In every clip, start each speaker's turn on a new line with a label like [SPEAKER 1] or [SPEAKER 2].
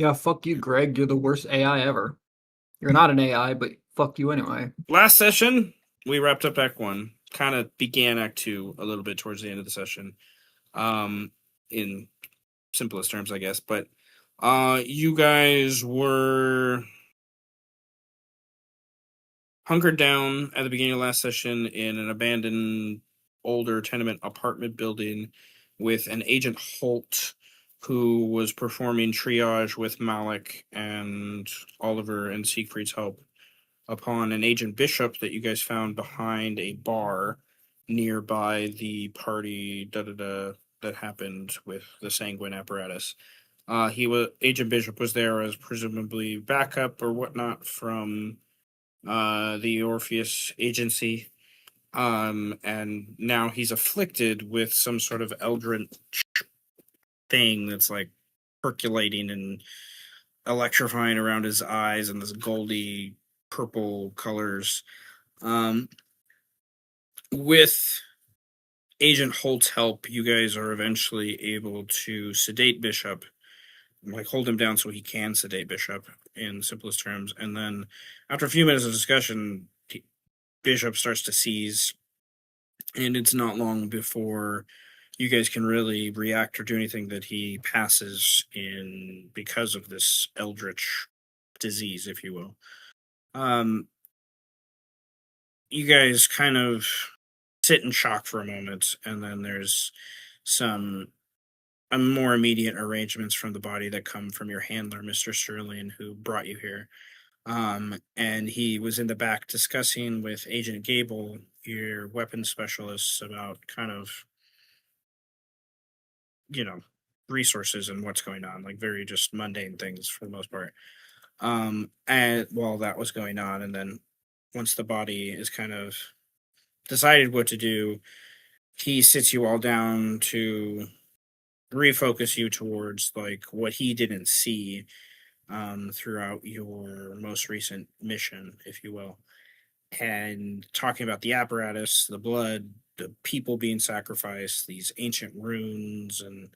[SPEAKER 1] Yeah, fuck you, Greg. You're the worst AI ever. You're not an AI, but fuck you anyway.
[SPEAKER 2] Last session, we wrapped up Act 1. Kind of began Act 2 a little bit towards the end of the session. In simplest terms, I guess. But you guys were hunkered down at the beginning of last session in an abandoned older tenement apartment building with an Agent Holt who was performing triage with Malik and Oliver and Siegfried's help upon an Agent Bishop that you guys found behind a bar nearby the party that happened with the sanguine apparatus. Agent Bishop was there as presumably backup or whatnot from the Orpheus agency. And now he's afflicted with some sort of eldritch thing that's like percolating and electrifying around his eyes and this goldy purple colors. Um, with Agent Holt's help, you guys are eventually able to sedate Bishop, like hold him down so he can sedate Bishop in simplest terms. And then after a few minutes of discussion, Bishop starts to seize, and it's not long before you guys can really react or do anything that he passes in because of this eldritch disease, if you will. You guys kind of sit in shock for a moment, and then there's some more immediate arrangements from the body that come from your handler, Mr. Sterling, who brought you here. And he was in the back discussing with Agent Gable, your weapons specialist, about kind of, you know, resources and what's going on, like very just mundane things for the most part. And while that was going on, and then once the body is kind of decided what to do, he sits you all down to refocus you towards like what he didn't see throughout your most recent mission, if you will, and talking about the apparatus, the blood, the people being sacrificed, these ancient runes and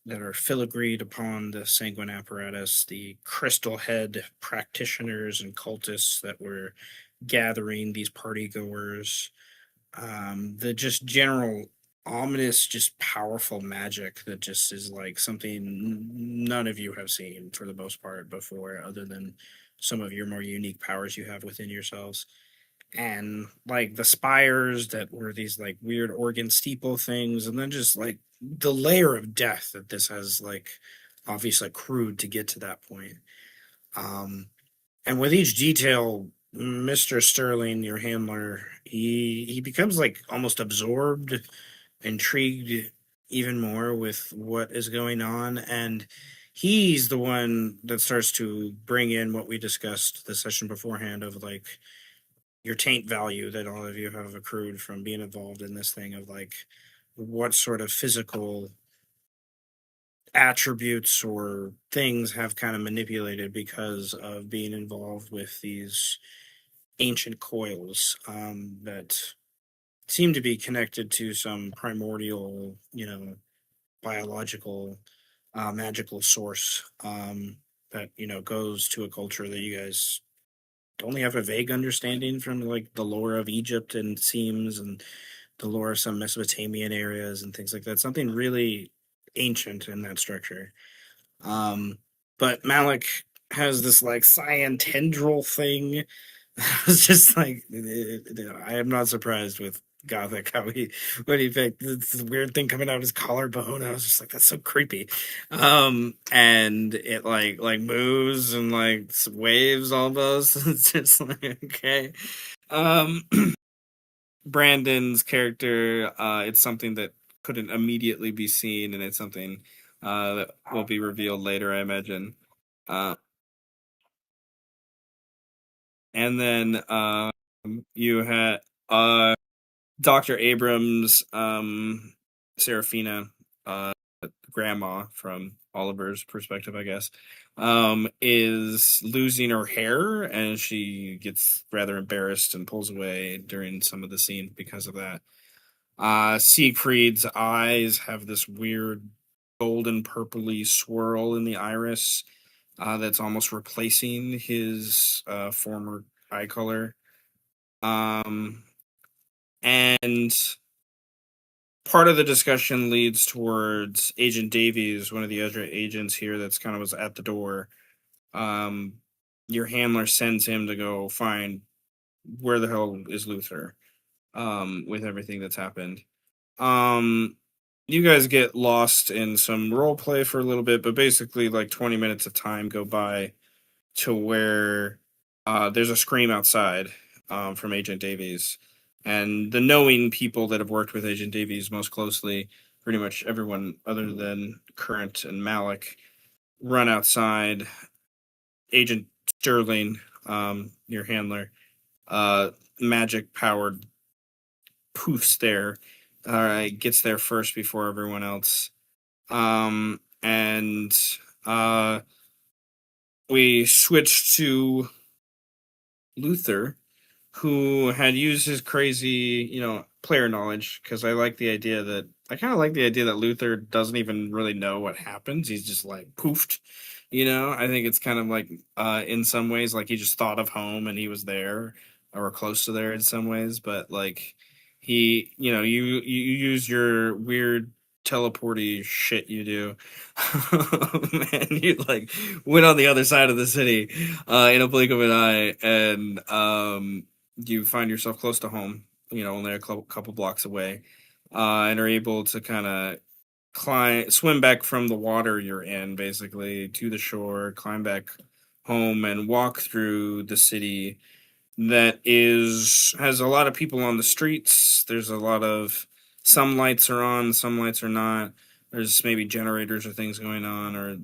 [SPEAKER 2] that are filigreed upon the sanguine apparatus, the crystal head practitioners and cultists that were gathering these party goers, the just general ominous, just powerful magic that just is like something none of you have seen for the most part before, other than some of your more unique powers you have within yourselves. And like the spires that were these like weird organ steeple things, and then just like the layer of death that this has like obviously accrued to get to that point. Um, and with each detail, Mr. Sterling, your handler, he becomes like almost absorbed, intrigued even more with what is going on, and he's the one that starts to bring in what we discussed the session beforehand of like your taint value that all of you have accrued from being involved in this thing of like what sort of physical attributes or things have kind of manipulated because of being involved with these ancient coils that seem to be connected to some primordial, biological, magical source that goes to a culture that you guys only have a vague understanding from, like the lore of Egypt and seems and the lore of some Mesopotamian areas and things like that. Something really ancient in that structure. But Malik has this like cyan tendril thing. It's just like I am not surprised with Gothic how he when he picked this weird thing coming out of his collarbone. I was just like, that's so creepy. And it like moves and like waves almost. It's just like okay. Um, Brandon's character, it's something that couldn't immediately be seen, and it's something that will be revealed later, I imagine. Uh, and then you had Dr. Abrams, Serafina, grandma from Oliver's perspective, I guess, is losing her hair, and she gets rather embarrassed and pulls away during some of the scene because of that. Siegfried's eyes have this weird golden purpley swirl in the iris, that's almost replacing his former eye color. Um, and part of the discussion leads towards Agent Davies, one of the other agents here that's kind of was at the door. Um, your handler sends him to go find where the hell is Luther, with everything that's happened. Um, you guys get lost in some role play for a little bit, but basically, like 20 minutes of time go by to where there's a scream outside from Agent Davies. And the knowing people that have worked with Agent Davies most closely, pretty much everyone other than Current and Malik, run outside. Agent Sterling, your handler, uh, magic powered poofs there. All right, gets there first before everyone else. And uh, we switch to Luther, who had used his crazy, player knowledge. Because I kind of like the idea that Luther doesn't even really know what happens. He's just like poofed. I think it's kind of like, in some ways, like he just thought of home and he was there or close to there in some ways. But like you use your weird teleporty shit you do, and you like went on the other side of the city in a blink of an eye, and you find yourself close to home, only a couple blocks away, and are able to kind of swim back from the water you're in, basically, to the shore, climb back home, and walk through the city that has a lot of people on the streets. There's a lot of some lights are on, some lights are not. There's maybe generators or things going on, or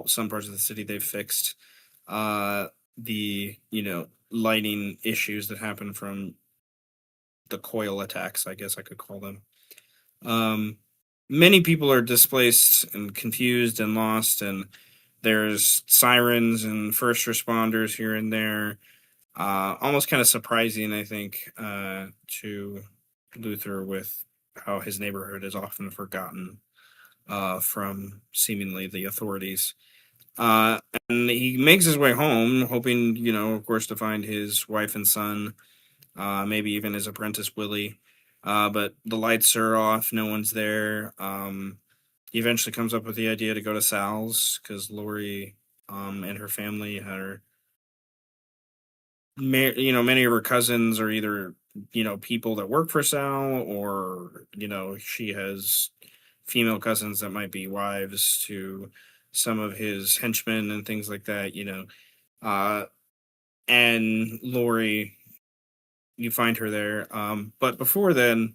[SPEAKER 2] some parts of the city they've fixed. The lighting issues that happen from the coil attacks, I guess I could call them. Um, Many people are displaced and confused and lost, and there's sirens and first responders here and there. Almost kind of surprising, I think, to Luther with how his neighborhood is often forgotten from seemingly the authorities. Uh, and he makes his way home, hoping, of course, to find his wife and son, maybe even his apprentice Willie. But the lights are off, no one's there. He eventually comes up with the idea to go to Sal's because Lori and her family are many of her cousins are either, people that work for Sal, or, she has female cousins that might be wives to some of his henchmen and things like that, Uh, and Lori, you find her there. But before then,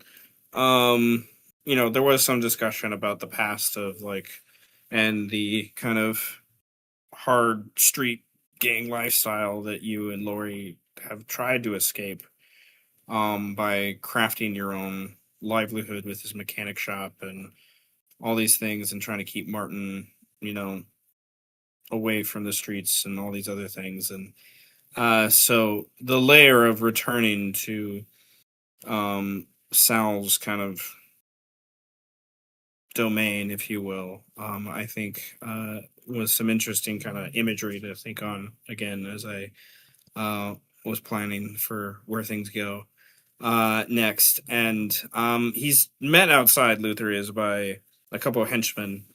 [SPEAKER 2] um, there was some discussion about the past of like, and the kind of hard street gang lifestyle that you and Lori have tried to escape, by crafting your own livelihood with his mechanic shop and all these things, and trying to keep Martin, you know, away from the streets and all these other things. And so the layer of returning to Sal's kind of domain, if you will, I think was some interesting kind of imagery to think on again as I uh, was planning for where things go next. And he's met outside, Luther is, by a couple of henchmen.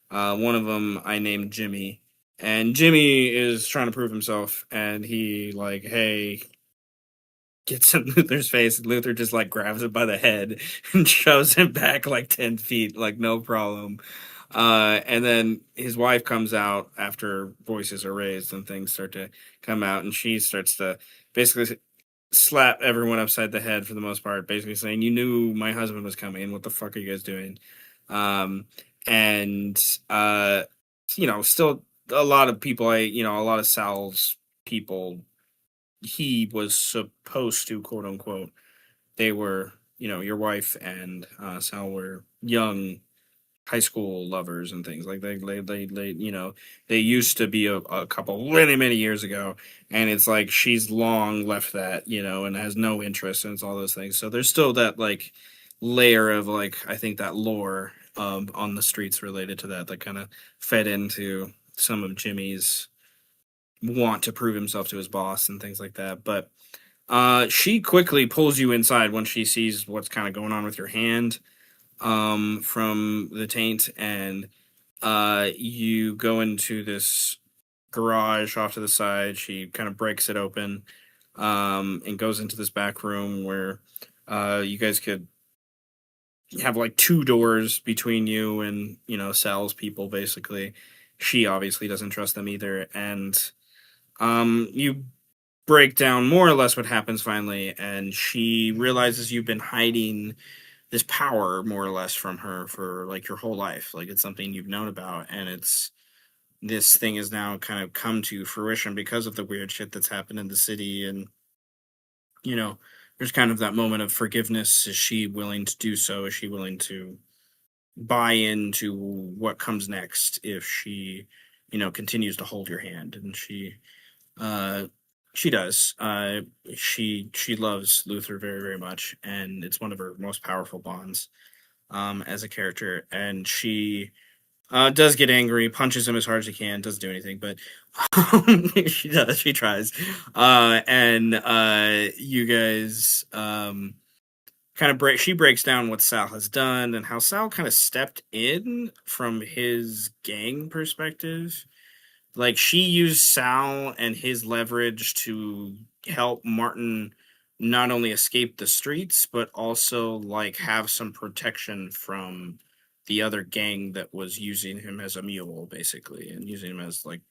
[SPEAKER 2] One of them I named Jimmy. And Jimmy is trying to prove himself, and he like, hey, gets in Luther's face. And Luther just like grabs him by the head and shoves him back like 10 feet, like no problem. And then his wife comes out after voices are raised and things start to come out, and she starts to basically slap everyone upside the head for the most part, basically saying, "You knew my husband was coming. What the fuck are you guys doing?" Um, and still a lot of people, a lot of Sal's people, he was supposed to, quote unquote, they were, your wife and Sal were young high school lovers and things like they used to be a couple many many years ago, and it's like she's long left that, and has no interest, and it's all those things. So there's still that like layer of like, I think, that lore on the streets related to that kind of fed into some of Jimmy's want to prove himself to his boss and things like that. But she quickly pulls you inside when she sees what's kind of going on with your hand from the taint, and you go into this garage off to the side. She kind of breaks it open and goes into this back room where you guys could have like two doors between you and Sal's people. Basically, she obviously doesn't trust them either, and you break down more or less what happens finally, and she realizes you've been hiding this power more or less from her for like your whole life. Like it's something you've known about, and it's this thing has now kind of come to fruition because of the weird shit that's happened in the city. And you know there's kind of that moment of forgiveness. Is she willing to do so? Is she willing to buy into what comes next if she continues to hold your hand? And uh she does. She loves Luther very, very much, and it's one of her most powerful bonds as a character. And she does get angry, punches him as hard as she can, doesn't do anything, but she does. She tries. And you guys kind of break. She breaks down what Sal has done and how Sal kind of stepped in from his gang perspective. Like she used Sal and his leverage to help Martin not only escape the streets, but also like have some protection from the other gang that was using him as a mule, basically, and using him as like,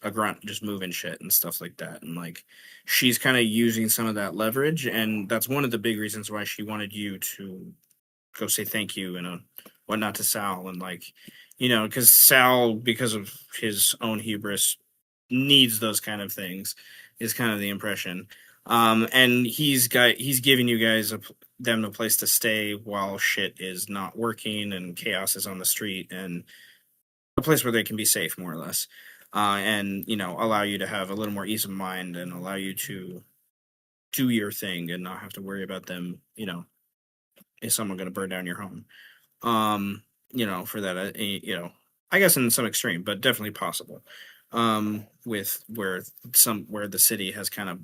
[SPEAKER 2] a grunt, just moving shit and stuff like that. And like she's kind of using some of that leverage, and that's one of the big reasons why she wanted you to go say thank you and whatnot to Sal. And like, because Sal, because of his own hubris, needs those kind of things, is kind of the impression. And he's giving you guys them a place to stay while shit is not working and chaos is on the street, and a place where they can be safe, more or less. And allow you to have a little more ease of mind and allow you to do your thing and not have to worry about them. Is someone going to burn down your home? For that, I guess in some extreme, but definitely possible. With where the city has kind of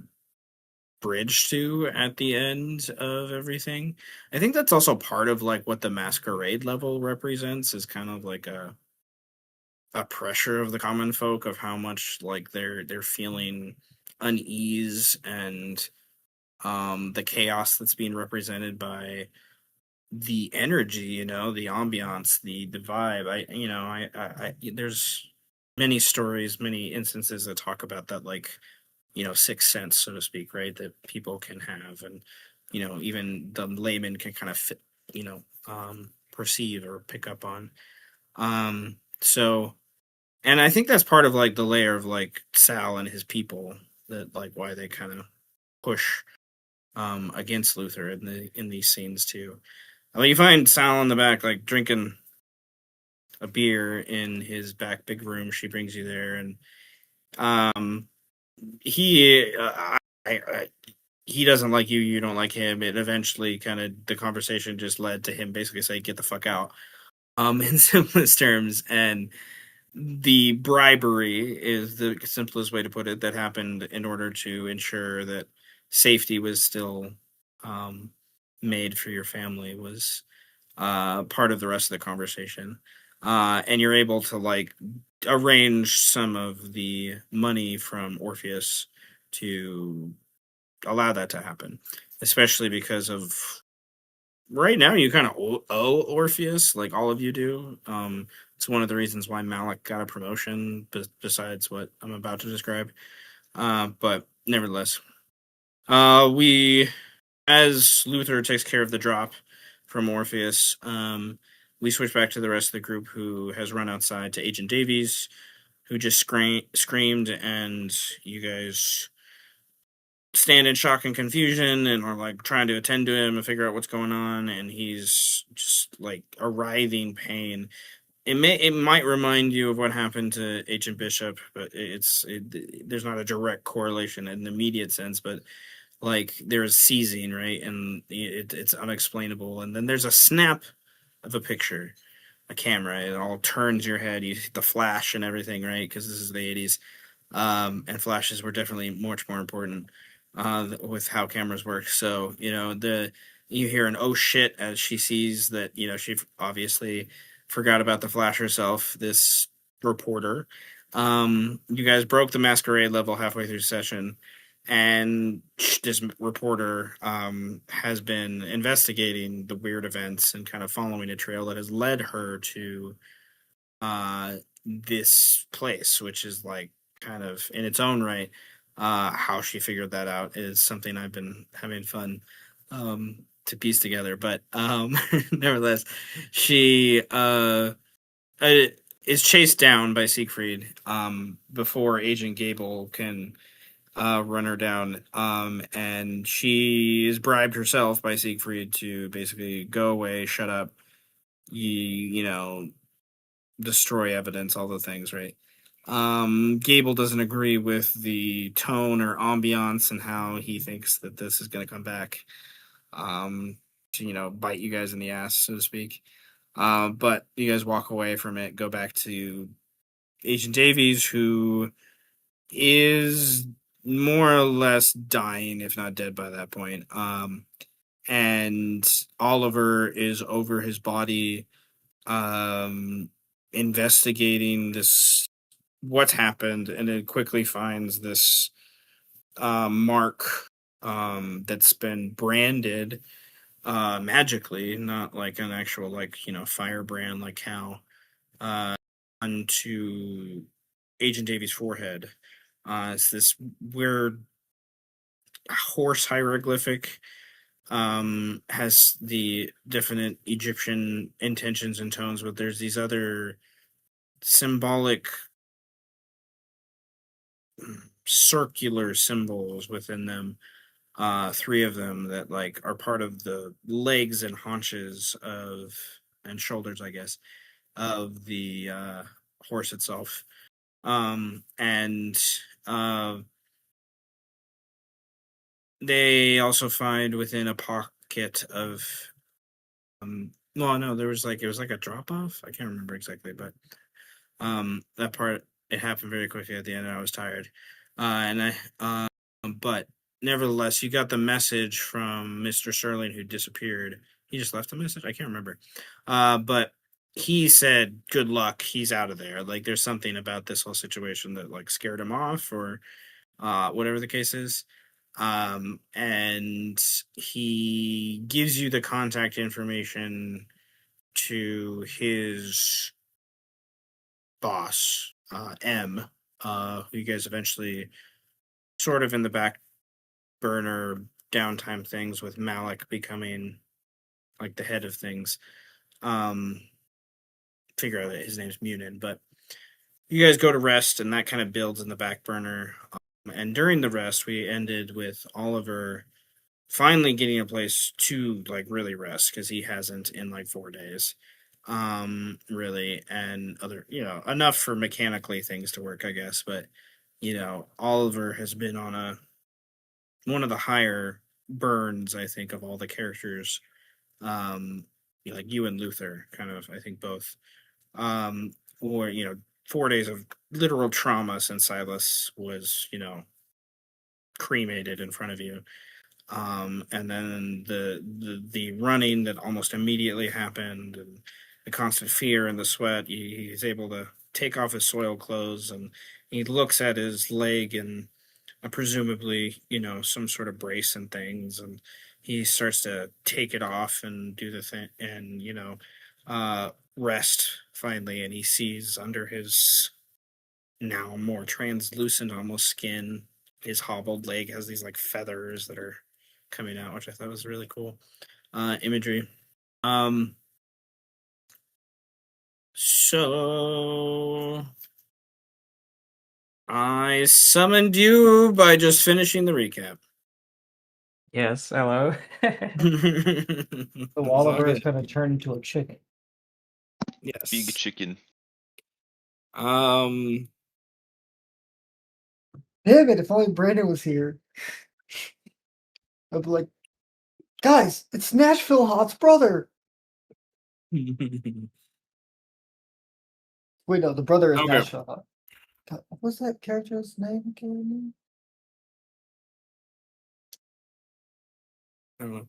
[SPEAKER 2] bridged to at the end of everything. I think that's also part of like what the masquerade level represents, is kind of like a pressure of the common folk of how much like they're feeling unease, and the chaos that's being represented by the energy, the ambiance, the vibe. There's many stories, many instances that talk about that, like, sixth sense, so to speak, right? That people can have, and, even the layman can kind of fit, perceive or pick up on. So, and I think that's part of like the layer of like Sal and his people, that like why they kind of push against Luther in these scenes too. I mean, you find Sal in the back, like drinking a beer in his back big room. She brings you there, and um, he, he doesn't like you. You don't like him. It eventually kind of the conversation just led to him basically saying, "Get the fuck out," in simplest terms. And the bribery is the simplest way to put it. That happened in order to ensure that safety was still um, made for your family, was part of the rest of the conversation. And you're able to like arrange some of the money from Orpheus to allow that to happen, especially because of right now you kind of owe Orpheus, like all of you do. It's one of the reasons why Malik got a promotion, besides what I'm about to describe. But nevertheless, we as Luther takes care of the drop from Orpheus, we switch back to the rest of the group, who has run outside to Agent Davies, who just screamed, and you guys stand in shock and confusion and are like trying to attend to him and figure out what's going on. And he's just like a writhing pain. It might remind you of what happened to Agent Bishop, but there's not a direct correlation in the immediate sense, but like there's seizing, right? And it's unexplainable. And then there's a snap of a picture, a camera. It all turns your head. You see the flash and everything, right? Because this is the 80s. And flashes were definitely much more important with how cameras work. So the you hear an oh shit as she sees that she obviously forgot about the flash herself. This reporter, you guys broke the masquerade level halfway through session, and this reporter has been investigating the weird events and kind of following a trail that has led her to uh this place, which is like kind of in its own right. How she figured that out is something I've been having fun to piece together. But nevertheless, she uh is chased down by Siegfried before Agent Gable can run her down. And she is bribed herself by Siegfried to basically go away, shut up, you know, destroy evidence, all the things, right? Gable doesn't agree with the tone or ambiance and how he thinks that this is going to come back to, bite you guys in the ass, so to speak. But you guys walk away from it, go back to Agent Davies, who is more or less dying, if not dead by that point. And Oliver is over his body, um, investigating this what's happened, and it quickly finds this mark that's been branded magically, not like an actual firebrand like how onto Agent Davies' forehead. It's this weird horse hieroglyphic. Has the definite Egyptian intentions and tones, but there's these other symbolic circular symbols within them, three of them that like are part of the legs and haunches of and shoulders, I guess, of the horse itself. And they also find within a pocket of well, no, there was like it was like a drop off. I can't remember exactly, but that part, it happened very quickly at the end, and I was tired. And but nevertheless, you got the message from Mr. Sterling who disappeared. He just left a message. I can't remember. But he said, "Good luck. He's out of there." Like, there's something about this whole situation that like scared him off, or whatever the case is. And he gives you the contact information to his boss, M, who you guys eventually sort of in the back burner downtime things with Malik becoming like the head of things. Um, Figure out that his name's Munin, but you guys go to rest, and that kind of builds in the back burner. And during the rest, we ended with Oliver finally getting a place to like really rest because he hasn't in like 4 days, really, and other enough for mechanically things to work, I guess. But Oliver has been on a one of the higher burns, I think, of all the characters. um like you and Luther, kind of, I think, both. um or 4 days of literal trauma since Silas was cremated in front of you. And then the running that almost immediately happened, and the constant fear and the sweat. He's able to take off his soiled clothes, and he looks at his leg, and presumably some sort of brace and things, and he starts to take it off and do the thing, and rest finally, and he sees under his now more translucent almost skin, his hobbled leg has these like feathers that are coming out, which I thought was really cool imagery. Um, so I summoned you by just finishing the recap.
[SPEAKER 1] Yes, hello. So
[SPEAKER 2] It's all
[SPEAKER 1] Oliver is
[SPEAKER 2] good.
[SPEAKER 1] going to turn into a chicken.
[SPEAKER 3] Big
[SPEAKER 2] Yes.
[SPEAKER 3] chicken.
[SPEAKER 2] Um.
[SPEAKER 1] Damn it, if only Brandon was here. I'd be like, guys, it's Nashville Hot's brother. Wait, no, the brother is
[SPEAKER 2] Okay.
[SPEAKER 1] Nashville Hot. God, what was that character's name again?
[SPEAKER 2] I don't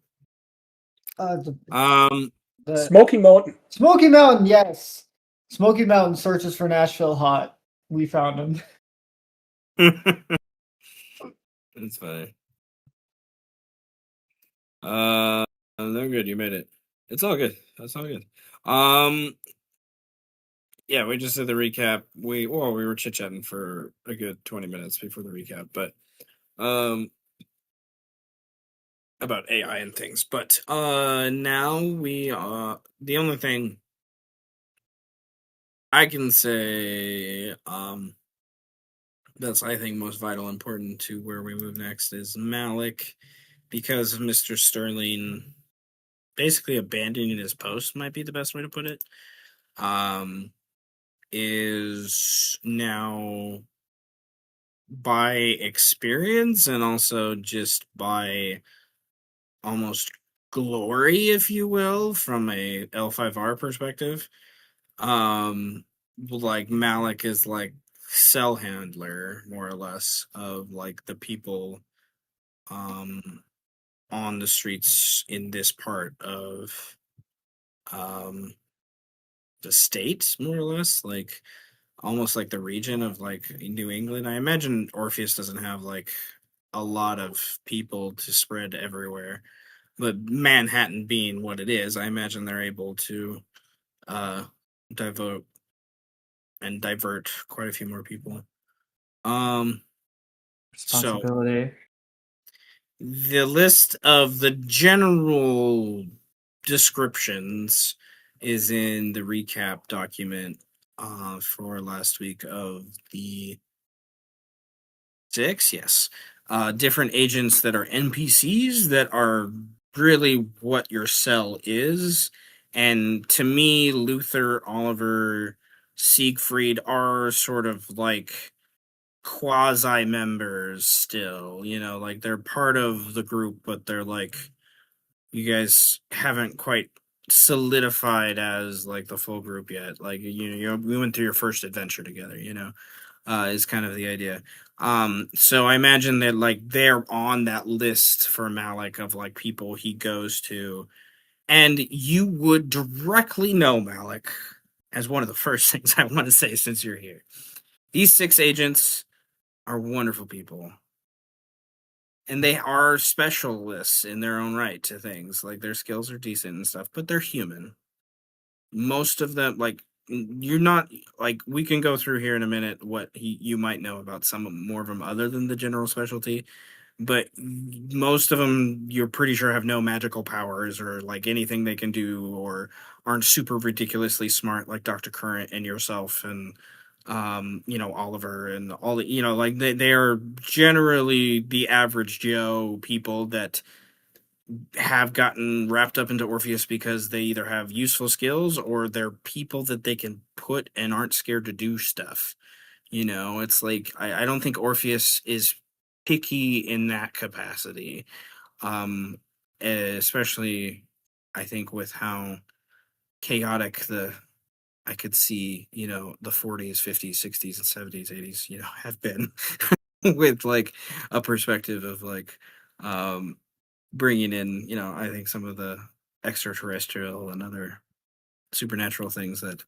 [SPEAKER 2] know.
[SPEAKER 1] The
[SPEAKER 4] Smoky Mountain.
[SPEAKER 1] Smoky Mountain, yes. Smoky Mountain searches for Nashville Hot. We found him.
[SPEAKER 2] It's funny. No good. You made it. It's all good. That's all good. Yeah, we just did the recap. We were chit chatting for a good 20 minutes before the recap, but about AI and things. But now we the only thing I can say that's I think most vital important to where we move next is Malik, because of Mr. Sterling basically abandoning his post might be the best way to put it. Is now by experience and also just by almost glory, if you will, from a L5R perspective. Like Malik is like cell handler, more or less, of like the people on the streets in this part of the state, more or less, like almost like the region of like New England. I imagine Orpheus doesn't have like a lot of people to spread everywhere, but Manhattan being what it is, I imagine they're able to uh devote and divert quite a few more people. So
[SPEAKER 1] Responsibility.
[SPEAKER 2] the list of the general descriptions is in the recap document for last week of the 6, yes. Different agents that are NPCs that are really what your cell is. And to me, Luther, Oliver, Siegfried are sort of like quasi members still, like they're part of the group, but they're like, you guys haven't quite solidified as like the full group yet. Like, we went through your first adventure together, is kind of the idea. So I imagine that like they're on that list for Malik of like people he goes to, and you would directly know Malik as one of the first things I want to say since you're here. These 6 agents are wonderful people. And they are specialists in their own right to things. Like their skills are decent and stuff, but they're human. Most of them, like, you're not like, we can go through here in a minute what you might know about some more of them other than the general specialty, but most of them you're pretty sure have no magical powers or like anything they can do, or aren't super ridiculously smart like Dr. Current and yourself and Oliver and all the, like they are generally the average Joe people that have gotten wrapped up into Orpheus because they either have useful skills or they're people that they can put and aren't scared to do stuff. It's like I don't think Orpheus is picky in that capacity. Especially I think with how chaotic I could see, the 40s, 50s, 60s, and 70s, 80s, have been with like a perspective of like bringing in, I think some of the extraterrestrial and other supernatural things that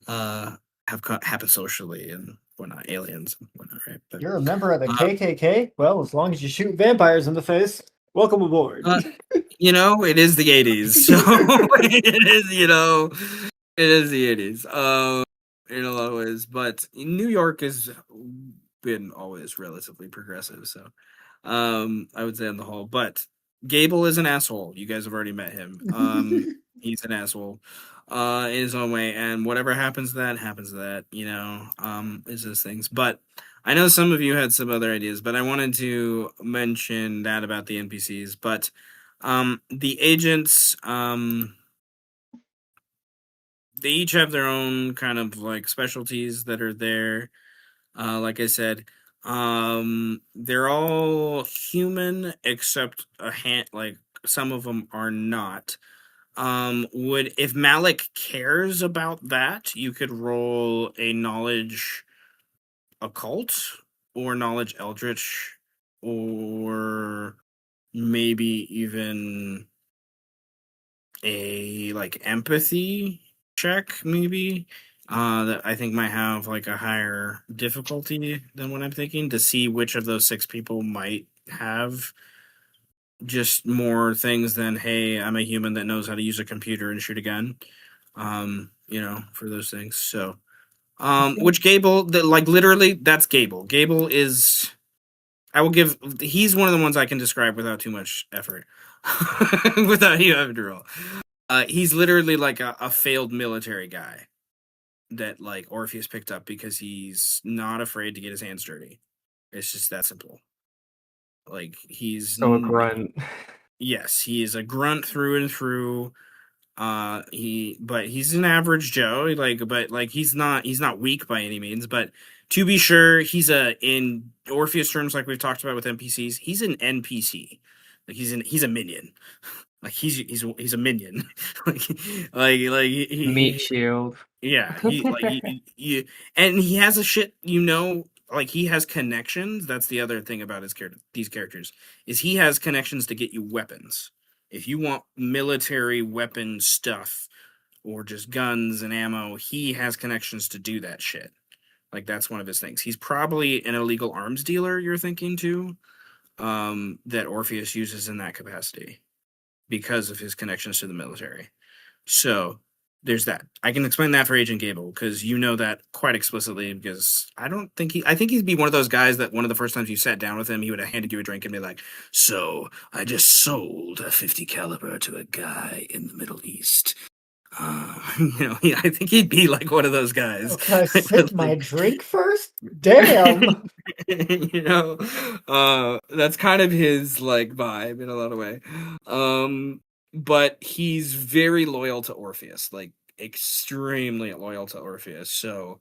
[SPEAKER 2] have happened socially and whatnot, aliens and whatnot, right? But
[SPEAKER 1] You're a member of the KKK? Well, as long as you shoot vampires in the face, welcome aboard.
[SPEAKER 2] It is the 80s, so it is, it is the 80s. In a lot of ways, but New York has been always relatively progressive, so I would say on the whole. But Gable is an asshole. You guys have already met him. He's an asshole in his own way, and whatever happens to that happens to that, is those things. But I know some of you had some other ideas, but I wanted to mention that about the NPCs. But the agents, they each have their own kind of like specialties that are there. Like I said, they're all human except like some of them are not. Would if Malik cares about that, you could roll a knowledge occult or knowledge eldritch or maybe even a like empathy check maybe that I think might have like a higher difficulty than what I'm thinking to see which of those 6 people might have just more things than hey, I'm a human that knows how to use a computer and shoot a gun. For those things. So which Gable that like literally that's Gable. Gable is I will give he's one of the ones I can describe without too much effort. Without you having to roll. He's literally like a failed military guy that like Orpheus picked up because he's not afraid to get his hands dirty. It's just that simple. Like
[SPEAKER 4] So a grunt.
[SPEAKER 2] Yes, he is a grunt through and through. But he's an average Joe. But he's not weak by any means. But to be sure, he's in Orpheus terms, like we've talked about with NPCs. He's an NPC. Like he's a minion. Like he's a minion.
[SPEAKER 4] Meat shield.
[SPEAKER 2] Yeah, and he has a shit. Like he has connections. That's the other thing about these characters is he has connections to get you weapons. If you want military weapon stuff or just guns and ammo, he has connections to do that shit. Like that's one of his things. He's probably an illegal arms dealer. You're thinking too, that Orpheus uses in that capacity because of his connections to the military. So there's that. I can explain that for Agent Gable because you know that quite explicitly. Because I think he'd be one of those guys that one of the first times you sat down with him, he would have handed you a drink and be like, "So I just sold a 50 caliber to a guy in the Middle East." I think he'd be like one of those guys.
[SPEAKER 1] Can I sip my drink first? Damn.
[SPEAKER 2] That's kind of his like vibe in a lot of way. But he's very loyal to Orpheus, like extremely loyal to Orpheus. So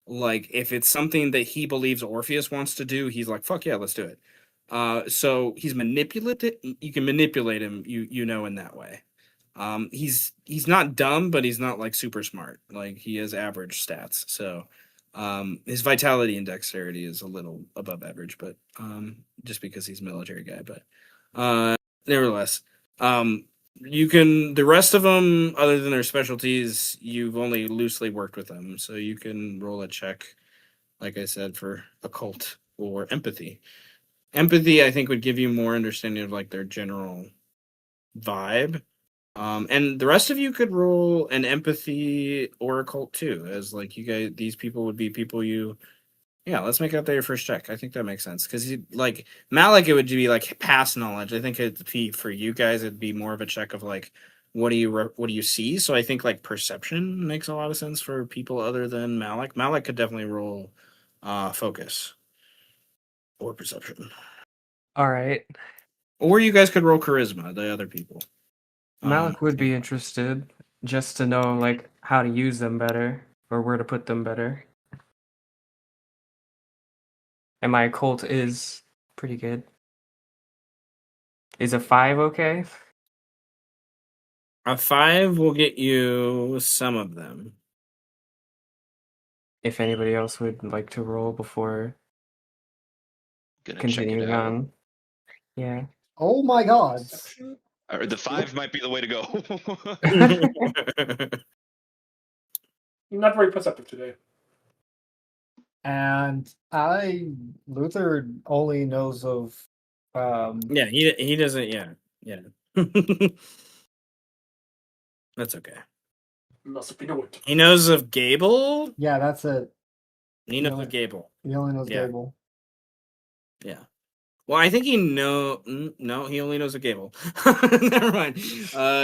[SPEAKER 2] like if it's something that he believes Orpheus wants to do, he's like, fuck yeah, let's do it. So he's manipulative. You can manipulate him, in that way. He's not dumb, but he's not like super smart. Like he has average stats. So his vitality and dexterity is a little above average, but just because he's a military guy. But nevertheless, the rest of them, other than their specialties, you've only loosely worked with them, so you can roll a check, like I said, for occult or empathy. Empathy, I think, would give you more understanding of like their general vibe. And the rest of you could roll an empathy or occult too, as like you guys, these people would be people you. Yeah, let's make that your first check. I think that makes sense because like Malik, it would be like past knowledge. I think it'd be for you guys, it'd be more of a check of like what do you see. So I think like perception makes a lot of sense for people other than Malik. Malik could definitely roll focus or perception,
[SPEAKER 4] All right.
[SPEAKER 2] or you guys could roll charisma. The other people.
[SPEAKER 4] Malik would be interested just to know like how to use them better or where to put them better. And my occult is pretty good. Is a 5 okay?
[SPEAKER 2] A 5 will get you some of them.
[SPEAKER 4] If anybody else would like to roll before
[SPEAKER 3] Gonna
[SPEAKER 4] continuing
[SPEAKER 3] check it out.
[SPEAKER 4] on. Yeah.
[SPEAKER 1] Oh my god.
[SPEAKER 3] Or the 5 might be the way to go.
[SPEAKER 5] Not very perceptive today.
[SPEAKER 1] And Luther only knows of
[SPEAKER 2] Yeah, he doesn't. Yeah. That's okay.
[SPEAKER 5] Must be know it.
[SPEAKER 2] He knows of Gable.
[SPEAKER 1] yeah, that's it.
[SPEAKER 2] He knows of Gable.
[SPEAKER 1] He only knows
[SPEAKER 2] Yeah.
[SPEAKER 1] Gable.
[SPEAKER 2] Yeah. Well, I think no, he only knows of Gable. Never mind.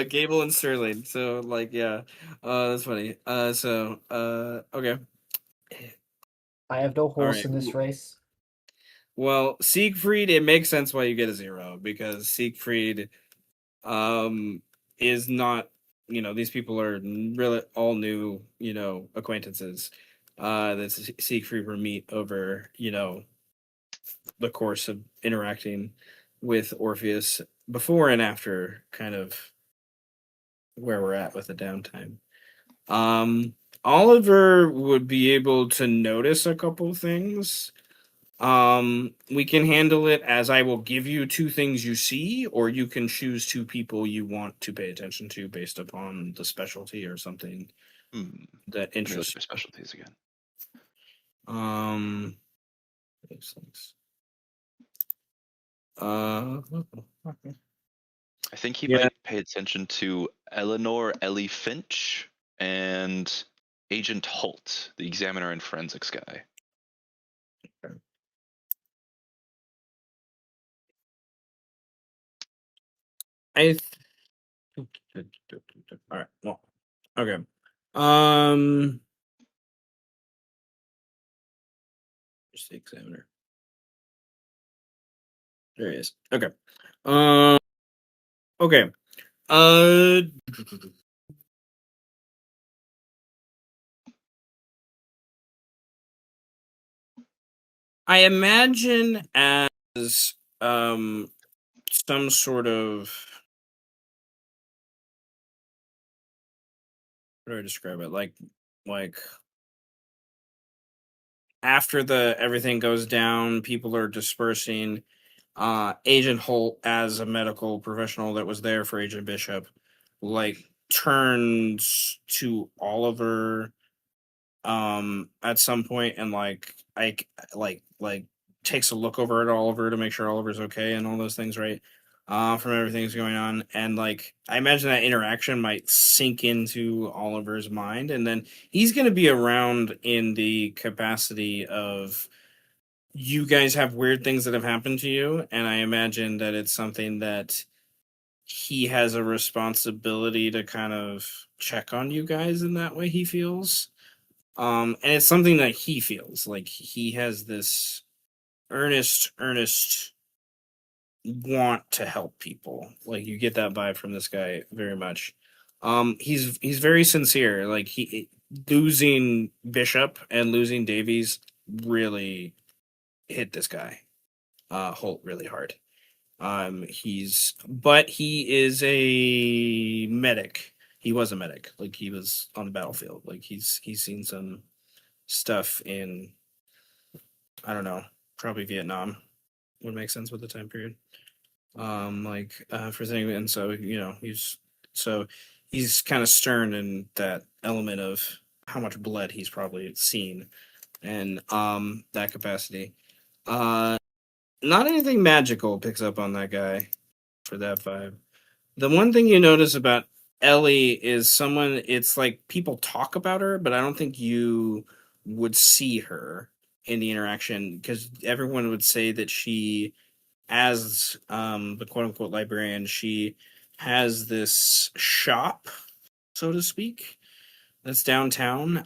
[SPEAKER 2] Gable and Sterling. So like, yeah. That's funny. Okay.
[SPEAKER 1] I have no horse
[SPEAKER 2] right.
[SPEAKER 1] in this race.
[SPEAKER 2] Well, Siegfried, it makes sense why you get a 0 because Siegfried is not, these people are really all new, acquaintances that Siegfried will meet over, the course of interacting with Orpheus before and after kind of where we're at with the downtime. Oliver would be able to notice a couple things. We can handle it as I will give you two things you see, or you can choose two people you want to pay attention to based upon the specialty or something
[SPEAKER 3] Hmm.
[SPEAKER 2] that
[SPEAKER 3] Let me look
[SPEAKER 2] interests.
[SPEAKER 3] at your specialties again.
[SPEAKER 2] These things. Okay.
[SPEAKER 3] I think he
[SPEAKER 2] Yeah.
[SPEAKER 3] might pay attention to Eleanor Ellie Finch and Agent Holt, the examiner and forensics guy.
[SPEAKER 2] I. All right. Well. Okay. Um. Just the examiner. There he is. Okay. Okay. Uh. I imagine as some sort of, how do I describe it? Like after the everything goes down, people are dispersing. Agent Holt, as a medical professional that was there for Agent Bishop, like turns to Oliver at some point and like takes a look over at Oliver to make sure Oliver's okay and all those things, right? From everything's going on, and like I imagine that interaction might sink into Oliver's mind, and then he's going to be around in the capacity of, you guys have weird things that have happened to you, and I imagine that it's something that he has a responsibility to kind of check on you guys in that way, he feels. And it's something that he feels like he has this earnest want to help people. Like you get that vibe from this guy very much. He's very sincere. Like he losing Bishop and losing Davies really hit this guy, Holt, really hard. But he is a medic. He was a medic. Like he was on the battlefield. Like he's seen some stuff in, I don't know, probably Vietnam would make sense with the time period. For thing, and so he's kind of stern in that element of how much blood he's probably seen, and that capacity. Not anything magical picks up on that guy for that vibe. The one thing you notice about Ellie is someone, it's like people talk about her, but I don't think you would see her in the interaction because everyone would say that she, as the quote unquote librarian, she has this shop, so to speak, that's downtown,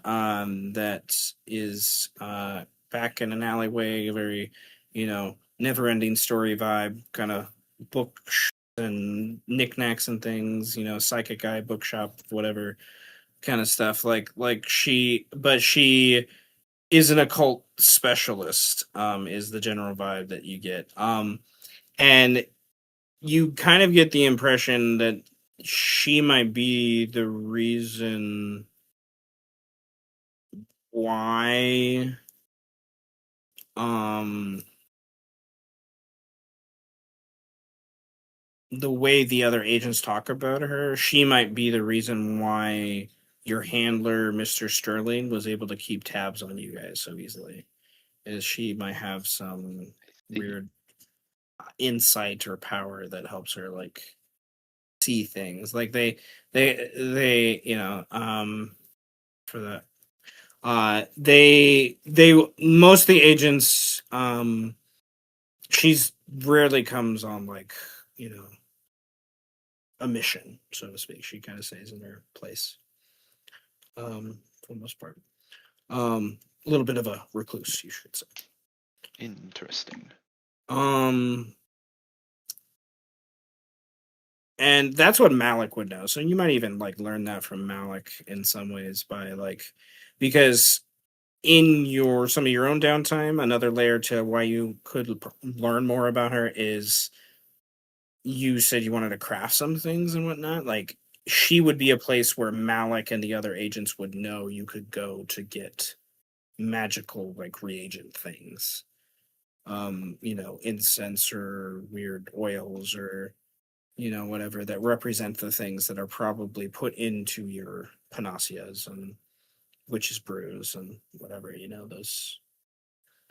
[SPEAKER 2] that is back in an alleyway, a very, never ending story vibe, kind of book and knickknacks and things, psychic eye bookshop, whatever kind of stuff. But she is an occult specialist, is the general vibe that you get. And you kind of get the impression that she might be the reason why um the way the other agents talk about her, she might be the reason why your handler, Mr. Sterling, was able to keep tabs on you guys so easily. Is she might have some weird insight or power that helps her like see things. Like they for that. They most of the agents, she's rarely comes on like, you know, a mission, so to speak. She kind of stays in her place, for the most part. A little bit of a recluse, you should say.
[SPEAKER 3] Interesting.
[SPEAKER 2] And that's what Malik would know. So you might even like learn that from Malik in some ways by like, because in your some of your own downtime, another layer to why you could learn more about her is you said you wanted to craft some things and whatnot. Like she would be a place where Malik and the other agents would know you could go to get magical like reagent things. Incense or weird oils or whatever that represent the things that are probably put into your panaceas and witches brews and whatever, those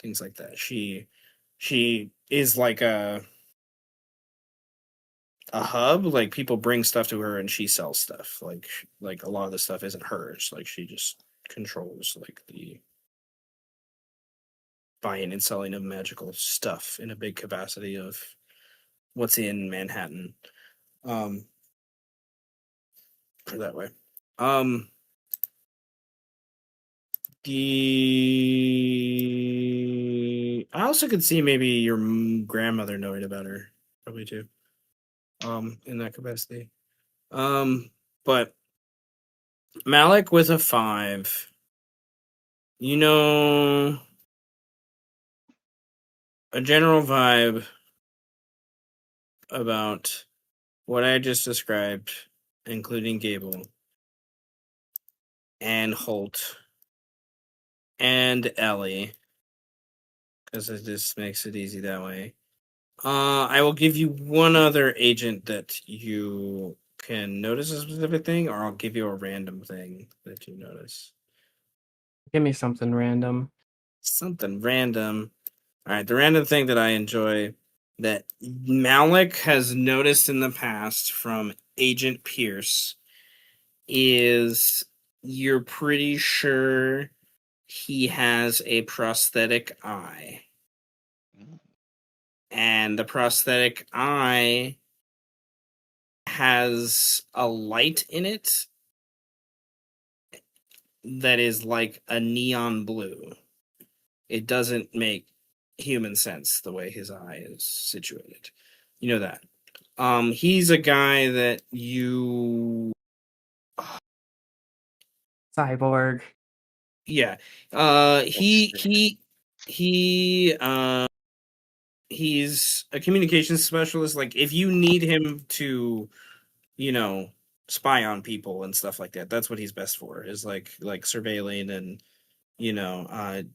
[SPEAKER 2] things like that. She is like a hub, like people bring stuff to her and she sells stuff. Like a lot of the stuff isn't hers. Like she just controls like the buying and selling of magical stuff in a big capacity of what's in Manhattan. Put it that way. I also could see maybe your grandmother knowing about her, probably too. In that capacity. But Malik with a 5. A general vibe about what I just described, including Gable and Holt and Ellie, because it just makes it easy that way. I will give you one other agent that you can notice a specific thing, or I'll give you a random thing that you notice.
[SPEAKER 4] Give me something random.
[SPEAKER 2] Something random. All right, the random thing that I enjoy that Malik has noticed in the past from Agent Pierce is you're pretty sure he has a prosthetic eye. And the prosthetic eye has a light in it that is like a neon blue. It doesn't make human sense the way his eye is situated. You know that. He's a guy that you
[SPEAKER 4] Cyborg.
[SPEAKER 2] yeah. He's a communications specialist. Like if you need him to, spy on people and stuff like that, that's what he's best for. Is like surveilling and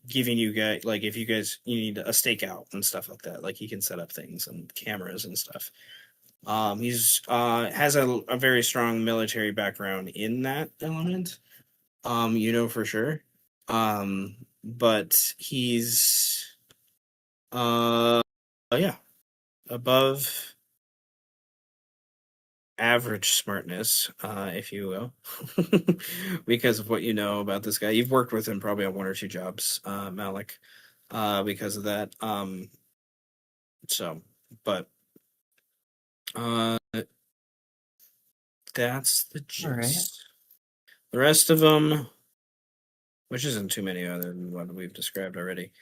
[SPEAKER 2] giving you guys, like if you need a stakeout and stuff like that, like he can set up things and cameras and stuff. He's has a very strong military background in that element. For sure. But he's yeah, above average smartness, if you will, because of what you know about this guy. You've worked with him probably on one or two jobs, Malik, because of that. So, but that's the gist.
[SPEAKER 4] All right.
[SPEAKER 2] The rest of them, which isn't too many other than what we've described already.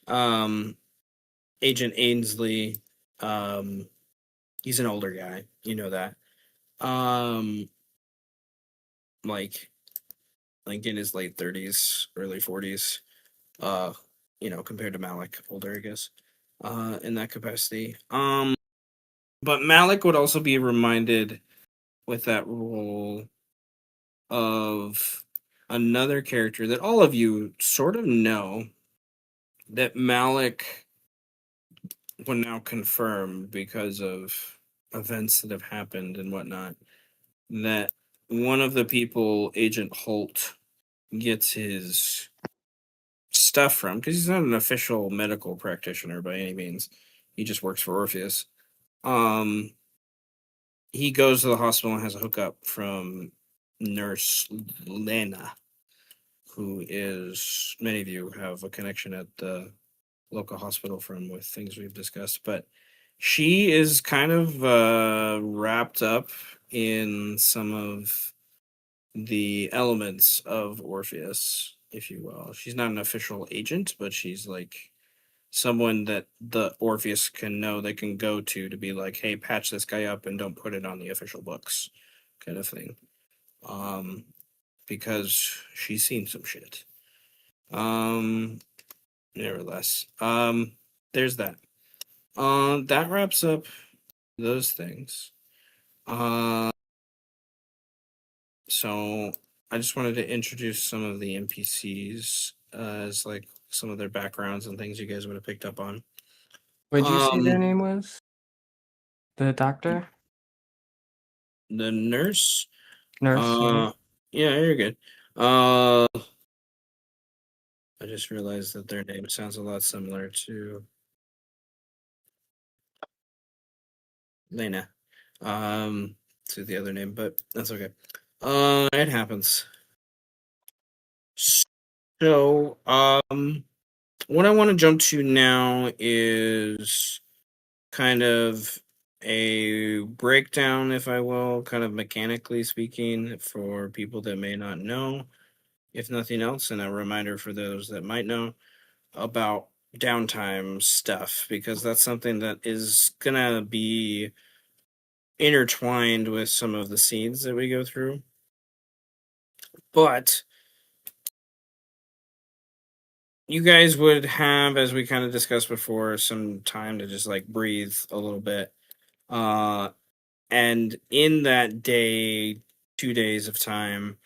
[SPEAKER 2] Agent Ainsley, he's an older guy, you know that. Like in his late 30s, early 40s. Compared to Malik, older, I guess. In that capacity. But Malik would also be reminded with that role of another character that all of you sort of know that Malik would now confirm because of events that have happened and whatnot, that one of the people Agent Holt gets his stuff from, because he's not an official medical practitioner by any means, he just works for Orpheus. He goes to the hospital and has a hookup from Nurse Lena, who is, many of you have a connection at the local hospital from with things we've discussed, but she is kind of wrapped up in some of the elements of Orpheus, if you will. She's not an official agent, but she's like someone that the Orpheus can know they can go to be like, hey, patch this guy up and don't put it on the official books, kind of thing. Because she's seen some shit. Nevertheless, there's that. That wraps up those things. So I just wanted to introduce some of the NPCs as like some of their backgrounds and things you guys would have picked up on.
[SPEAKER 4] What'd you say their
[SPEAKER 2] Um,
[SPEAKER 4] name was? The doctor?
[SPEAKER 2] The nurse.
[SPEAKER 4] Nurse? Yeah.
[SPEAKER 2] Yeah, you're good. I just realized that their name sounds a lot similar to Lena. To the other name, but that's okay. It happens. So, what I want to jump to now is kind of a breakdown, if I will, kind of mechanically speaking, for people that may not know, if nothing else, and a reminder for those that might know about downtime stuff, because that's something that is gonna be intertwined with some of the scenes that we go through. But you guys would have, as we kind of discussed before, some time to just like breathe a little bit. And in that day, 2 days of time,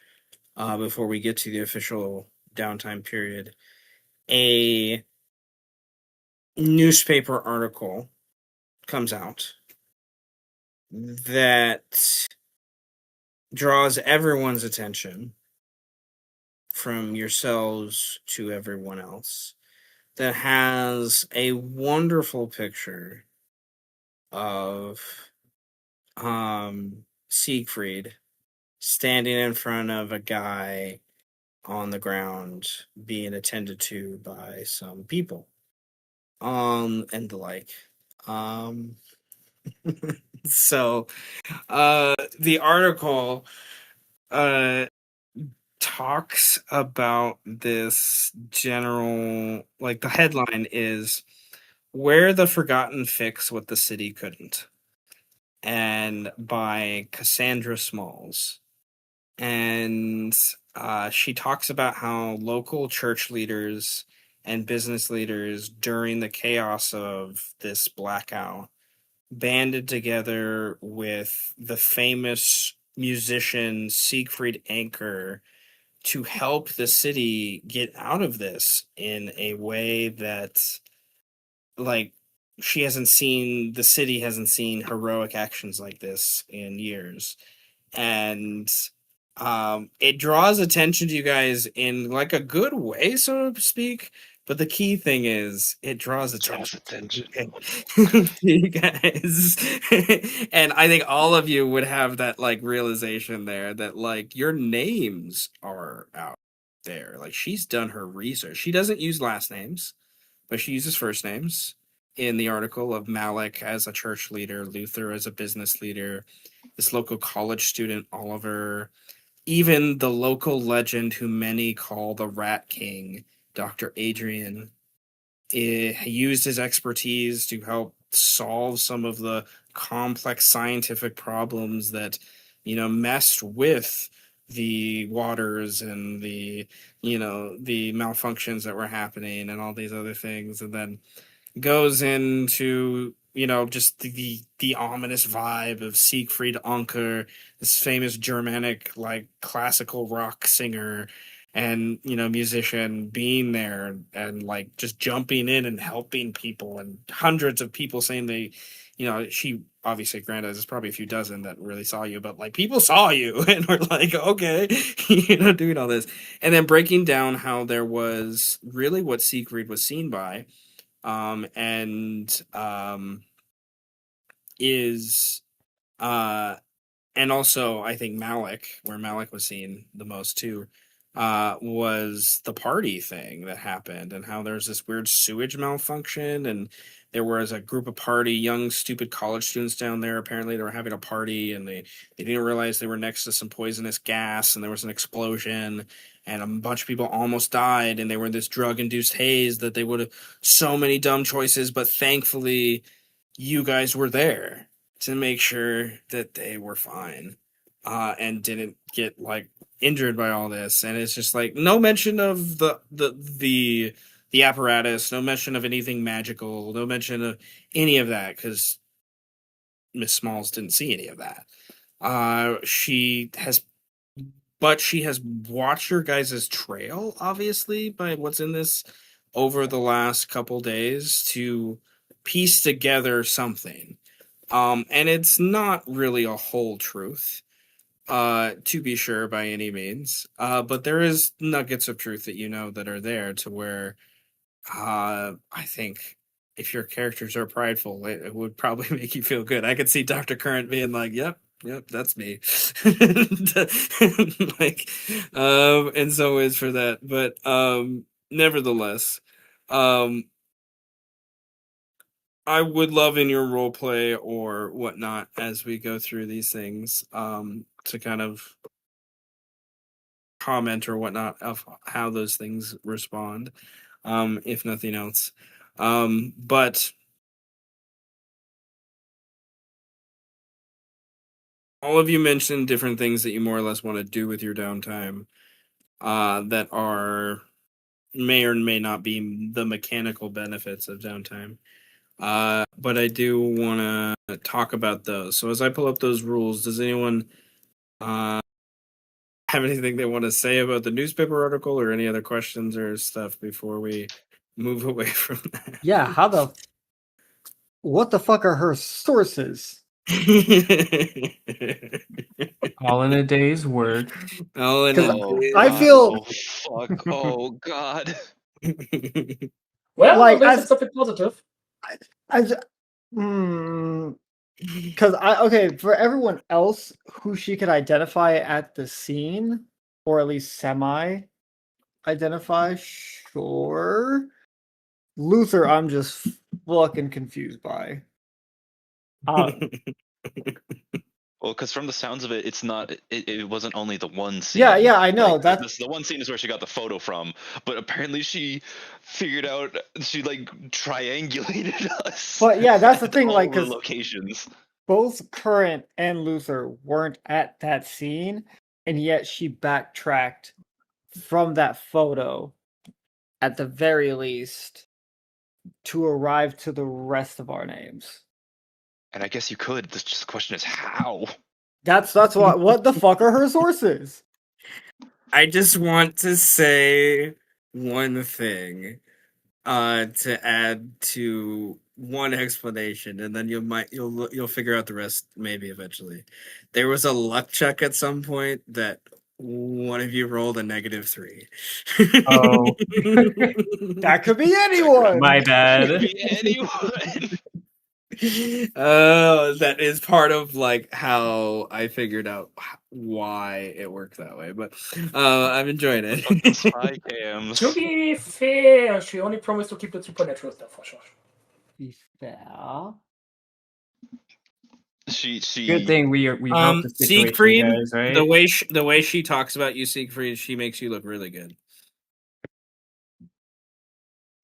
[SPEAKER 2] before we get to the official downtime period, a newspaper article comes out that draws everyone's attention from yourselves to everyone else, that has a wonderful picture of Siegfried standing in front of a guy on the ground being attended to by some people and the like. um so the article uh talks about this general, like, the headline is "Where the Forgotten Fix What the City Couldn't," and by Cassandra Smalls. And she talks about how local church leaders and business leaders during the chaos of this blackout banded together with the famous musician Siegfried Anker to help the city get out of this in a way that, like, the city hasn't seen heroic actions like this in years. And it draws attention to you guys in like a good way, so to speak. But the key thing is it draws attention to you guys. And I think all of you would have that like realization there that like your names are out there. Like, she's done her research. She doesn't use last names, but she uses first names in the article of Malik as a church leader, Luther as a business leader, this local college student, Oliver, even the local legend who many call the Rat King, Dr. Adrian, used his expertise to help solve some of the complex scientific problems that, messed with the waters and the malfunctions that were happening and all these other things. And then goes into just the ominous vibe of Siegfried Anker, this famous Germanic like classical rock singer and musician, being there and like just jumping in and helping people, and hundreds of people saying she obviously, granted, there's probably a few dozen that really saw you, but like people saw you and were like, okay, doing all this, and then breaking down how there was really what Siegfried was seen by, and is and also I think Malik, where Malik was seen the most too, was the party thing that happened, and how there's this weird sewage malfunction, and there was a group of young stupid college students down there. Apparently they were having a party, and they didn't realize they were next to some poisonous gas, and there was an explosion, and a bunch of people almost died, and they were in this drug induced haze that they would have, so many dumb choices, but thankfully you guys were there to make sure that they were fine, and didn't get like injured by all this. And it's just like no mention of the apparatus, no mention of anything magical, no mention of any of that, because Miss Smalls didn't see any of that. She has but she has watched your guys' trail, obviously, by what's in this over the last couple days to piece together something. And it's not really a whole truth, to be sure, by any means. But there is nuggets of truth that you know that are there to where I think if your characters are prideful, it would probably make you feel good. I could see Dr. Current being like, yep, that's me. Like, in some ways for that. But nevertheless, um I would love in your role play or whatnot as we go through these things, to kind of comment or whatnot of how those things respond, if nothing else. But all of you mentioned different things that you more or less want to do with your downtime, that are may or may not be the mechanical benefits of downtime. But I do want to talk about those. So as I pull up those rules, does anyone have anything they want to say about the newspaper article or any other questions or stuff before we move away from that?
[SPEAKER 1] Yeah, what the fuck are her sources?
[SPEAKER 4] All in a day's work.
[SPEAKER 2] Oh, and
[SPEAKER 1] 'Cause
[SPEAKER 3] Oh,
[SPEAKER 1] I
[SPEAKER 3] God.
[SPEAKER 1] feel-
[SPEAKER 3] Oh, fuck. Oh, God.
[SPEAKER 5] Well,
[SPEAKER 1] Like,
[SPEAKER 5] at least
[SPEAKER 1] I've-
[SPEAKER 5] it's something positive.
[SPEAKER 1] Because okay, for everyone else who she could identify at the scene, or at least semi identify, sure. Luther, I'm just fucking confused by.
[SPEAKER 3] Well, because from the sounds of it, it's not. It wasn't only the one scene.
[SPEAKER 1] Yeah, I know.
[SPEAKER 3] Like,
[SPEAKER 1] That's
[SPEAKER 3] the one scene is where she got the photo from, but apparently she figured out she like triangulated us.
[SPEAKER 1] But yeah, that's the
[SPEAKER 3] at
[SPEAKER 1] thing,
[SPEAKER 3] all
[SPEAKER 1] like,
[SPEAKER 3] the
[SPEAKER 1] 'cause
[SPEAKER 3] locations.
[SPEAKER 1] both Current and Luther weren't at that scene, and yet she backtracked from that photo at the very least to arrive to the rest of our names.
[SPEAKER 3] And I guess you could. The question is how.
[SPEAKER 1] That's what the fuck are her sources?
[SPEAKER 2] I just want to say one thing, to add to one explanation, and then you'll figure out the rest maybe eventually. There was a luck check at some point that one of you rolled a -3.
[SPEAKER 4] Oh.
[SPEAKER 1] That could be anyone.
[SPEAKER 4] My bad.
[SPEAKER 3] Could be anyone.
[SPEAKER 2] Oh, that is part of like how I figured out why it worked that way. But I'm enjoying
[SPEAKER 3] Fucking
[SPEAKER 2] it.
[SPEAKER 3] spy
[SPEAKER 5] To
[SPEAKER 3] cams.
[SPEAKER 5] be fair, she only promised to keep the supernatural stuff for sure.
[SPEAKER 1] Be fair.
[SPEAKER 3] She
[SPEAKER 4] Good thing we helped the situation,
[SPEAKER 2] Siegfried,
[SPEAKER 4] guys, right?
[SPEAKER 2] the way she talks about you, Siegfried, she makes you look really good.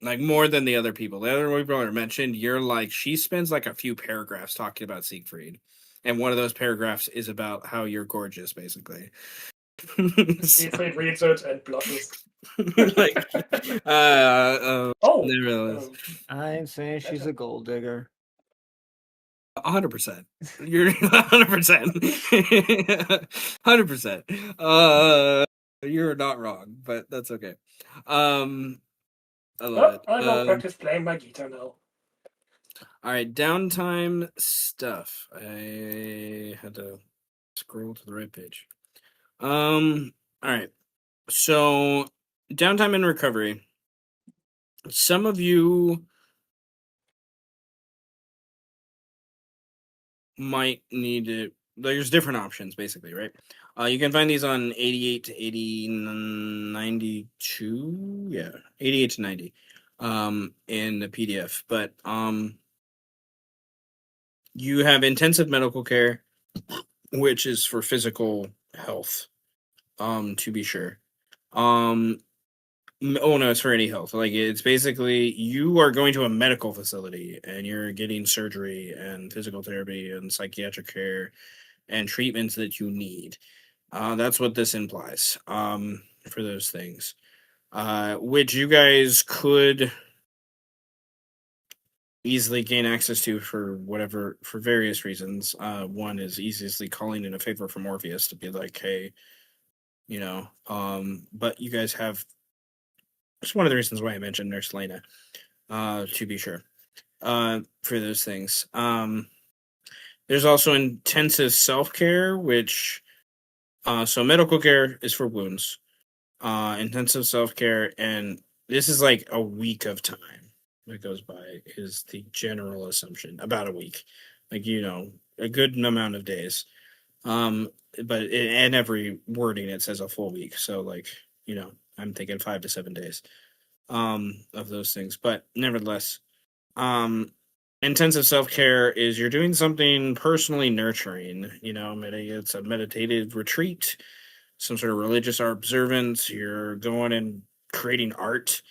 [SPEAKER 2] Like more than the other people. The other people are mentioned, you're like she spends like a few paragraphs talking about Siegfried. And one of those paragraphs is about how you're gorgeous, basically.
[SPEAKER 5] Siegfried reads it and blushes.
[SPEAKER 2] Like,
[SPEAKER 5] Oh,
[SPEAKER 2] nevertheless,
[SPEAKER 1] I'm saying she's a gold digger.
[SPEAKER 2] 100%. You're 100%. 100%. You're not wrong, but that's okay. I love it.
[SPEAKER 5] I will practice playing my guitar now.
[SPEAKER 2] All right, downtime stuff. I had to scroll to the right page. All right. So, downtime and recovery. Some of you might need to. There's different options, basically, right? You can find these on 88 to 92. Yeah, 88 to 90, in the PDF. But you have intensive medical care, which is for physical health, to be sure. Oh no, it's for any health. Like it's basically you are going to a medical facility and you're getting surgery and physical therapy and psychiatric care and treatments that you need. That's what this implies. For those things, which you guys could easily gain access to for various reasons. One is easily calling in a favor from Orpheus to be like, hey, But you guys have. It's one of the reasons why I mentioned Nurse Lena, to be sure, for those things. There's also intensive self care, which so medical care is for wounds, intensive self care, and this is like a week of time that goes by is the general assumption. About a week, like a good amount of days. Um, but in every wording it says a full week, so like I'm thinking 5 to 7 days of those things. But nevertheless, um, intensive self care is you're doing something personally nurturing. It's a meditative retreat, some sort of religious observance. You're going and creating art,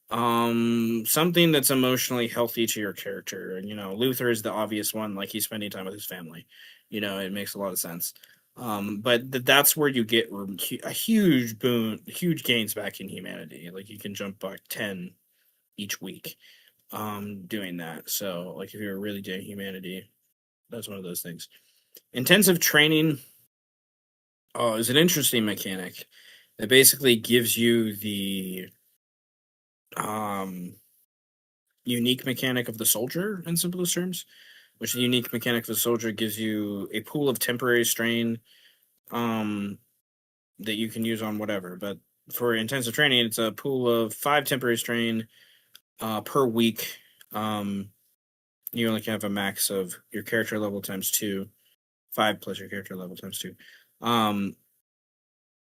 [SPEAKER 2] something that's emotionally healthy to your character. And Luther is the obvious one, like he's spending time with his family. It makes a lot of sense. But that's where you get a huge boon, huge gains back in humanity. Like you can jump back 10 each week doing that. So like if you're really doing humanity, that's one of those things. Intensive training is an interesting mechanic that basically gives you the um unique mechanic of the soldier in simplest terms, which the unique mechanic of the soldier gives you a pool of temporary strain um that you can use on whatever. But for intensive training, it's a pool of 5 temporary strain per week. You only can have a max of your character level times 2, 5 plus your character level times 2.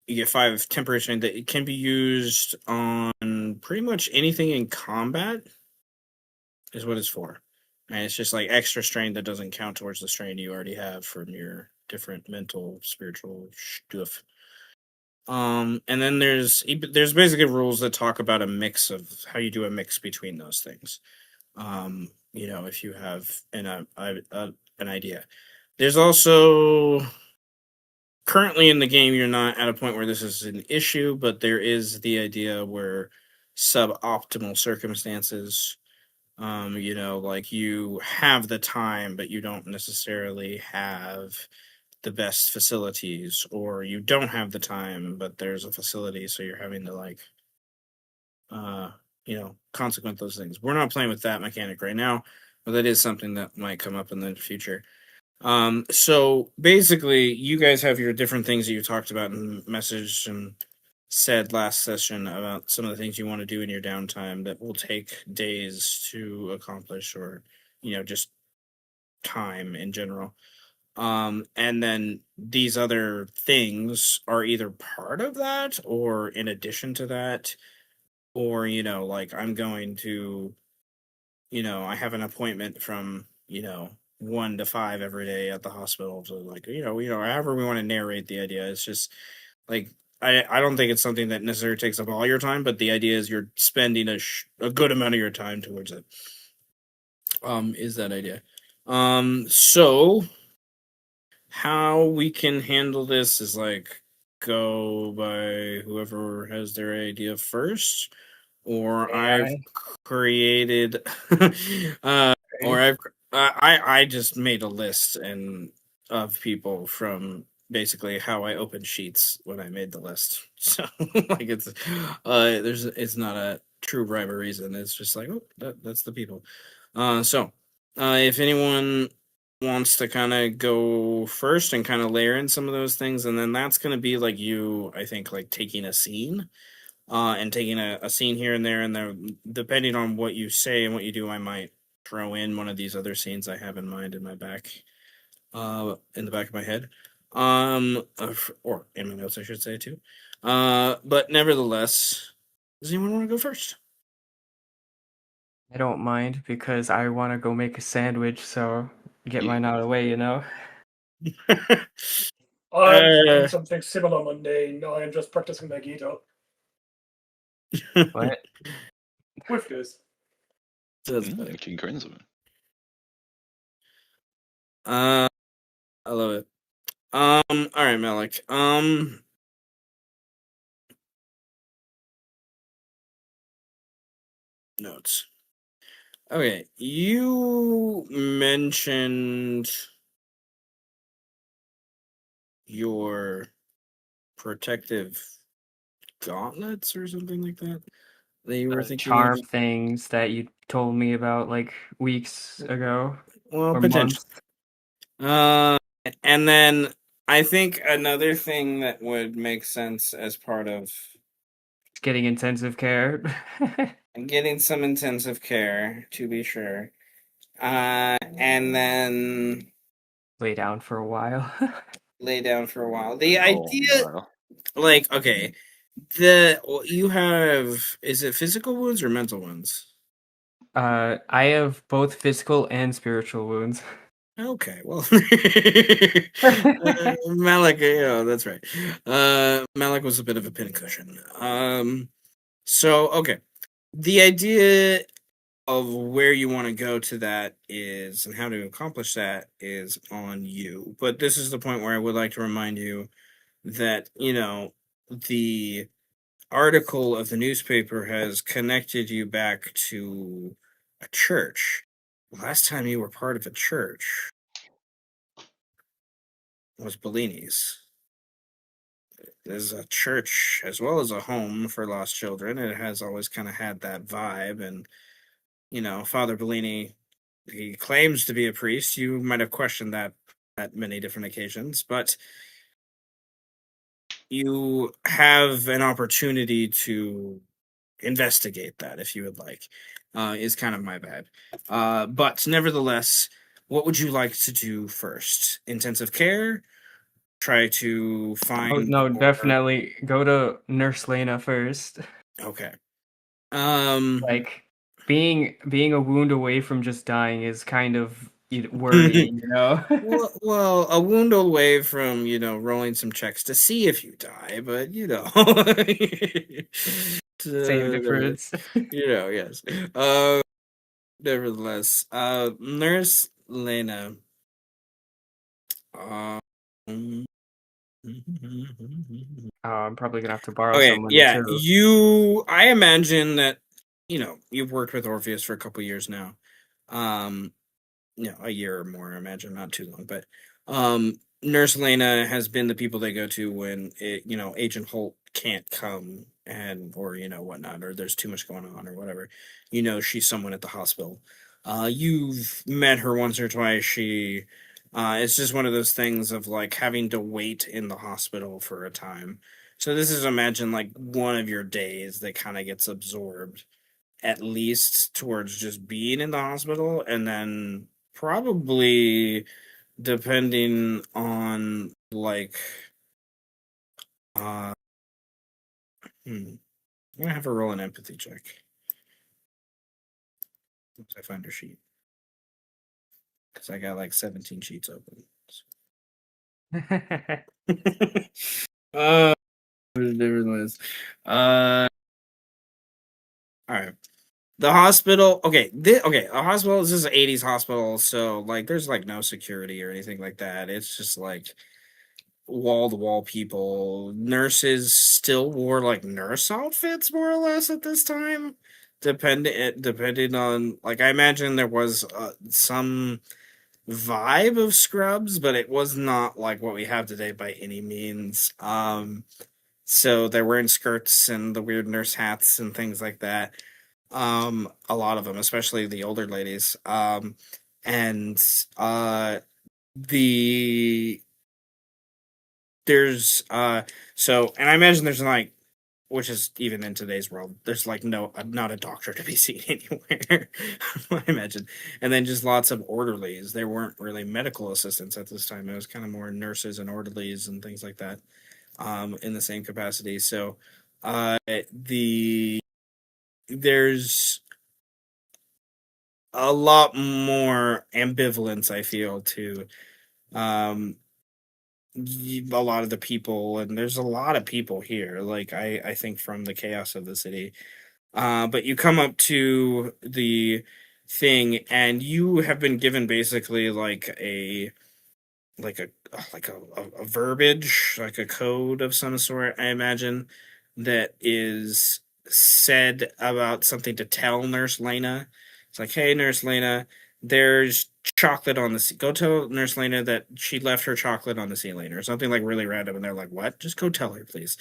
[SPEAKER 2] You get 5 temporary strain that it can be used on pretty much anything in combat is what it's for. And it's just like extra strain that doesn't count towards the strain you already have from your different mental, spiritual stuff. And then there's basically rules that talk about a mix of how you do a mix between those things. If you have an idea. There's also currently in the game you're not at a point where this is an issue, but there is the idea where suboptimal circumstances, like you have the time but you don't necessarily have the best facilities, or you don't have the time but there's a facility, so you're having to like consequent those things. We're not playing with that mechanic right now, but that is something that might come up in the future. So basically, you guys have your different things that you talked about in message and said last session about some of the things you want to do in your downtime that will take days to accomplish, or just time in general. And then these other things are either part of that or in addition to that, or like I'm going to I have an appointment from 1 to 5 every day at the hospital. So like however we want to narrate the idea, it's just like I don't think it's something that necessarily takes up all your time, but the idea is you're spending a good amount of your time towards it. Is that idea? So how we can handle this is like go by whoever has their idea first, or I've
[SPEAKER 5] AI.
[SPEAKER 2] created or I just made a list and of people from basically how I opened sheets when I made the list. So like it's not a true rhyme or reason. It's just like that's the people. If anyone wants to kind of go first and kind of layer in some of those things, and then that's going to be like I think like taking a scene and taking a scene here and there, and then depending on what you say and what you do, I might throw in one of these other scenes I have in mind in my back, in the back of my head, or in my notes, I should say too. But nevertheless, does anyone want to go first?
[SPEAKER 4] I don't mind because I want to go make a sandwich, so get mine out of the way,
[SPEAKER 5] I'm doing
[SPEAKER 2] uh,
[SPEAKER 5] something similar mundane. I am just practicing my guitar
[SPEAKER 4] What?
[SPEAKER 5] with this.
[SPEAKER 2] that's funny.
[SPEAKER 3] Congrats.
[SPEAKER 2] I love it. All right, Malik. Notes. Okay, you mentioned your protective gauntlets or something like that that you were thinking
[SPEAKER 4] charm
[SPEAKER 2] of?
[SPEAKER 4] things that you told me about like weeks ago
[SPEAKER 2] Well,
[SPEAKER 4] or
[SPEAKER 2] potentially.
[SPEAKER 4] months.
[SPEAKER 2] And then I think another thing that would make sense as part of
[SPEAKER 4] Getting intensive care.
[SPEAKER 2] getting some intensive care, to be sure. And then
[SPEAKER 4] Lay down for a while.
[SPEAKER 2] lay down for a while. The
[SPEAKER 3] Oh,
[SPEAKER 2] idea,
[SPEAKER 3] no.
[SPEAKER 2] like, okay, you have, is it physical wounds or mental wounds?
[SPEAKER 4] I have both physical and spiritual wounds.
[SPEAKER 2] Okay, well, Malik, yeah, that's right. Malik was a bit of a pincushion. So okay, the idea of where you want to go to that is, and how to accomplish that is on you. But this is the point where I would like to remind you that, the article of the newspaper has connected you back to a church. Last time you were part of a church was Bellini's. There's a church as well as a home for lost children. It has always kind of had that vibe. And, Father Bellini, he claims to be a priest. You might have questioned that at many different occasions, but you have an opportunity to investigate that if you would like, is kind of my bad. But nevertheless, what would you like to do first? Intensive care? Try to
[SPEAKER 4] Oh
[SPEAKER 2] find
[SPEAKER 4] no,
[SPEAKER 2] more.
[SPEAKER 4] definitely go to Nurse Lena first.
[SPEAKER 2] Okay.
[SPEAKER 4] Like being a wound away from just dying is kind of worrying, you know?
[SPEAKER 2] Well, a wound away from, rolling some checks to see if you die, but
[SPEAKER 4] Same
[SPEAKER 2] to-
[SPEAKER 4] difference.
[SPEAKER 2] yes. Nevertheless, Nurse Lena. Um,
[SPEAKER 4] I'm probably gonna have to borrow
[SPEAKER 2] okay,
[SPEAKER 4] some money
[SPEAKER 2] yeah,
[SPEAKER 4] too.
[SPEAKER 2] I imagine that, you've worked with Orpheus for a couple years now. Um, a year or more, I imagine, not too long. But Nurse Lena has been the people they go to when Agent Holt can't come and or whatnot, or there's too much going on or whatever. She's someone at the hospital. You've met her once or twice. It's just one of those things of like having to wait in the hospital for a time. So this is imagine like one of your days that kind of gets absorbed at least towards just being in the hospital, and then probably depending on like uh I'm gonna have her roll an empathy check once I find her sheet, because I got like 17 sheets open. uh nevertheless. All right. The hospital, okay, a hospital, this is an 80s hospital, so like there's like no security or anything like that. It's just like wall to wall people. Nurses still wore like nurse outfits more or less at this time. Depending on, like, I imagine there was some vibe of scrubs, but it was not like what we have today by any means. So they're wearing skirts and the weird nurse hats and things like that. A lot of them, especially the older ladies. And the there's so, and I imagine there's like, which is even in today's world, there's like no, not a doctor to be seen anywhere. I imagine. And then just lots of orderlies. There weren't really medical assistants at this time. It was kind of more nurses and orderlies and things like that, in the same capacity. So the there's a lot more ambivalence, I feel, to um a lot of the people, and there's a lot of people here, like I think from the chaos of the city. But you come up to the thing and you have been given basically like a a verbiage, like a code of some sort, I imagine, that is said about something to tell Nurse Lena. It's like, hey, Nurse Lena, there's chocolate on the go tell Nurse Lena that she left her chocolate on the ceiling or something like really random, and they're like, what? Just go tell her, please.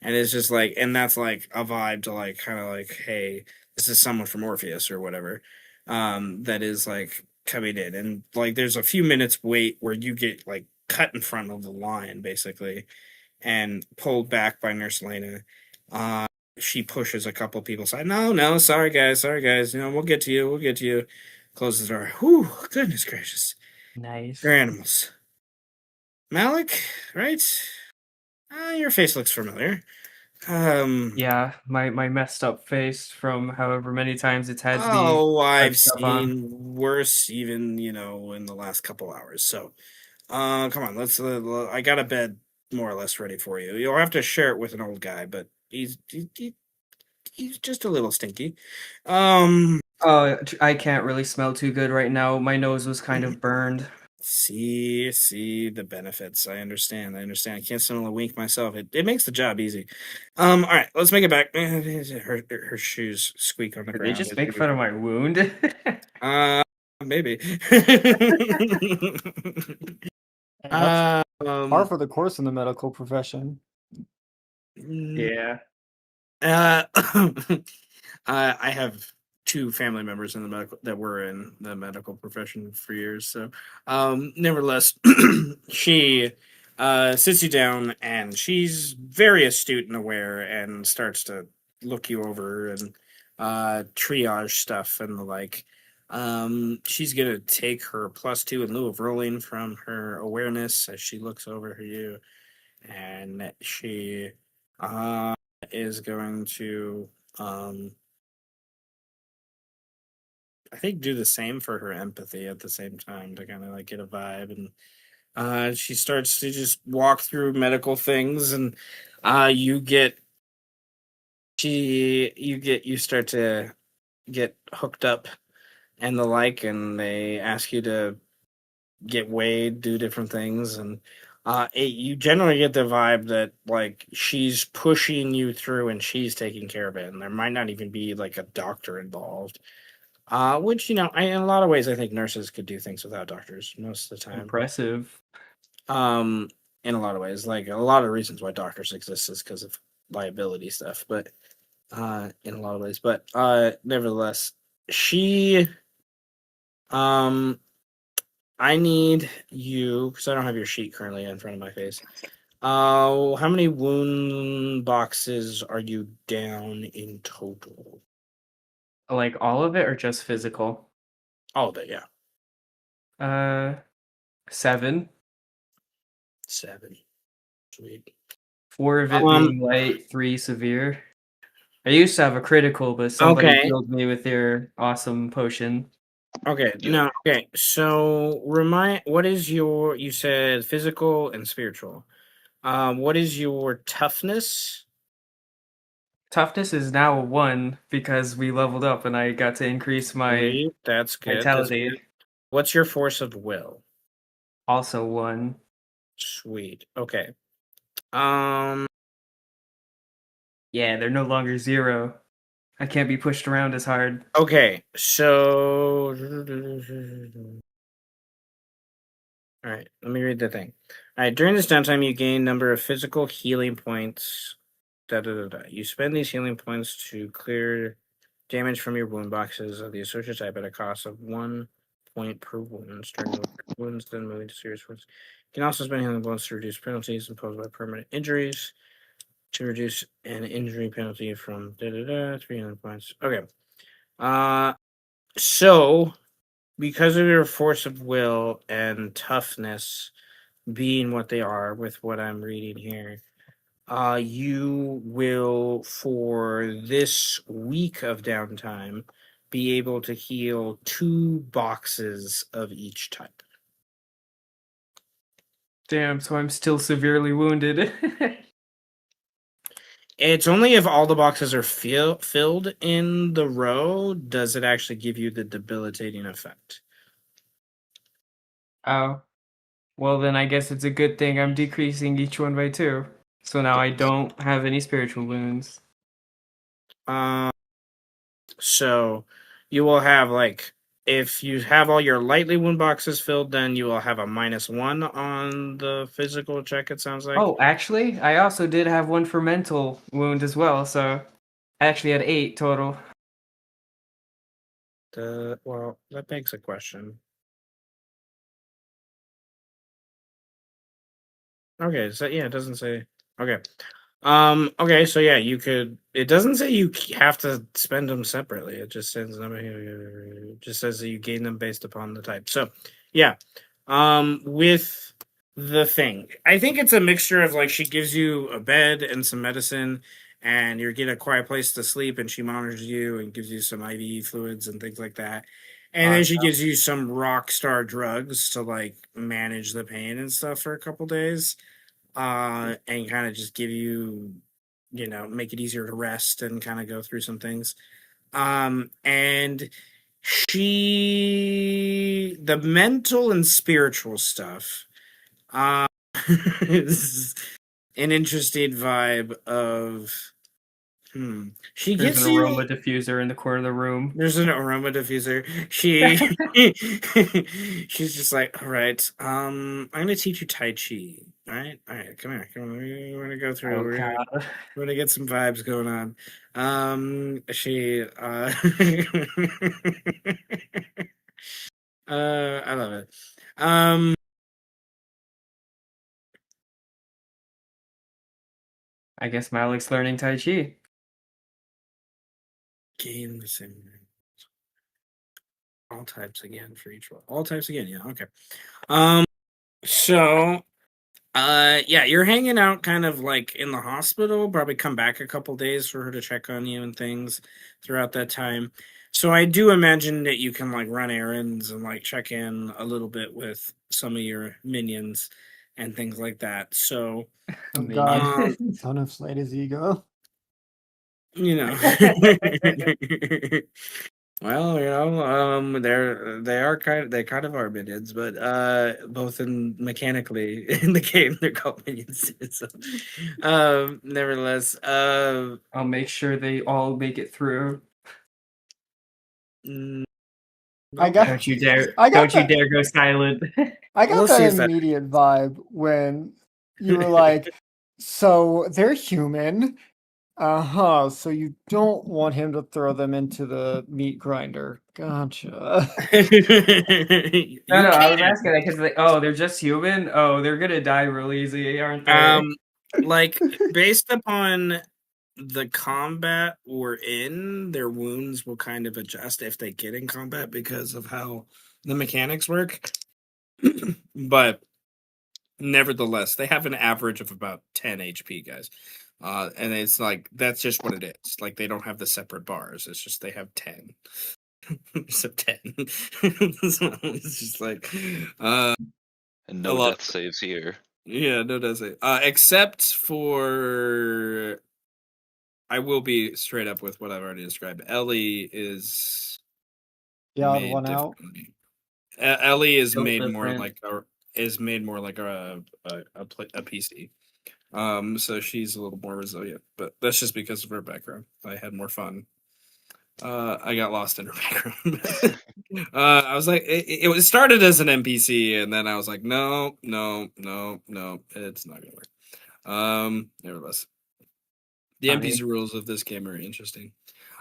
[SPEAKER 2] And it's just like, and that's like a vibe to like kind of like, hey, this is someone from Orpheus or whatever, that is like coming in, and like there's a few minutes wait where you get like cut in front of the line basically and pulled back by Nurse Lena. She pushes a couple people aside. No, no, sorry guys, we'll get to you, Closes the door. Whew, goodness gracious.
[SPEAKER 4] Nice.
[SPEAKER 2] You're animals. Malik, right? Your face looks familiar.
[SPEAKER 4] Yeah, my messed up face from however many times it's had to be
[SPEAKER 2] Oh, I've
[SPEAKER 4] touched up on.
[SPEAKER 2] seen worse even, in the last couple hours. So, come on, let's I got a bed more or less ready for you. You'll have to share it with an old guy, but he's just a little stinky.
[SPEAKER 4] Oh, I can't really smell too good right now. My nose was kind of burned.
[SPEAKER 2] See the benefits. I understand. I can't smell a wink myself. It makes the job easy. All right, let's make it back. Her shoes squeak on the
[SPEAKER 4] Did they
[SPEAKER 2] ground.
[SPEAKER 4] just make fun of my wound?
[SPEAKER 2] Maybe.
[SPEAKER 1] And that's
[SPEAKER 2] um,
[SPEAKER 1] par for the course in the medical profession.
[SPEAKER 4] Yeah.
[SPEAKER 2] I have two family members in the medical that were in the medical profession for years. So, nevertheless, she sits you down and she's very astute and aware and starts to look you over and triage stuff and the like. She's gonna take her +2 in lieu of rolling from her awareness as she looks over at you, and she is going to I think do the same for her empathy at the same time to kind of like get a vibe, and she starts to just walk through medical things, and you start to get hooked up and the like, and they ask you to get weighed, do different things, and you generally get the vibe that like she's pushing you through and she's taking care of it, and there might not even be like a doctor involved. Which in a lot of ways, I think nurses could do things without doctors most of the time.
[SPEAKER 4] Impressive.
[SPEAKER 2] In a lot of ways, like a lot of reasons why doctors exist is because of liability stuff, but in a lot of ways, but nevertheless, she I need you because I don't have your sheet currently in front of my face. How many wound boxes are you down in total?
[SPEAKER 4] Like all of it or just physical?
[SPEAKER 2] All of it, yeah.
[SPEAKER 4] 7.
[SPEAKER 2] 7. Sweet.
[SPEAKER 4] 4 of it being light, 3 severe. I used to have a critical, but somebody
[SPEAKER 2] Okay.
[SPEAKER 4] healed me with their awesome potion.
[SPEAKER 2] Okay, no, okay. So what is you said physical and spiritual. What is your toughness?
[SPEAKER 4] Toughness is now a 1 because we leveled up and I got to increase my
[SPEAKER 2] Sweet, that's good.
[SPEAKER 4] vitality.
[SPEAKER 2] That's good. What's your force of will?
[SPEAKER 4] Also 1.
[SPEAKER 2] Sweet. Okay.
[SPEAKER 4] Yeah, they're no longer 0. I can't be pushed around as hard.
[SPEAKER 2] Okay, so all right, let me read the thing. All right, during this downtime, you gain number of physical healing points. You spend these healing points to clear damage from your wound boxes of the associate type at a cost of 1 point per wound. Starting with wounds, then moving to serious wounds. You can also spend healing points to reduce penalties imposed by permanent injuries. To reduce an injury penalty from 300 points. Okay. So because of your force of will and toughness being what they are with what I'm reading here, you will for this week of downtime be able to heal 2 boxes of each type.
[SPEAKER 4] Damn, so I'm still severely wounded.
[SPEAKER 2] It's only if all the boxes are filled in the row does it actually give you the debilitating effect.
[SPEAKER 4] Oh. Well, then I guess it's a good thing I'm decreasing each one by 2. So now I don't have any spiritual wounds.
[SPEAKER 2] So you will have like if you have all your lightly wound boxes filled, then you will have a -1 on the physical check. It sounds like.
[SPEAKER 4] Oh, actually, I also did have one for mental wound as well, so I actually had 8 total.
[SPEAKER 2] Well, that begs a question. Okay, so yeah, it doesn't say. Okay. Okay, so yeah, you could. It doesn't say you have to spend them separately. It just says it just says that you gain them based upon the type. So, yeah. With the thing, I think it's a mixture of like she gives you a bed and some medicine, and you get a quiet place to sleep, and she monitors you and gives you some IV fluids and things like that. And then she gives you some rock star drugs to like manage the pain and stuff for a couple days and kind of just give you, make it easier to rest and kind of go through some things. And the mental and spiritual stuff, uh, is an interesting vibe of, she
[SPEAKER 4] There's an
[SPEAKER 2] gets you.
[SPEAKER 4] aroma diffuser in the corner of the room.
[SPEAKER 2] There's an aroma diffuser. She's just like, all right, I'm gonna teach you Tai Chi. All right, come here, come on. We're gonna go through.
[SPEAKER 4] Oh
[SPEAKER 2] We're
[SPEAKER 4] god.
[SPEAKER 2] gonna get some vibes going on. She, I love it.
[SPEAKER 4] I guess Malik's learning Tai Chi.
[SPEAKER 2] Gain the same. All types again for each one. All types again. Yeah. Okay. So yeah, you're hanging out kind of like in the hospital, probably come back a couple days for her to check on you and things throughout that time. So I do imagine that you can like run errands and like check in a little bit with some of your minions and things like that. So,
[SPEAKER 1] Oh God,
[SPEAKER 2] um,
[SPEAKER 1] don't inflate his ego.
[SPEAKER 2] you know. Well, they kind of are minions, but both in mechanically in the game they're called minions. So, nevertheless,
[SPEAKER 4] I'll make sure they all make it through.
[SPEAKER 2] mm,
[SPEAKER 1] I
[SPEAKER 2] okay.
[SPEAKER 1] got,
[SPEAKER 4] Don't you dare!
[SPEAKER 1] I got
[SPEAKER 4] Don't you
[SPEAKER 1] that.
[SPEAKER 4] dare go silent.
[SPEAKER 1] I got
[SPEAKER 2] We'll
[SPEAKER 1] that
[SPEAKER 2] see if that.
[SPEAKER 1] immediate vibe when you were like, "So they're human, so you don't want him to throw them into the meat grinder." Gotcha.
[SPEAKER 4] No,
[SPEAKER 2] You
[SPEAKER 4] I was
[SPEAKER 2] can.
[SPEAKER 4] asking that because they're just human. Oh, they're gonna die real easy, aren't they?
[SPEAKER 2] Like based upon the combat we're in, their wounds will kind of adjust if they get in combat because of how the mechanics work. But nevertheless, they have an average of about 10 HP, guys. And it's like that's just what it is. Like they don't have the separate bars. It's just they have 10. So 10. So it's just like
[SPEAKER 3] And
[SPEAKER 2] a
[SPEAKER 3] no
[SPEAKER 2] lot.
[SPEAKER 3] death saves here.
[SPEAKER 2] Yeah, no does it. Except for I will be straight up with what I've already described. Ellie is
[SPEAKER 1] The odd
[SPEAKER 2] made
[SPEAKER 1] one out.
[SPEAKER 2] differently. Ellie is
[SPEAKER 4] Built
[SPEAKER 2] made more
[SPEAKER 4] different.
[SPEAKER 2] like a PC. So she's a little more resilient, but that's just because of her background. I had more fun. I got lost in her background. I was like, it started as an NPC, and then I was like, no, no, no, no, it's not gonna work. Nevertheless, the
[SPEAKER 4] Funny.
[SPEAKER 2] NPC rules of this game are interesting.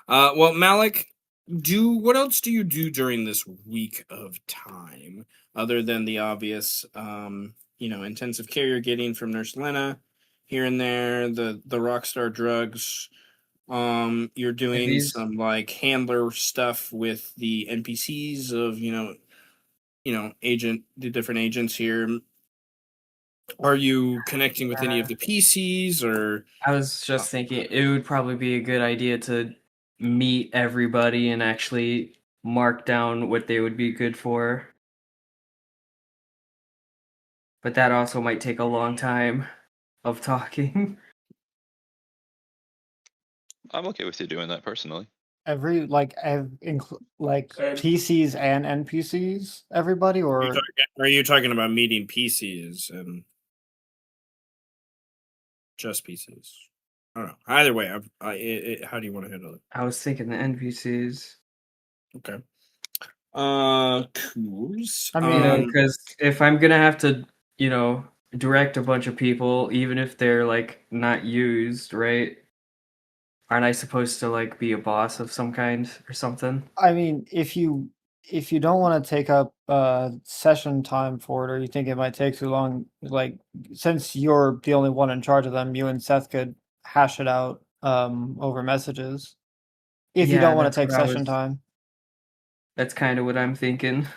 [SPEAKER 2] Well, Malik, what else do you do during this week of time other than the obvious, intensive care you're getting from Nurse Lena here and there, the Rockstar drugs. You're
[SPEAKER 4] Are
[SPEAKER 2] doing
[SPEAKER 4] these
[SPEAKER 2] some like handler stuff with the NPCs of the different agents here. Are you connecting with any of the PCs or?
[SPEAKER 4] I was just thinking it would probably be a good idea to meet everybody and actually mark down what they would be good for. But that also might take a long time of talking.
[SPEAKER 3] I'm okay with you doing that personally.
[SPEAKER 1] Every like
[SPEAKER 5] Same.
[SPEAKER 1] PCs and NPCs, everybody, or
[SPEAKER 2] Are you talking about meeting PCs and just PCs? I don't know. Either way, how do you want to handle it?
[SPEAKER 4] I was thinking the NPCs.
[SPEAKER 2] Okay. Coos.
[SPEAKER 1] I mean,
[SPEAKER 4] Because if I'm gonna have to, direct a bunch of people, even if they're like not used, right? Aren't I supposed to like be a boss of some kind or something?
[SPEAKER 1] I mean, if you don't want to take up session time for it, or you think it might take too long, like since you're the only one in charge of them, you and Seth could hash it out over messages. If you
[SPEAKER 4] Yeah,
[SPEAKER 1] don't want to take
[SPEAKER 4] what I
[SPEAKER 1] session
[SPEAKER 4] was.
[SPEAKER 1] time.
[SPEAKER 4] That's kind of what I'm thinking.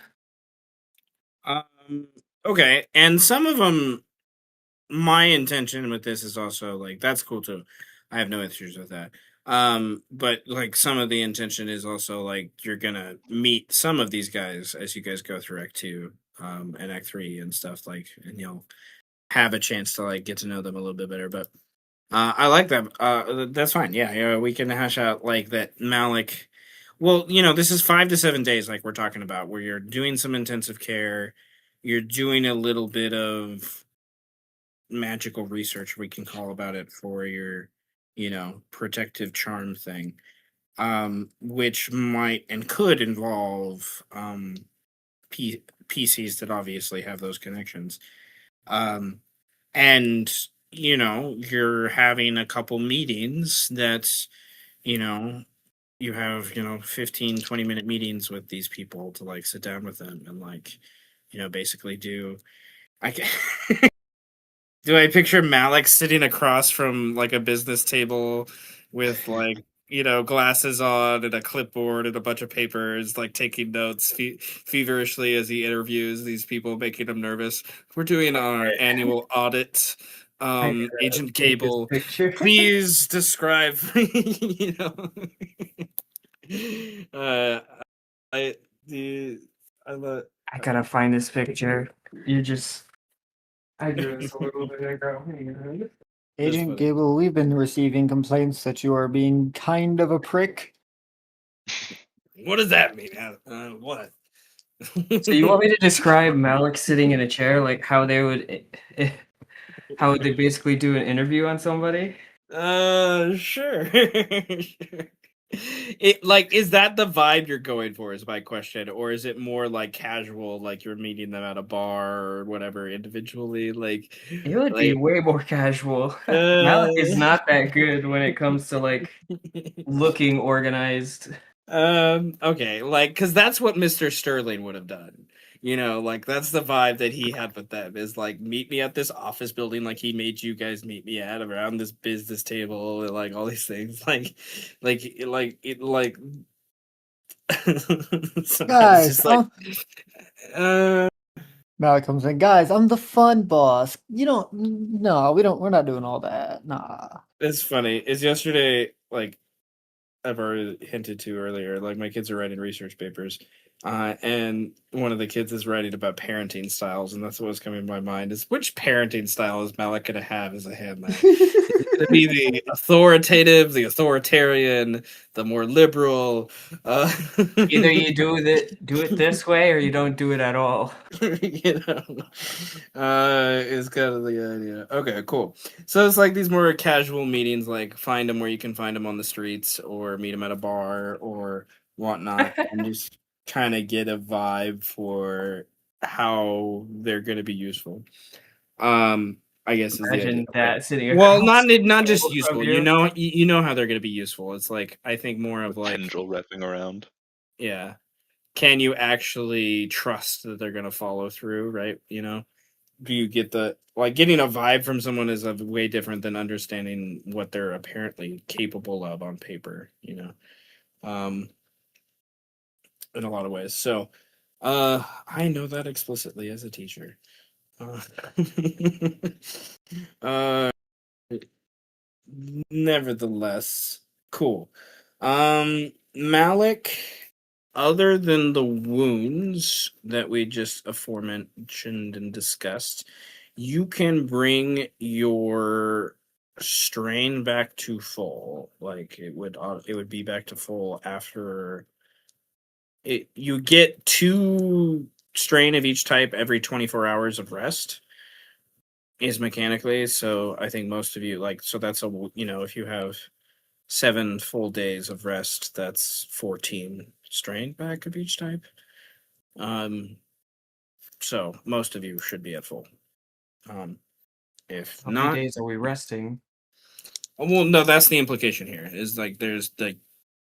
[SPEAKER 2] Okay, and some of them, my intention with this is also like that's cool too. I have no issues with that. But like some of the intention is also like you're gonna meet some of these guys as you guys go through Act 2, and Act 3 and stuff like, and you'll have a chance to like get to know them a little bit better. But I like that. That's fine. Yeah, yeah, we can hash out like that. Malik. Well, this is 5 to 7 days, like we're talking about, where you're doing some intensive care. You're doing a little bit of magical research, we can call about it, for your, protective charm thing. Which might and could involve PCs that obviously have those connections. Um, and you're having a couple meetings that you know you have 15-20 minute meetings with these people to like sit down with them and like basically do I can do I picture Malik sitting across from like a business table with like glasses on and a clipboard and a bunch of papers, like taking notes feverishly as he interviews these people, making them nervous. We're doing our annual audit.
[SPEAKER 4] I gotta
[SPEAKER 2] Agent
[SPEAKER 4] take this
[SPEAKER 2] Gable,
[SPEAKER 4] picture.
[SPEAKER 2] please describe. you know, uh, I the I love.
[SPEAKER 4] I gotta find this picture. You just. I drew this a little bit ago.
[SPEAKER 1] Agent
[SPEAKER 2] funny.
[SPEAKER 1] Gable, we've been receiving complaints that you are being kind of a prick.
[SPEAKER 2] What does that mean? What?
[SPEAKER 4] So you want me to describe Malik sitting in a chair, like how they would, how would they basically do an interview on somebody?
[SPEAKER 2] Sure. Sure. It like is that the vibe you're going for is my question, or is it more like casual, like you're meeting them at a bar or whatever individually,
[SPEAKER 4] It would be
[SPEAKER 2] like
[SPEAKER 4] way more casual.
[SPEAKER 2] uh
[SPEAKER 4] Malik is not that good when it comes to like looking organized.
[SPEAKER 2] okay, like because that's what Mr. Sterling would have done. Like that's the vibe that he had with them is like meet me at this office building like he made you guys meet me at around this business table and like all these things like somehow it's
[SPEAKER 1] Guys,
[SPEAKER 2] just like uh
[SPEAKER 1] Malik comes in. Guys, I'm the fun boss. You don't. No, we don't. We're not doing all that. Nah.
[SPEAKER 2] it's funny. Is yesterday like I've already hinted to earlier, like my kids are writing research papers, and one of the kids is writing about parenting styles, and that's what was coming to my mind: is which parenting style is Malik going to have as a handler? Is it going to be the authoritative, the authoritarian, the more liberal?
[SPEAKER 4] Either you do it this way or you don't do it at all.
[SPEAKER 2] you know, is kind of the idea. Okay, cool. So it's like these more casual meetings, like find them where you can find them on the streets, or meet them at a bar, or whatnot, and just kind of get a vibe for how they're going to be useful. I guess is the idea.
[SPEAKER 4] Imagine that sitting
[SPEAKER 2] Well,
[SPEAKER 4] across
[SPEAKER 2] not
[SPEAKER 4] the
[SPEAKER 2] just
[SPEAKER 4] table from
[SPEAKER 2] useful.
[SPEAKER 4] you.
[SPEAKER 2] You know how they're going to be useful. It's like I think more of like
[SPEAKER 3] Tendril wrapping around.
[SPEAKER 2] yeah, can you actually trust that they're going to follow through, right? Do you get the like getting a vibe from someone is a way different than understanding what they're apparently capable of on paper, um, in a lot of ways. So, I know that explicitly as a teacher. Uh, uh, nevertheless, cool. Malik, other than the wounds that we just aforementioned and discussed, you can bring your strain back to full. Like it would be back to full after it. You get 2 strain of each type every 24 hours of rest is mechanically. So I think most of you like so that's if you have 7 full days of rest, that's 14 strain back of each type. So most of you should be at full. If
[SPEAKER 4] How many
[SPEAKER 2] not,
[SPEAKER 4] days are we resting?
[SPEAKER 2] well, no, that's the implication here. Is like there's like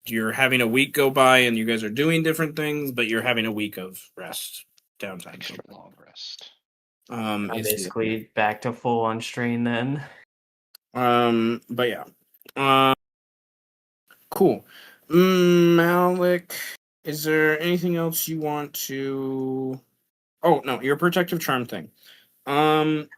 [SPEAKER 2] you're having a week go by and you guys are doing different things, but you're having a week of rest, downtime.
[SPEAKER 3] Extra long rest.
[SPEAKER 4] I'm
[SPEAKER 2] Is the
[SPEAKER 4] basically back to full on strain then.
[SPEAKER 2] but yeah. Cool. Malik, is there anything else you want to? Oh no, your protective charm thing. Um,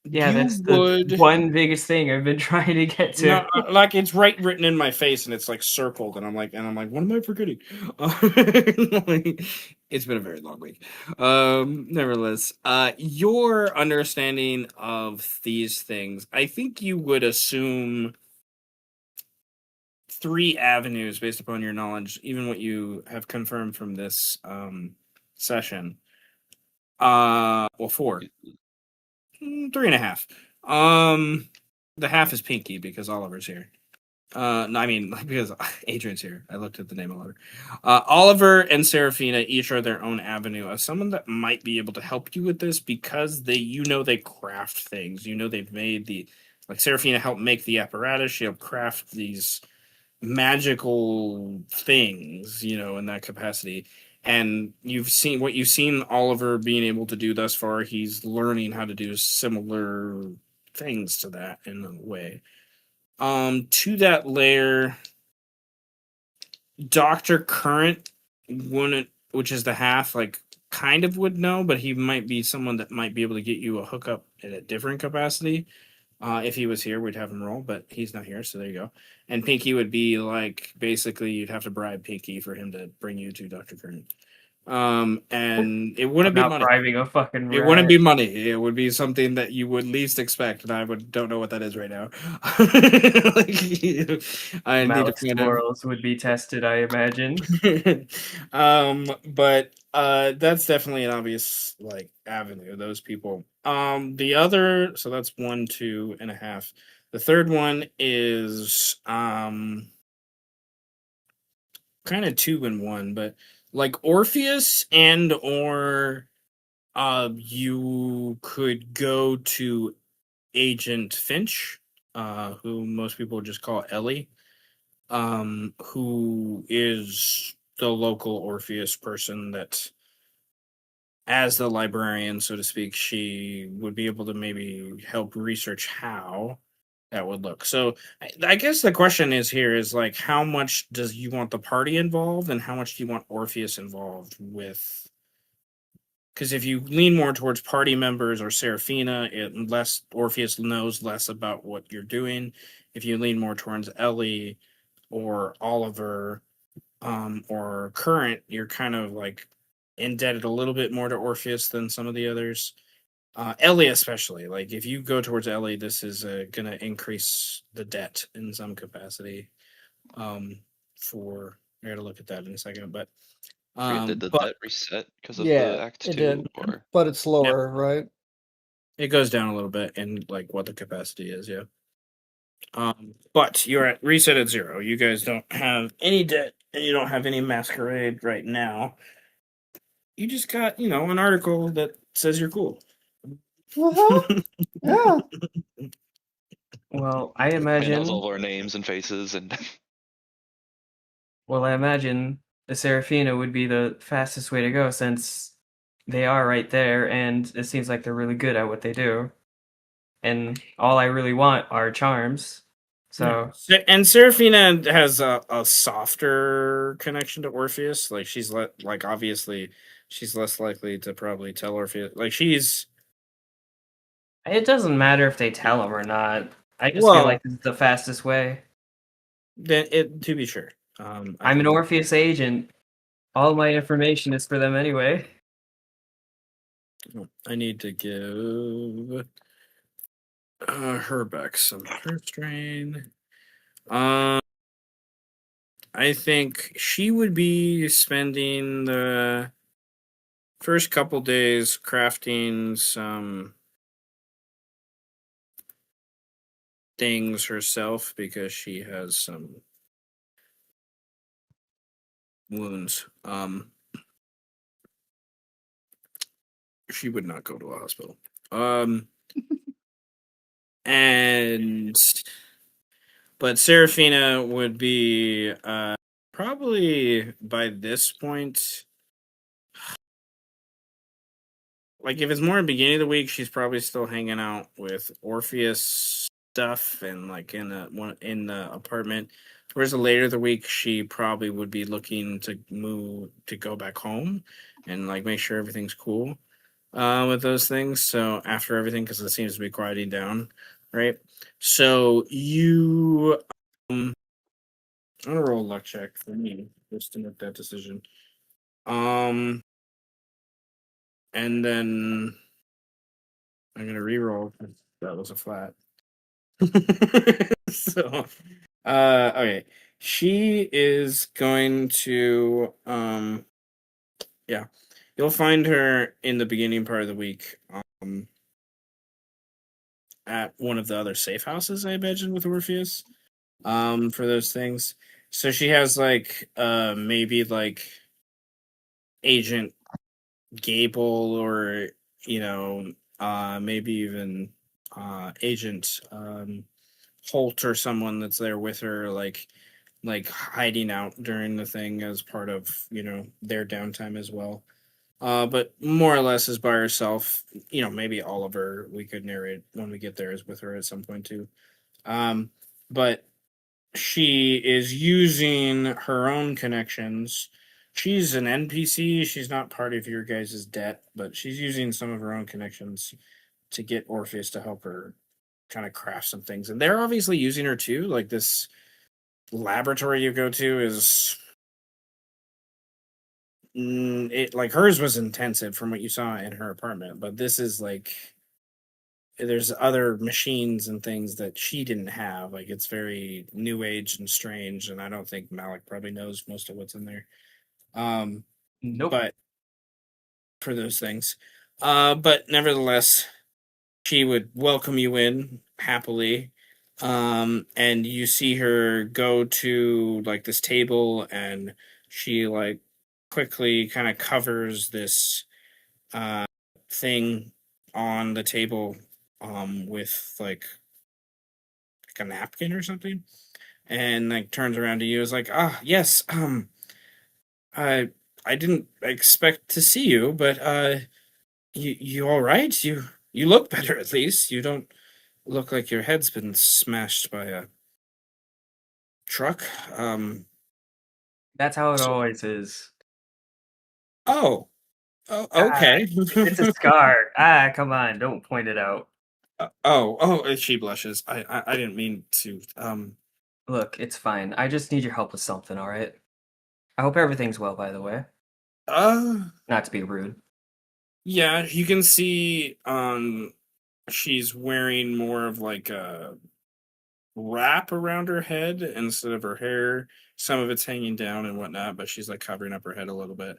[SPEAKER 4] Yeah,
[SPEAKER 2] you
[SPEAKER 4] that's the
[SPEAKER 2] would
[SPEAKER 4] one biggest thing I've been trying to get to.
[SPEAKER 2] no, like it's right written in my face, and it's like circled, and I'm like, what am I forgetting? Like, it's been a very long week. Nevertheless, your understanding of these things, I think you would assume three avenues based upon your knowledge, even what you have confirmed from this session. Well, four. 3.5. The half is Pinky because Oliver's here. No, I mean because Adrian's here. I looked at the name Oliver. Oliver and Serafina each are their own avenue of someone that might be able to help you with this because they craft things. They've made like Serafina helped make the apparatus. She helped craft these magical things, in that capacity. And you've seen Oliver being able to do thus far. He's learning how to do similar things to that in a way. To that layer, Dr. Current wouldn't, which is the half, like kind of would know, but he might be someone that might be able to get you a hookup in a different capacity. If he was here, we'd have him roll, but he's not here, so there you go. And Pinky would be like basically you'd have to bribe Pinky for him to bring you to Dr. Current. And it
[SPEAKER 4] I'm
[SPEAKER 2] wouldn't be
[SPEAKER 4] not
[SPEAKER 2] money.
[SPEAKER 4] bribing a fucking
[SPEAKER 2] It
[SPEAKER 4] rat.
[SPEAKER 2] wouldn't be money. It would be something that you would least expect, and I don't know what that is right now. I need to
[SPEAKER 4] Malik's
[SPEAKER 2] find out.
[SPEAKER 4] morals would be tested, I imagine.
[SPEAKER 2] But that's definitely an obvious like avenue. Those people. The other, so that's 1, 2.5. The third one is kind of 2 and 1, but like Orpheus and or you could go to Agent Finch, who most people just call Ellie, who is the local Orpheus person that, as the librarian, so to speak, she would be able to maybe help research how that would look. So I guess the question is like, how much does you want the party involved, and how much do you want Orpheus involved with? Because if you lean more towards party members or Serafina, less Orpheus knows less about what you're doing. If you lean more towards Ellie or Oliver, or Current, you're kind of like indebted a little bit more to Orpheus than some of the others. Ellie, especially, like if you go towards Ellie, this is going to increase the debt in some capacity. For I got to look at that in a second, but
[SPEAKER 3] Did the
[SPEAKER 2] but
[SPEAKER 3] debt reset because of
[SPEAKER 1] Yeah,
[SPEAKER 3] the Act
[SPEAKER 1] it
[SPEAKER 3] 2?
[SPEAKER 1] did.
[SPEAKER 3] Or
[SPEAKER 1] But it's lower, right?
[SPEAKER 2] it goes down a little bit in like what the capacity is, yeah. But you're at reset at 0. You guys don't have any debt, and you don't have any masquerade right now. You just got, an article that says you're cool.
[SPEAKER 1] Uh-huh. Yeah.
[SPEAKER 4] Well, I
[SPEAKER 3] I knows
[SPEAKER 4] imagine.
[SPEAKER 3] all our names and faces, and
[SPEAKER 4] Well, I imagine the Serafina would be the fastest way to go since they are right there, and it seems like they're really good at what they do. And all I really want are charms. So
[SPEAKER 2] And Serafina has a softer connection to Orpheus. Like like obviously she's less likely to probably tell Orpheus. Like she's
[SPEAKER 4] it doesn't matter if they tell him or not. I just feel
[SPEAKER 2] well,
[SPEAKER 4] like it's the fastest way.
[SPEAKER 2] then it to be sure. I
[SPEAKER 4] I'm an
[SPEAKER 2] think
[SPEAKER 4] Orpheus agent. All my information is for them anyway.
[SPEAKER 2] I need to give her back some her strain. I think she would be spending the first couple days crafting some things herself because she has some wounds. She would not go to a hospital. And but Serafina would be probably by this point. Like if it's more in the beginning of the week, she's probably still hanging out with Orpheus stuff and like in the apartment. Whereas the later the week, she probably would be looking to move to go back home and like make sure everything's cool with those things. So after everything, because it seems to be quieting down, right? So you, I'm gonna roll a luck check for me just to make that decision. Um, and then I'm gonna re-roll 'cause that was a flat. So, okay, she is going to, yeah, you'll find her in the beginning part of the week, at one of the other safe houses, I imagine, with Orpheus, for those things. So she has like, maybe like Agent Gable or maybe even Agent Holt or someone that's there with her, like hiding out during the thing as part of their downtime as well. But more or less is by herself. Maybe Oliver we could narrate when we get there is with her at some point too. But she is using her own connections. She's an NPC. She's not part of your guys' debt, but she's using some of her own connections to get Orpheus to help her kind of craft some things. And they're obviously using her too. Like this laboratory you go to is it like hers was intensive from what you saw in her apartment, but this is like there's other machines and things that she didn't have. Like it's very new age and strange, and I don't think Malik probably knows most of what's in there.
[SPEAKER 4] Nope.
[SPEAKER 2] But for those things, but nevertheless, she would welcome you in happily. And you see her go to like this table, and she like quickly kind of covers this uh thing on the table with like a napkin or something, and like turns around to you is like, ah, yes, I I didn't expect to see you, but you all right? You look better at least. You don't look like your head's been smashed by a truck.
[SPEAKER 4] That's how it
[SPEAKER 2] So,
[SPEAKER 4] always is.
[SPEAKER 2] oh,
[SPEAKER 4] Ah,
[SPEAKER 2] okay.
[SPEAKER 4] it's a scar. Ah, come on, don't point it out.
[SPEAKER 2] She blushes. I didn't mean to.
[SPEAKER 4] Look, it's fine. I just need your help with something, all right? I hope everything's well, by the way.
[SPEAKER 2] Uh,
[SPEAKER 4] Not to be rude.
[SPEAKER 2] yeah, you can see. She's wearing more of like a wrap around her head instead of her hair. Some of it's hanging down and whatnot, but she's like covering up her head a little bit.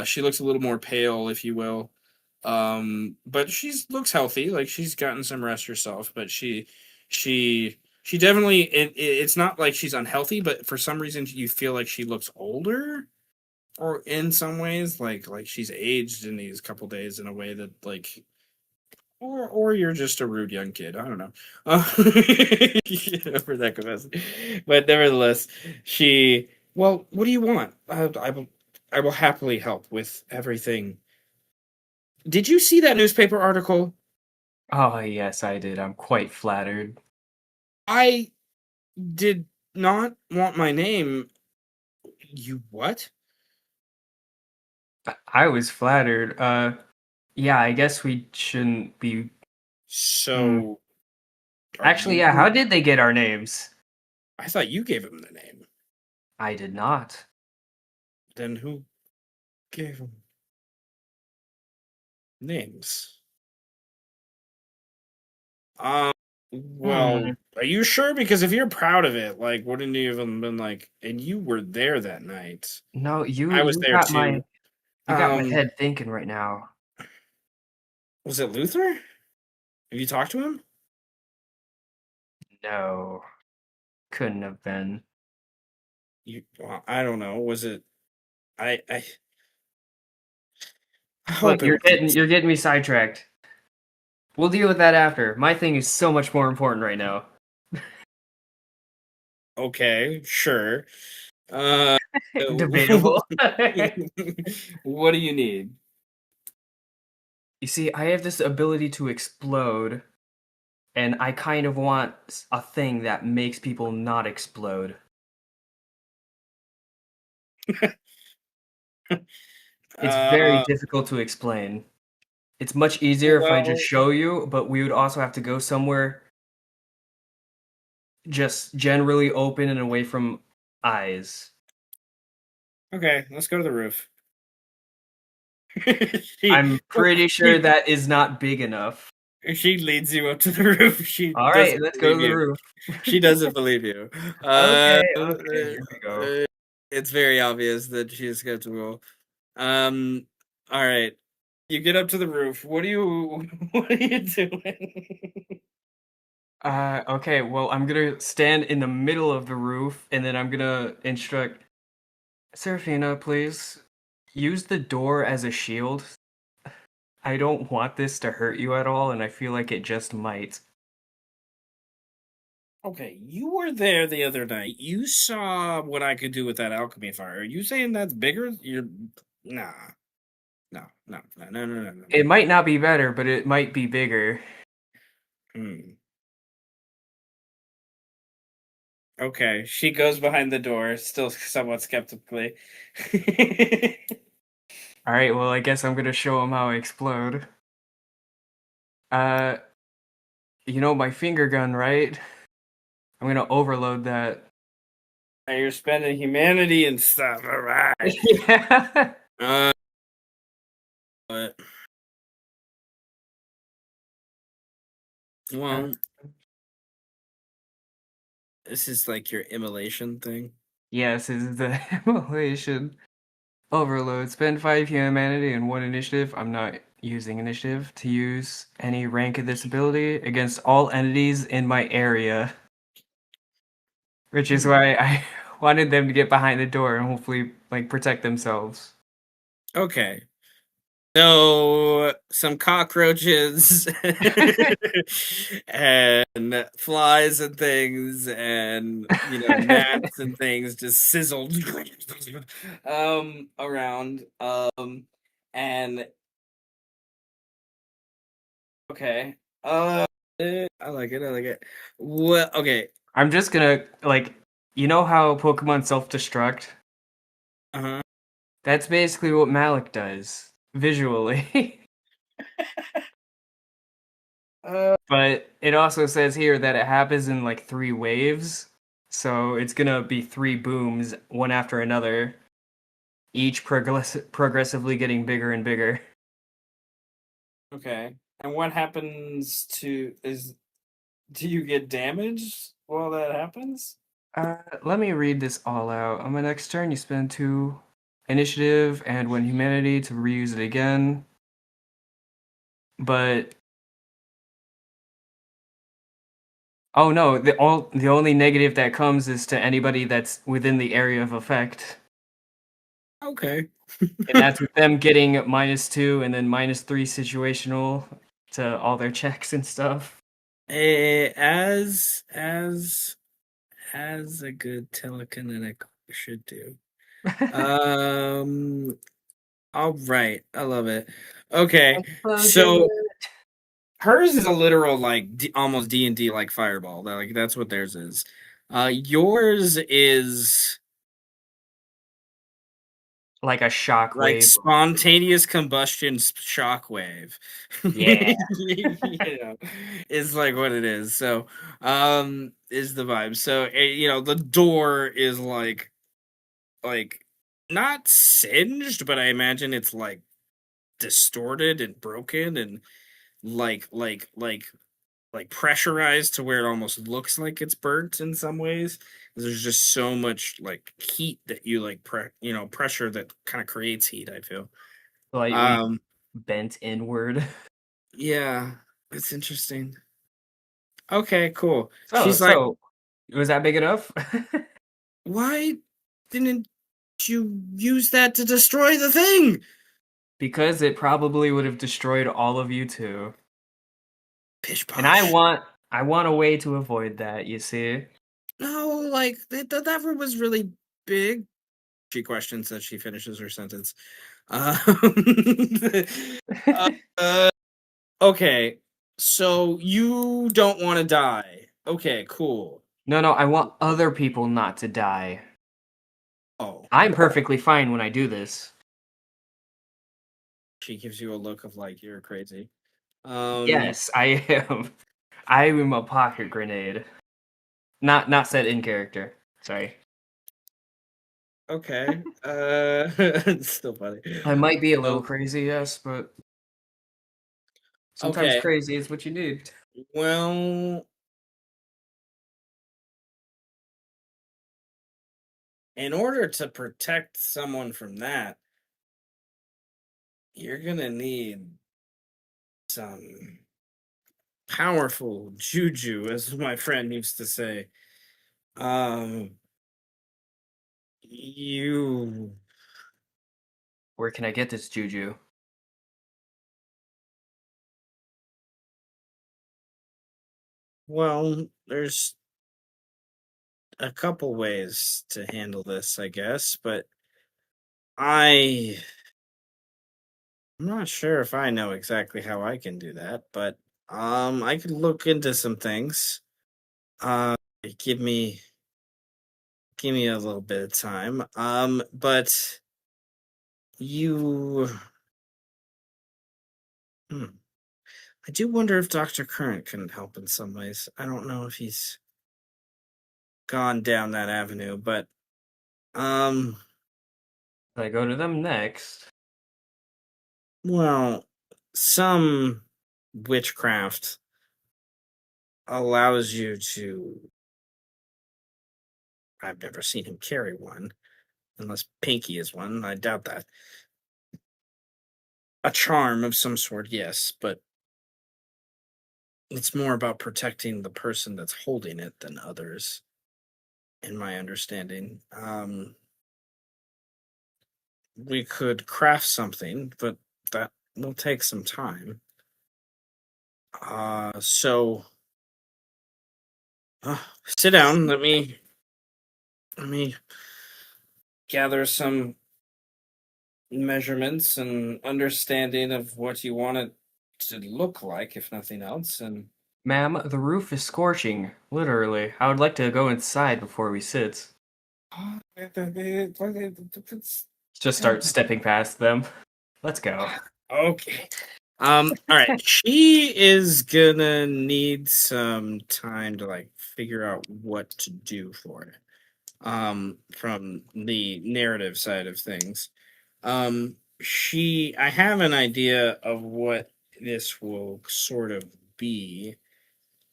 [SPEAKER 2] She looks a little more pale, if you will. But she's looks healthy. Like she's gotten some rest herself, but she definitely it's not like she's unhealthy, but for some reason you feel like she looks older, or in some ways like she's aged in these couple days in a way that like or you're just a rude young kid. I don't know. For that capacity. But nevertheless, she. Well, what do you want? I will happily help with everything. Did you see that newspaper article?
[SPEAKER 4] Oh, yes, I did. I'm quite flattered.
[SPEAKER 2] I did not want my name. You what?
[SPEAKER 4] I was flattered. Yeah, I guess we shouldn't be.
[SPEAKER 2] So, are
[SPEAKER 4] Actually,
[SPEAKER 2] you?
[SPEAKER 4] yeah, how did they get our names?
[SPEAKER 2] I thought you gave him the name.
[SPEAKER 4] I did not.
[SPEAKER 2] Then who gave him names? Well,
[SPEAKER 4] Hmm.
[SPEAKER 2] are you sure? Because if you're proud of it, like, wouldn't you have been like, and you were there that night.
[SPEAKER 4] No,
[SPEAKER 2] I was there too.
[SPEAKER 4] you got my
[SPEAKER 2] Um,
[SPEAKER 4] head thinking right now.
[SPEAKER 2] was it Luther? Have you talked to him?
[SPEAKER 4] No, couldn't have been.
[SPEAKER 2] Well, I don't know. Was it? I I hope
[SPEAKER 4] Look,
[SPEAKER 2] it
[SPEAKER 4] you're
[SPEAKER 2] wasn't.
[SPEAKER 4] getting me sidetracked. We'll deal with that after. My thing is so much more important right now.
[SPEAKER 2] Okay, sure. Uh,
[SPEAKER 4] Debatable.
[SPEAKER 2] what do you need?
[SPEAKER 4] You see, I have this ability to explode, and I kind of want a thing that makes people not explode. It's very
[SPEAKER 2] Uh,
[SPEAKER 4] difficult to explain. It's much easier if I just
[SPEAKER 2] well,
[SPEAKER 4] show you, but we would also have to go somewhere just generally open and away from eyes.
[SPEAKER 2] okay, let's go to the roof.
[SPEAKER 4] I'm pretty sure
[SPEAKER 2] she,
[SPEAKER 4] that is not big enough.
[SPEAKER 2] she leads you up to the roof. She
[SPEAKER 4] All right,
[SPEAKER 2] doesn't
[SPEAKER 4] let's go
[SPEAKER 2] believe
[SPEAKER 4] to the
[SPEAKER 2] you.
[SPEAKER 4] roof.
[SPEAKER 2] She doesn't believe you.
[SPEAKER 4] Okay, here we go.
[SPEAKER 2] It's very obvious that she is skeptical. Um, all right. You get up to the roof. What are you what are you doing?
[SPEAKER 4] Okay, well, I'm gonna stand in the middle of the roof, and then I'm gonna instruct Serafina, please use the door as a shield. I don't want this to hurt you at all, and I feel like it just might.
[SPEAKER 2] Okay, you were there the other night. You saw what I could do with that alchemy fire. Are you saying that's bigger? You're nah. No.
[SPEAKER 4] It might not be better, but it might be bigger.
[SPEAKER 2] Hmm. Okay, she goes behind the door, still somewhat skeptically.
[SPEAKER 4] All right, well, I guess I'm gonna show him how I explode. Uh, you know my finger gun, right? I'm gonna overload that.
[SPEAKER 2] You're spending humanity and stuff. All right.
[SPEAKER 4] Yeah.
[SPEAKER 2] Uh, but, well, this is like your immolation thing.
[SPEAKER 4] Yes, this is the immolation. Overload. Spend 5 humanity and 1 initiative. I'm not using initiative to use any rank of this ability against all entities in my area. Which is why I wanted them to get behind the door and hopefully like protect themselves.
[SPEAKER 2] Okay. So some cockroaches and flies and things and gnats and things just sizzled around and okay I like it. Well, okay.
[SPEAKER 4] I'm just gonna like you know how Pokemon self-destruct?
[SPEAKER 2] Uh-huh.
[SPEAKER 4] That's basically what Malik does visually. But it also says here that it happens in like 3 waves. So it's gonna be 3 booms, one after another, each progressively getting bigger and bigger.
[SPEAKER 2] Okay. And what happens do you get damaged while that happens?
[SPEAKER 4] Let me read this all out. On my next turn, you spend 2 initiative and 1 humanity to reuse it again. But oh no, the only negative that comes is to anybody that's within the area of effect.
[SPEAKER 2] Okay.
[SPEAKER 4] And that's with them getting -2 and then -3 situational to all their checks and stuff.
[SPEAKER 2] As a good telekinetic should do. Um. All right. I love it. Okay. So hers is a literal like almost D&D like fireball. Like that's what theirs is. Yours is
[SPEAKER 4] Like a
[SPEAKER 2] like
[SPEAKER 4] shockwave.
[SPEAKER 2] spontaneous combustion shockwave.
[SPEAKER 4] Yeah.
[SPEAKER 2] Is like what it is. So, is the vibe. So, the door is like not singed, but I imagine it's like distorted and broken and like pressurized to where it almost looks like it's burnt in some ways. There's just so much like heat that you like pressure that kind of creates heat, I feel.
[SPEAKER 4] Slightly
[SPEAKER 2] Um
[SPEAKER 4] bent inward.
[SPEAKER 2] yeah, it's interesting. Okay, cool.
[SPEAKER 4] So,
[SPEAKER 2] She's like,
[SPEAKER 4] so was that big enough?
[SPEAKER 2] "Why didn't you use that to destroy the thing?"
[SPEAKER 4] Because it probably would have destroyed all of you too.
[SPEAKER 2] Pish posh.
[SPEAKER 4] And I want a way to avoid that, you see.
[SPEAKER 2] No, like that room was really big. She questions as she finishes her sentence. Um, uh, okay, so you don't want to die. Okay, cool.
[SPEAKER 4] No, I want other people not to die.
[SPEAKER 2] Oh,
[SPEAKER 4] I'm perfectly fine when I do this.
[SPEAKER 2] she gives you a look of like you're crazy.
[SPEAKER 4] Yes, I am. I am a pocket grenade. Not said in character. Sorry.
[SPEAKER 2] Okay. It's still funny.
[SPEAKER 4] I might be a little
[SPEAKER 2] Um,
[SPEAKER 4] crazy, yes, but sometimes
[SPEAKER 2] okay.
[SPEAKER 4] crazy is what you need.
[SPEAKER 2] Well, in order to protect someone from that, you're gonna need some powerful juju, as my friend used to say. Um, you
[SPEAKER 4] Where can I get this juju?
[SPEAKER 2] well, there's a couple ways to handle this, I guess, but I I'm not sure if I know exactly how I can do that, but I could look into some things. Uh give me give me a little bit of time. But you hmm, I do wonder if Dr. Current can help in some ways. I don't know if he's gone down that avenue, but um
[SPEAKER 4] I go to them next.
[SPEAKER 2] well, some witchcraft allows you to I've never seen him carry one, unless Pinky is one. I doubt that. A charm of some sort, yes, but it's more about protecting the person that's holding it than others, in my understanding. We could craft something, but that will take some time. So sit down. Let me gather some measurements and understanding of what you want it to look like, if nothing else, and
[SPEAKER 4] Ma'am, the roof is scorching, literally. I would like to go inside before we sit. Just start stepping past them. Let's go.
[SPEAKER 2] Okay. All right. She is gonna need some time to like figure out what to do for it. From the narrative side of things. I have an idea of what this will sort of be,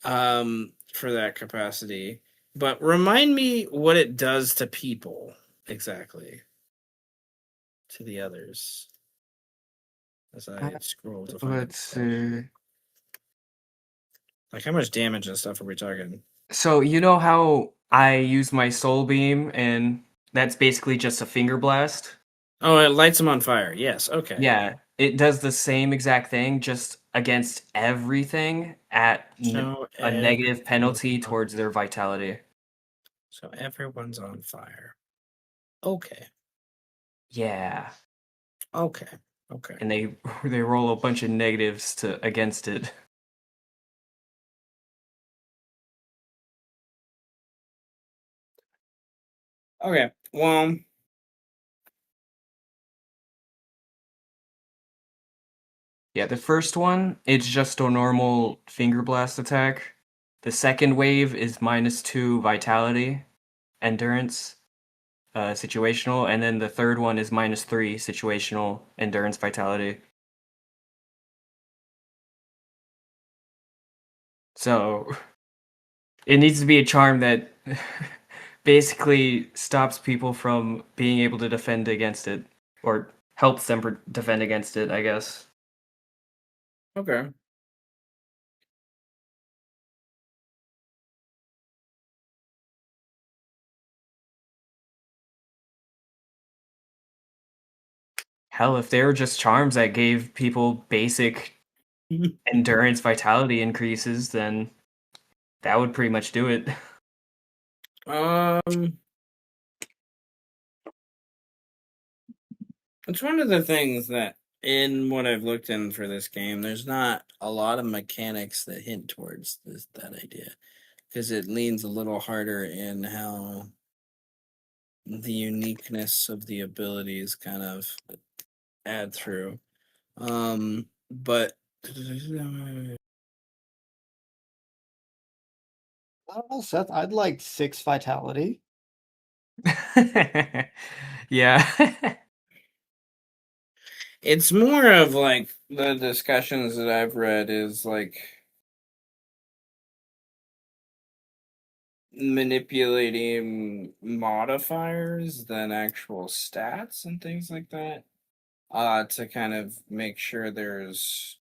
[SPEAKER 2] for that capacity. But remind me what it does to people exactly, to the others, as I scroll to find
[SPEAKER 4] Let's
[SPEAKER 2] stuff.
[SPEAKER 4] see.
[SPEAKER 2] Like, how much damage and stuff are we talking?
[SPEAKER 4] So, you know how I use my soul beam and that's basically just a finger blast?
[SPEAKER 2] Oh, it lights them on fire. Yes. Okay.
[SPEAKER 4] Yeah, it does the same exact thing, just against everything at
[SPEAKER 2] So
[SPEAKER 4] a negative
[SPEAKER 2] everyone's
[SPEAKER 4] penalty
[SPEAKER 2] on,
[SPEAKER 4] towards their vitality.
[SPEAKER 2] so everyone's on fire. Okay.
[SPEAKER 4] Yeah,
[SPEAKER 2] Okay. Okay.
[SPEAKER 4] and they they roll a bunch of negatives to against it.
[SPEAKER 2] Okay. Well,
[SPEAKER 4] Yeah, the first one, it's just a normal finger blast attack. The second wave is -2 vitality, endurance, situational, and then the third one is -3 situational, endurance, vitality. So it needs to be a charm that basically stops people from being able to defend against it, or helps them defend against it, I guess.
[SPEAKER 2] okay.
[SPEAKER 4] Hell, if they were just charms that gave people basic endurance vitality increases, then that would pretty much do it.
[SPEAKER 2] It's one of the things that in what I've looked in for this game, there's not a lot of mechanics that hint towards that idea because it leans a little harder in how the uniqueness of the abilities kind of add through. But
[SPEAKER 1] I don't know, Seth. I'd like 6 vitality.
[SPEAKER 4] Yeah.
[SPEAKER 2] it's more of like the discussions that I've read is like manipulating modifiers than actual stats and things like that. To kind of make sure there's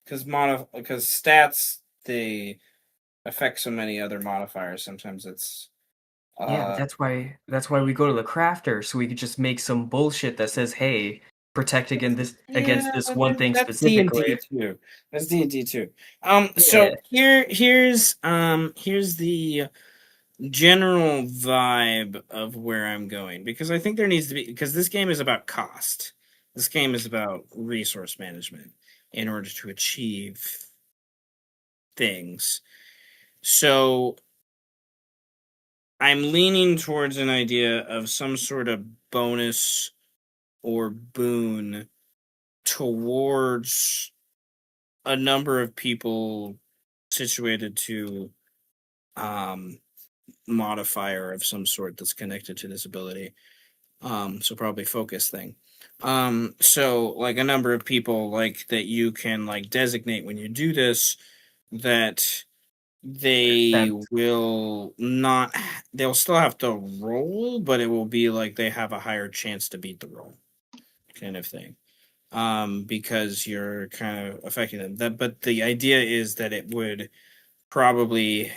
[SPEAKER 2] because stats they affect so many other modifiers. Sometimes it's
[SPEAKER 4] Yeah, but that's why we go to the crafter, so we could just make some bullshit that says, "Hey, protect against
[SPEAKER 2] yeah,
[SPEAKER 4] this
[SPEAKER 2] but
[SPEAKER 4] one thing
[SPEAKER 2] that's D and D
[SPEAKER 4] specifically."
[SPEAKER 2] too. That's D and D too.
[SPEAKER 4] Yeah.
[SPEAKER 2] So here's the general vibe of where I'm going because I think there needs to be because this game is about cost. This game is about resource management in order to achieve things. So I'm leaning towards an idea of some sort of bonus or boon towards a number of people situated to modifier of some sort that's connected to this ability. So probably focus thing. So like a number of people like that you can like designate when you do this that they
[SPEAKER 4] That
[SPEAKER 2] will not they'll still have to roll, but it will be like they have a higher chance to beat the roll kind of thing. Because you're kind of affecting them. But the idea is that it would probably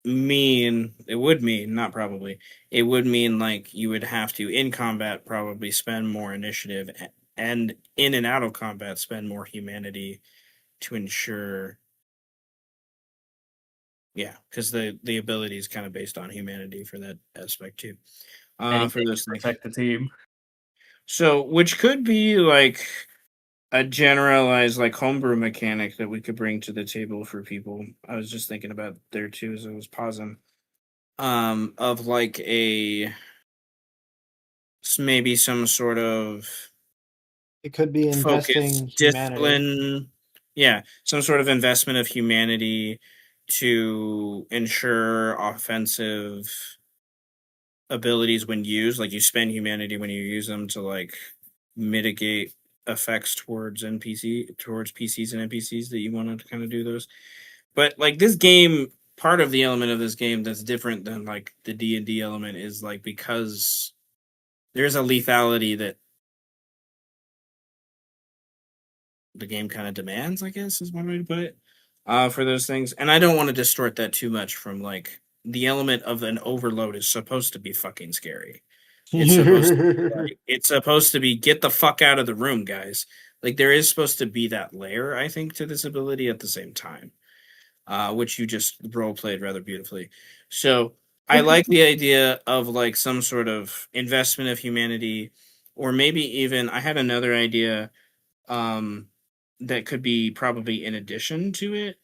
[SPEAKER 2] not probably it would mean like you would have to in combat probably spend more initiative and in and out of combat spend more humanity to ensure because the ability is kind of based on humanity for that aspect too for
[SPEAKER 4] anything to
[SPEAKER 2] those things
[SPEAKER 4] protect the team.
[SPEAKER 2] so which could be like a generalized like homebrew mechanic that we could bring to the table for people. I was just thinking about there too as I was pausing. Of like maybe some sort of
[SPEAKER 1] It could be
[SPEAKER 2] focus,
[SPEAKER 1] investing humanity.
[SPEAKER 2] discipline, some sort of investment of humanity to ensure offensive abilities when used. Like you spend humanity when you use them to like mitigate effects towards PCs and NPCs that you want to kind of do those. But like this game, part of the element of this game that's different than like the D&D element is like because there's a lethality that the game kind of demands, I guess is one way to put it. For those things. And I don't want to distort that too much from like the element of an overload is supposed to be fucking scary. It's supposed to be get the fuck out of the room, guys. Like there is supposed to be that layer, I think, to this ability at the same time. Which you just role played rather beautifully. So I like the idea of like some sort of investment of humanity, or maybe even I had another idea that could be probably in addition to it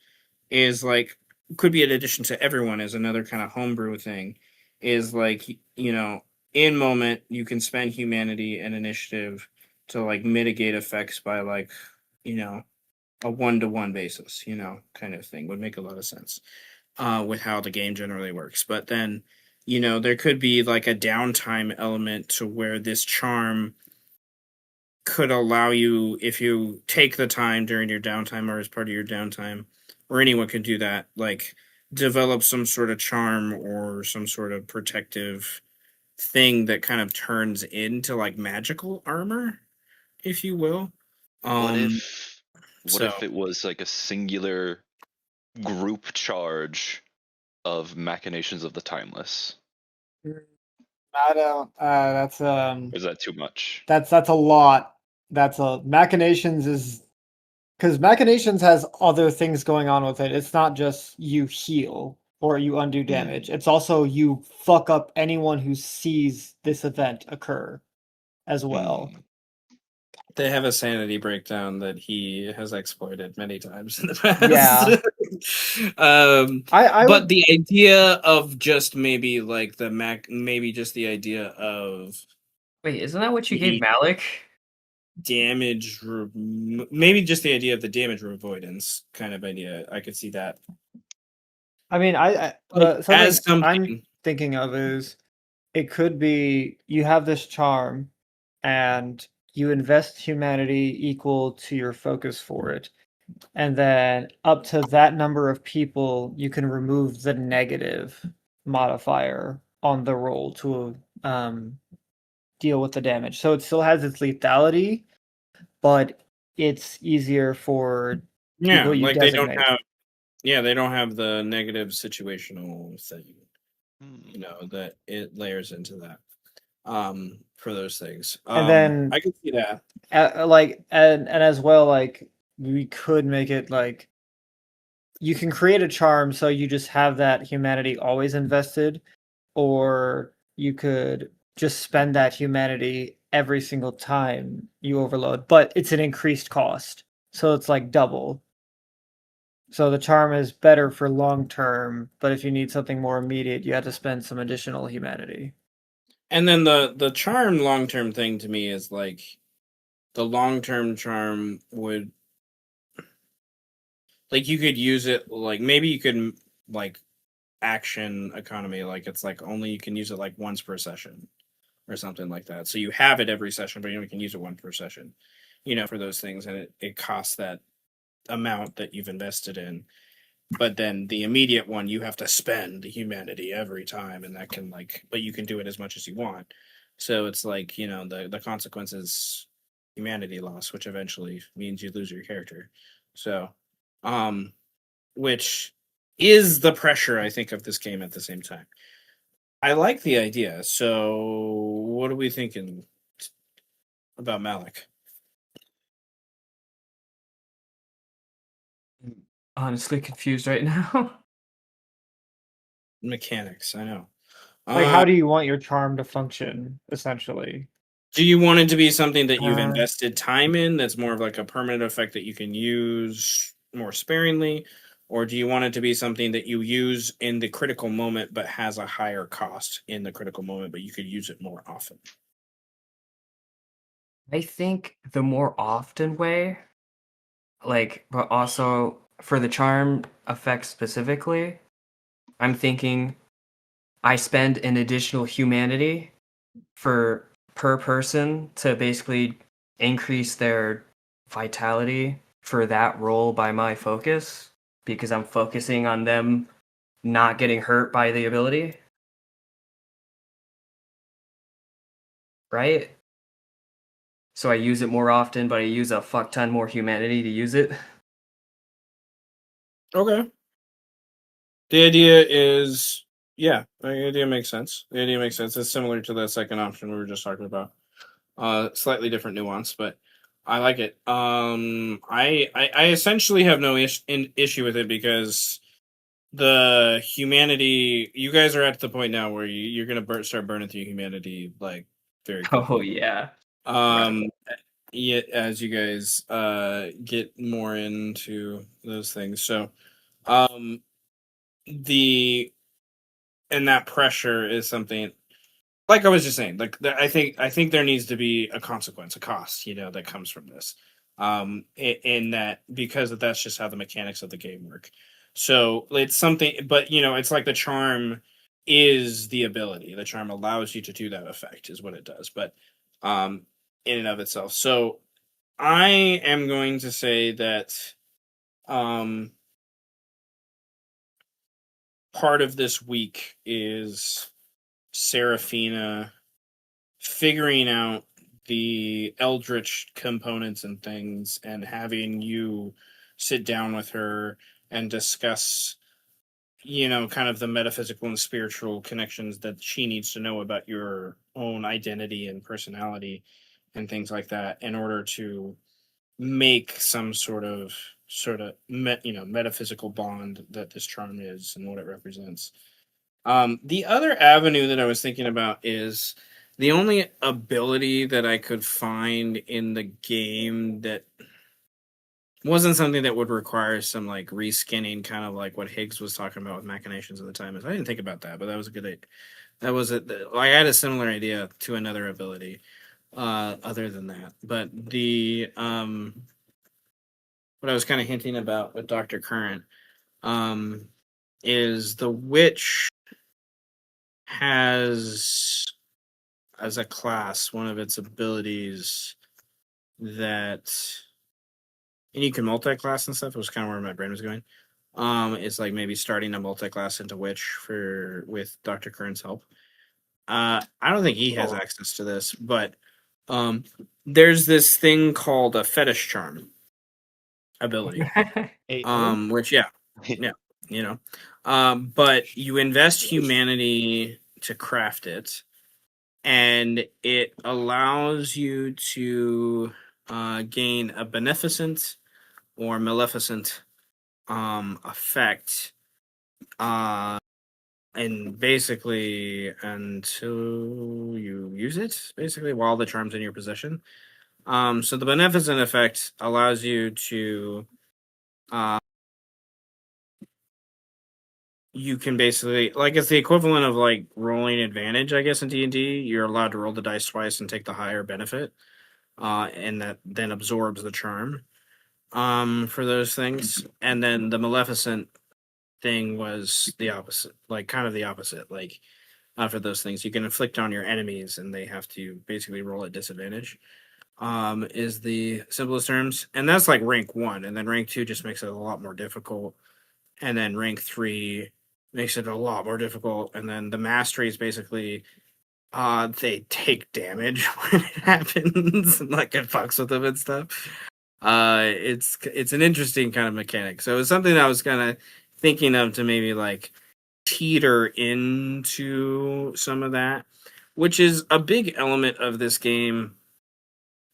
[SPEAKER 2] is like could be in addition to everyone is another kind of homebrew thing is like in moment you can spend humanity and initiative to like mitigate effects by like you know a one-to-one basis kind of thing would make a lot of sense with how the game generally works but then there could be like a downtime element to where this charm could allow you if you take the time during your downtime or as part of your downtime or anyone could do that like develop some sort of charm or some sort of protective thing that kind of turns into like magical armor if you will
[SPEAKER 3] What
[SPEAKER 2] um
[SPEAKER 3] if what
[SPEAKER 2] so
[SPEAKER 3] if it was like a singular group charge of Machinations of the Timeless?
[SPEAKER 1] I don't.
[SPEAKER 3] Or is that too much?
[SPEAKER 1] That's a lot. That's a machinations is because machinations has other things going on with it. It's not just you heal or you undo damage. It's also you fuck up anyone who sees this event occur as well.
[SPEAKER 3] Hmm.
[SPEAKER 2] They have a sanity breakdown that he has exploited many times in the past.
[SPEAKER 1] Yeah. I
[SPEAKER 2] But
[SPEAKER 1] would.
[SPEAKER 2] the idea of just maybe like maybe just the idea of
[SPEAKER 4] Wait, isn't that what you gave
[SPEAKER 2] the
[SPEAKER 4] Malik?
[SPEAKER 2] maybe just the idea of the damage avoidance kind of idea. I could see that.
[SPEAKER 1] I mean,
[SPEAKER 2] Like
[SPEAKER 1] something
[SPEAKER 2] as
[SPEAKER 1] I'm
[SPEAKER 2] something.
[SPEAKER 1] thinking of is it could be you have this charm and you invest humanity equal to your focus for it. And then up to that number of people, you can remove the negative modifier on the roll to deal with the damage. So it still has its lethality, but it's easier for
[SPEAKER 2] Yeah,
[SPEAKER 1] people you
[SPEAKER 2] like
[SPEAKER 1] designate.
[SPEAKER 2] they don't have the negative situational thing,
[SPEAKER 3] Hmm.
[SPEAKER 2] that it layers into that. For those things.
[SPEAKER 1] And then
[SPEAKER 2] I can see that.
[SPEAKER 1] like and as well, like we could make it like you can create a charm so you just have that humanity always invested, or you could just spend that humanity every single time you overload, but it's an increased cost. So it's like double. So the charm is better for long term, but if you need something more immediate, you have to spend some additional humanity.
[SPEAKER 2] And then the charm long term thing to me is like the long term charm would like you could use it like maybe you could like action economy like it's like only you can use it like once per session or something like that. So you have it every session, but you only can use it one per session. For those things, and it costs that amount that you've invested in. But then the immediate one, you have to spend the humanity every time, and that can but you can do it as much as you want. So it's like the consequences, humanity loss, which eventually means you lose your character. So, um, which is the pressure I think of this game at the same time. I like the idea. So, what are we thinking about Malik?
[SPEAKER 4] Honestly confused right now.
[SPEAKER 2] Mechanics, I know.
[SPEAKER 1] Like, how do you want your charm to function, essentially?
[SPEAKER 2] Do you want it to be something that you've
[SPEAKER 4] Uh,
[SPEAKER 2] invested time in that's more of like a permanent effect that you can use more sparingly? Or do you want it to be something that you use in the critical moment but has a higher cost in the critical moment, but you could use it more often?
[SPEAKER 4] I think the more often way, like, but also for the charm effect specifically, I'm thinking I spend an additional humanity for per person to basically increase their vitality for that role by my focus because I'm focusing on them not getting hurt by the ability, right? So I use it more often, but I use a fuck ton more humanity to use it.
[SPEAKER 2] Okay. The idea is, yeah, the idea makes sense. The idea makes sense. It's similar to the second option we were just talking about. Slightly different nuance, but I like it. I essentially have no issue with it because the humanity you guys are at the point now where you're gonna start burning through humanity like very
[SPEAKER 4] Oh
[SPEAKER 2] quickly.
[SPEAKER 4] yeah.
[SPEAKER 2] Um, yeah, as you guys get more into those things, so um, the and that pressure is something like I was just saying, like I think there needs to be a consequence, a cost, that comes from this. In that because that's just how the mechanics of the game work. So it's something, but it's like the charm is the ability. The charm allows you to do that effect, is what it does. But in and of itself. So I am going to say that um part of this week is Seraphina figuring out the eldritch components and things and having you sit down with her and discuss kind of the metaphysical and spiritual connections that she needs to know about your own identity and personality and things like that in order to make some metaphysical bond that this charm is and what it represents. The other avenue that I was thinking about is the only ability that I could find in the game that wasn't something that would require some like reskinning, kind of like what Higgs was talking about with machinations at the time. Is I didn't think about that, but that was a good idea. That was it. I had a similar idea to another ability, other than that. But the what I was kind of hinting about with Doctor Current, um, is the witch has as a class one of its abilities that, and you can multi-class and stuff. It was kind of where my brain was going. It's like maybe starting a multi-class into witch for with Dr. Curran's help. I don't think he has access to this, but um, there's this thing called a fetish charm ability. Which yeah, but you invest humanity to craft it, and it allows you to gain a beneficent or maleficent effect, and basically until you use it, basically while the charm's in your possession. So the beneficent effect allows you to you can basically, like, it's the equivalent of like rolling advantage, I guess, in D&D. You're allowed to roll the dice twice and take the higher benefit, and that then absorbs the charm for those things. And then the maleficent thing was the opposite, like kind of the opposite, like for those things you can inflict on your enemies and they have to basically roll at disadvantage, is the simplest terms. And that's like rank 1, and then rank 2 just makes it a lot more difficult, and then rank 3 makes it a lot more difficult, and then the mastery is basically they take damage when it happens and like it fucks with them and stuff. It's an interesting kind of mechanic. So it's something I was kind of thinking of to maybe like teeter into some of that, which is a big element of this game.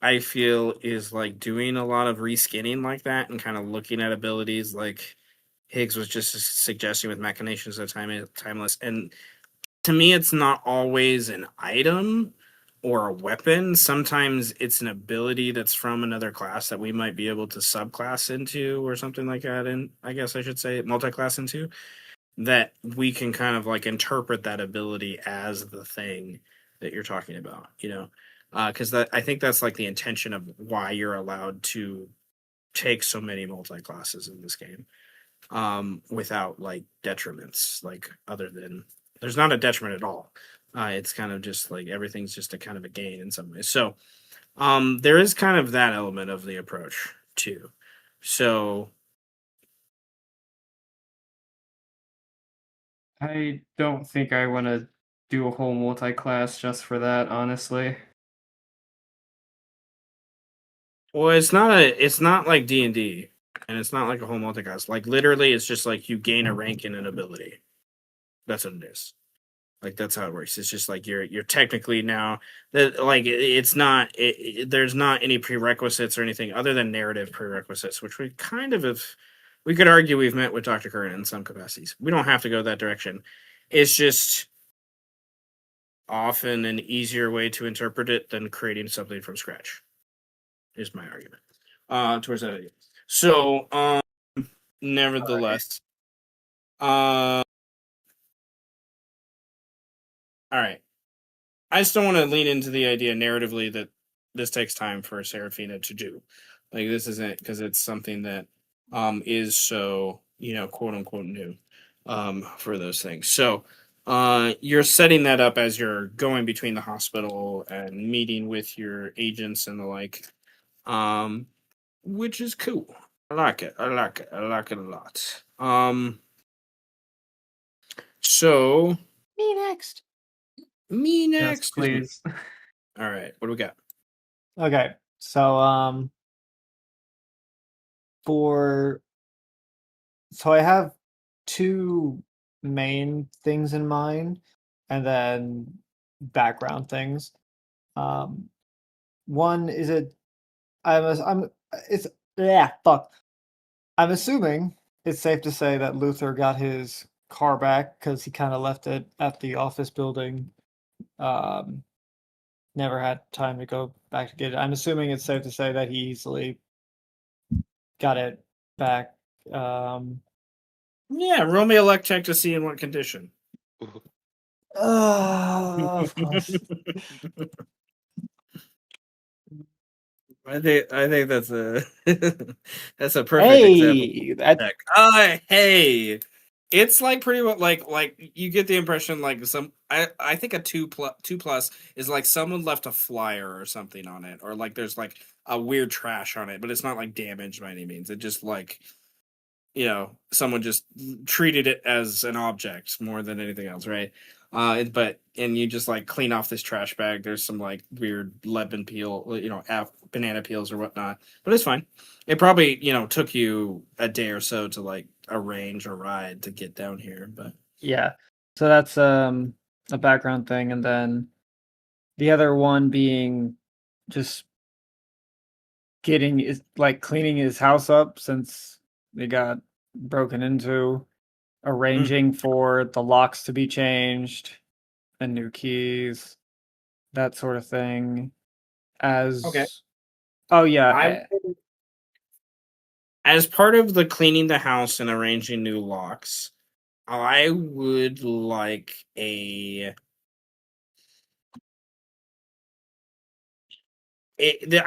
[SPEAKER 2] I feel is like doing a lot of reskinning like that and kind of looking at abilities like Higgs was just suggesting with machinations of timeless. And to me, it's not always an item or a weapon. Sometimes it's an ability that's from another class that we might be able to subclass into or something like that. And I guess I should say multi-class into, that we can kind of like interpret that ability as the thing that you're talking about, because that I think that's like the intention of why you're allowed to take so many multi-classes in this game, without like detriments, like other than there's not a detriment at all. It's kind of just like everything's just a kind of a gain in some ways. So there is kind of that element of the approach too. So
[SPEAKER 4] I don't think I want to do a whole multi-class just for that, honestly.
[SPEAKER 2] well, it's not like D&D, and it's not like a whole multicast. Like literally, it's just like you gain a rank in an ability. That's what it is. Like that's how it works. It's just like you're technically now that like it's not there's not any prerequisites or anything other than narrative prerequisites, which we kind of have. We could argue we've met with Dr. Curran in some capacities. We don't have to go that direction. It's just often an easier way to interpret it than creating something from scratch. Is my argument towards that idea. So, nevertheless, all right. I just don't want to lean into the idea narratively that this takes time for Serafina to do. Like this isn't because it's something that is so quote unquote new for those things. So you're setting that up as you're going between the hospital and meeting with your agents and the like, which is cool. I like it. I like it. I like it a lot. So me next. Me
[SPEAKER 4] Yes,
[SPEAKER 2] next.
[SPEAKER 4] please.
[SPEAKER 2] All right. What do we got?
[SPEAKER 1] Okay, so for so I have two main things in mind, and then background things. One is it's yeah, fuck. I'm assuming it's safe to say that Luther got his car back because he kind of left it at the office building. Um, Never had time to go back to get it. I'm assuming it's safe to say that he easily got it back.
[SPEAKER 2] Yeah, roll me a luck check to see in what condition.
[SPEAKER 1] Of course.
[SPEAKER 2] I think that's a that's a perfect example.
[SPEAKER 1] Hey, that
[SPEAKER 2] Check. Hey, it's like pretty much like you get the impression like I think a 2+ is like someone left a flyer or something on it, or like there's like a weird trash on it, but it's not like damaged by any means. It just like someone just treated it as an object more than anything else, right? And you just like clean off this trash bag. There's some like weird lemon peel, banana peels or whatnot, but it's fine. It probably took you a day or so to like arrange a ride to get down here, but
[SPEAKER 1] yeah. So that's a background thing, and then the other one being just getting is like cleaning his house up since they got broken into, arranging for the locks to be changed and new keys, that sort of thing.
[SPEAKER 2] Okay.
[SPEAKER 1] Oh yeah,
[SPEAKER 2] as part of the cleaning the house and arranging new locks, I would like I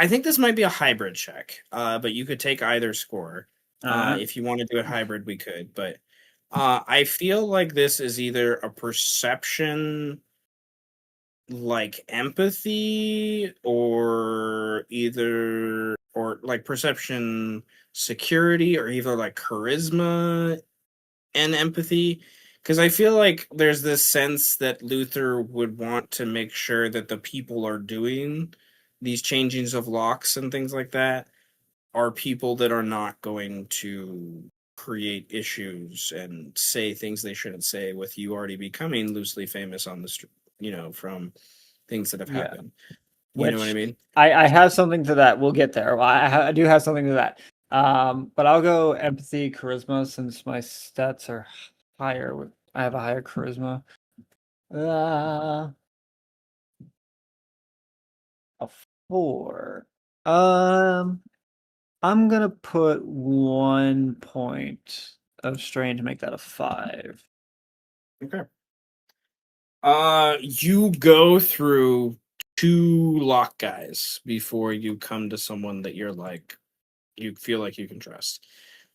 [SPEAKER 2] think this might be a hybrid check, but you could take either score.
[SPEAKER 1] Alright.
[SPEAKER 2] If you want to do it hybrid, we could. But I feel like this is either a perception, like empathy, or like perception security, or either like charisma and empathy. Because I feel like there's this sense that Luther would want to make sure that the people are doing these changings of locks and things like that are people that are not going to create issues and say things they shouldn't say, with you already becoming loosely famous on the street, from things that have
[SPEAKER 1] Yeah.
[SPEAKER 2] happened. You know what I
[SPEAKER 1] Which
[SPEAKER 2] mean?
[SPEAKER 1] I have something to that. We'll get there. Well, I do have something to that. But I'll go empathy, charisma, since my stats are higher. I have a higher charisma. A 4. I'm gonna put 1 point of strain to make that a 5.
[SPEAKER 2] Okay. You go through 2 lock guys before you come to someone that you feel like you can trust.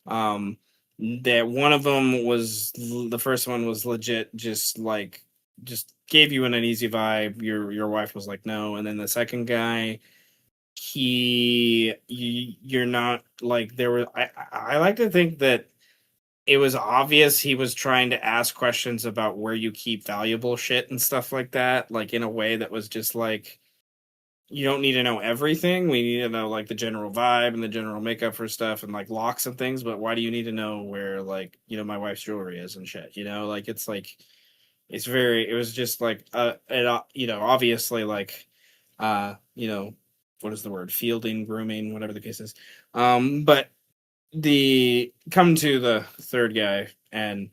[SPEAKER 2] That one of them was the first one was legit, just gave you an uneasy vibe. Your wife was like no, and then the second guy, you're not like there were. I like to think that it was obvious he was trying to ask questions about where you keep valuable shit and stuff like that, like in a way that was just like, you don't need to know everything. We need to know like the general vibe and the general makeup for stuff and like locks and things, but why do you need to know where like, my wife's jewelry is and shit, like it was just like obviously like what is the word? Fielding, grooming, whatever the case is. But the come to the third guy and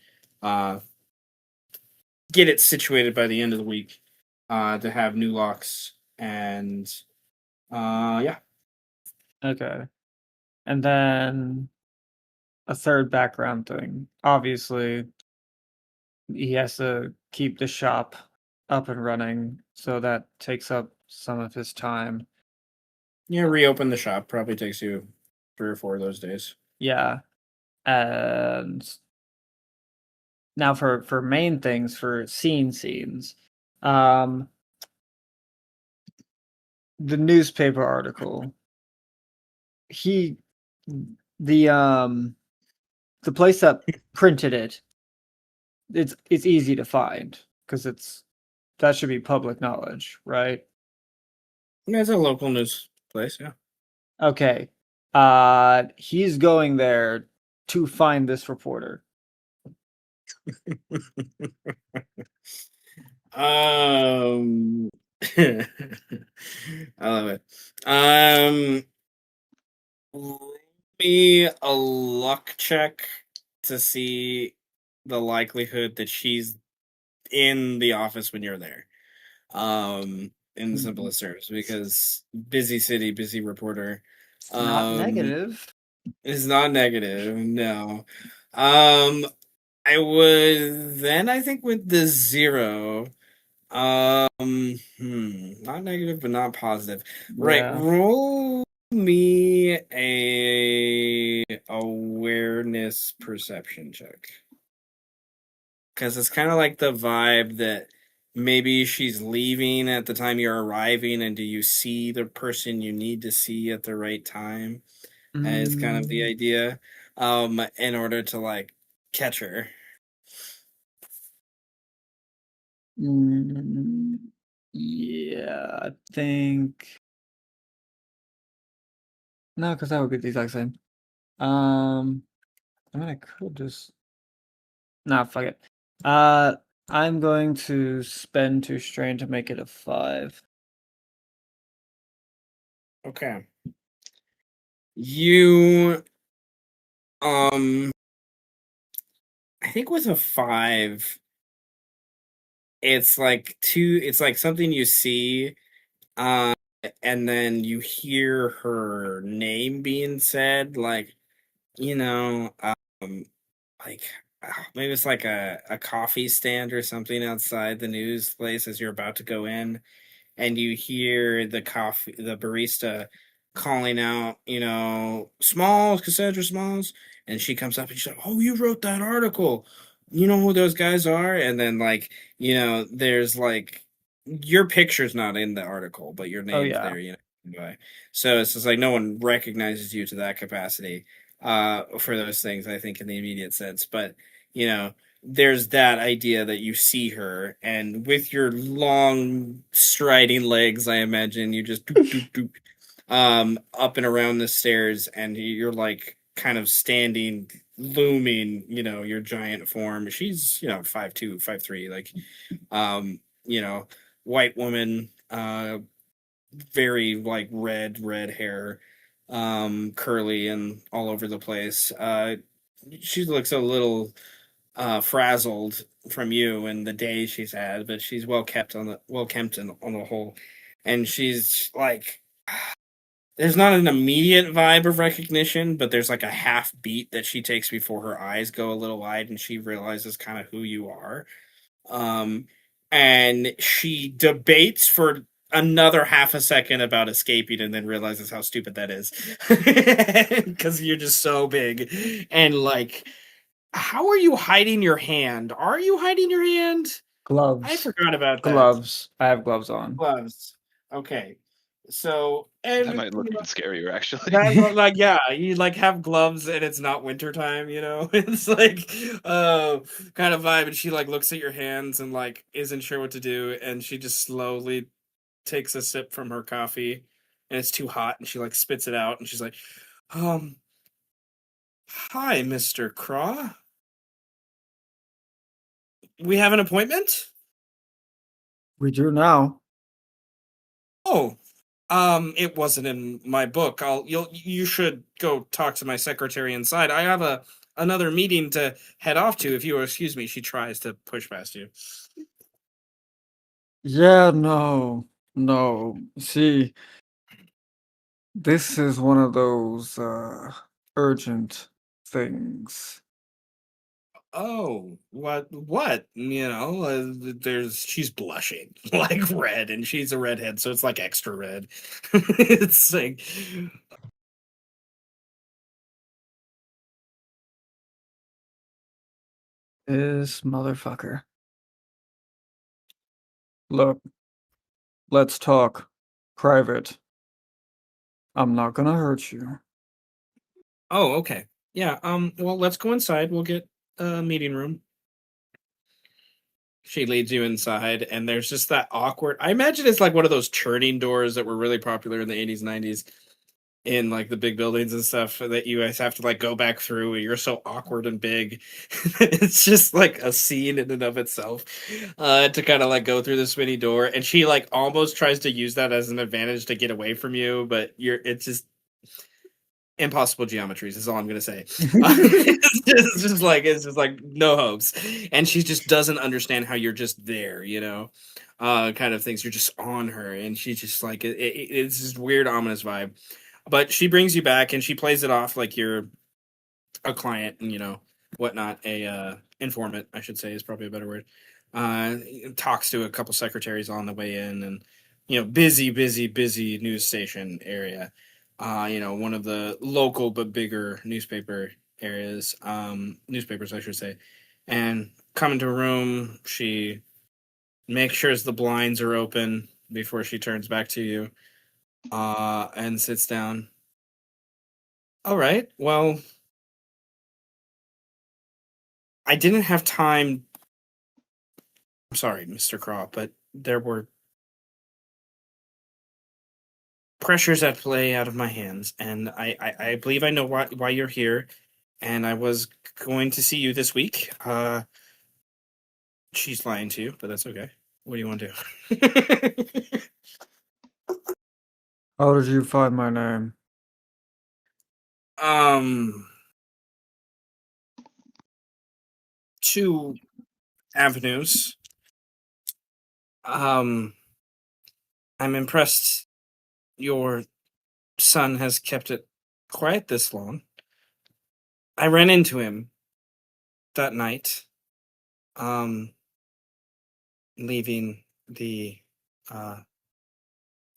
[SPEAKER 2] get it situated by the end of the week to have new locks and yeah.
[SPEAKER 1] Okay. And then a third background thing. Obviously, he has to keep the shop up and running, so that takes up some of his time.
[SPEAKER 2] Yeah, reopen the shop probably takes you 3 or 4 of those days.
[SPEAKER 1] Yeah. And now for main things, for scenes, the newspaper article. The place that printed it, it's easy to find because that should be public knowledge, right?
[SPEAKER 2] Yeah, it's a local news place, yeah.
[SPEAKER 1] Okay. He's going there to find this reporter.
[SPEAKER 2] Um, I love it. Um, roll me a luck check to see the likelihood that she's in the office when you're there. In the simplest terms, because busy city, busy reporter.
[SPEAKER 1] Not
[SPEAKER 2] Um,
[SPEAKER 1] negative.
[SPEAKER 2] is not negative. No. Um, I would then I think with the 0. Not negative, but not positive. Right.
[SPEAKER 1] Yeah.
[SPEAKER 2] Roll me a awareness perception check. Because it's kind of like the vibe that maybe she's leaving at the time you're arriving, and do you see the person you need to see at the right time? Is kind of the
[SPEAKER 1] Mm,
[SPEAKER 2] idea. In order to like catch her.
[SPEAKER 1] mm, yeah, I think no, because that would be the exact same. I mean, I could just nah, fuck it. Uh, I'm going to spend 2 strain to make it a 5.
[SPEAKER 2] Okay. You um I think with a 5, it's like something you see, uh, and then you hear her name being said, like, you know, like maybe it's like a coffee stand or something outside the news place as you're about to go in, and you hear the barista calling out, Smalls, Cassandra Smalls, and she comes up and she's like, "Oh, you wrote that article. You know who those guys are?" And then like, there's like your picture's not in the article, but your
[SPEAKER 1] Oh
[SPEAKER 2] name's
[SPEAKER 1] yeah.
[SPEAKER 2] there, anyway. So it's just like no one recognizes you to that capacity, for those things, I think, in the immediate sense. But you know, there's that idea that you see her, and with your long striding legs, I imagine you just doop, doop, doop, up and around the stairs, and you're like kind of standing, looming, your giant form. She's 5'2", 5'3", like, you know white woman, very like red hair, curly and all over the place. She looks a little frazzled from you and the day she's had, but she's well kept on the whole. And she's like, there's not an immediate vibe of recognition, but there's like a half beat that she takes before her eyes go a little wide and she realizes kind of who you are. Um, and she debates for another half a second about escaping, and then realizes how stupid that is because you're just so big. And like, how are you hiding your hand? Are you hiding your hand? I
[SPEAKER 1] Gloves.
[SPEAKER 2] forgot about that.
[SPEAKER 1] Gloves. I have gloves on.
[SPEAKER 2] Gloves. Okay. So,
[SPEAKER 3] That
[SPEAKER 2] and
[SPEAKER 3] might look even scarier, actually.
[SPEAKER 2] that, like, yeah, you like have gloves and it's not wintertime, it's like kind of vibe. And she like looks at your hands and like isn't sure what to do, and she just slowly takes a sip from her coffee, and it's too hot, and she like spits it out, and she's like, um hi, Mr. Craw, we have an appointment.
[SPEAKER 1] We do now.
[SPEAKER 2] Oh, it wasn't in my book. You should go talk to my secretary inside. I have another meeting to head off to. If you will excuse me, she tries to push past you.
[SPEAKER 1] Yeah, no. No. See, this is one of those urgent things.
[SPEAKER 2] Oh, what? She's blushing like red, and she's a redhead, so it's like extra red. It's like,
[SPEAKER 1] This motherfucker. Look, let's talk. Private. I'm not gonna hurt you.
[SPEAKER 2] oh, okay. Yeah, well, let's go inside. We'll get a meeting room. She leads you inside, and there's just that awkward. I imagine it's like one of those churning doors that were really popular in the 80s, 90s. in like the big buildings and stuff that you guys have to like go back through. You're so awkward and big. It's just like a scene in and of itself to kind of like go through this mini door. And she like almost tries to use that as an advantage to get away from you, but it's just impossible geometries is all I'm gonna say. It's just like no hopes, and she just doesn't understand how you're just there, kind of things. You're just on her, and she just like it's this weird ominous vibe. But she brings you back, and she plays it off like you're a client, and whatnot, a informant, I should say, is probably a better word. Uh, Talks to a couple secretaries on the way in, and busy news station area. One of the local but bigger newspapers, I should say. And come into a room, she makes sure the blinds are open before she turns back to you, and sits down. All right, well, I didn't have time. I'm sorry, Mr. Craw, but there were pressures at play out of my hands, and I believe I know why you're here, and I was going to see you this week. She's lying to you, but that's okay. What do you want to do?
[SPEAKER 1] How did you find my name?
[SPEAKER 2] um, Two avenues. I'm impressed your son has kept it quiet this long. I ran into him that night, um, leaving the uh,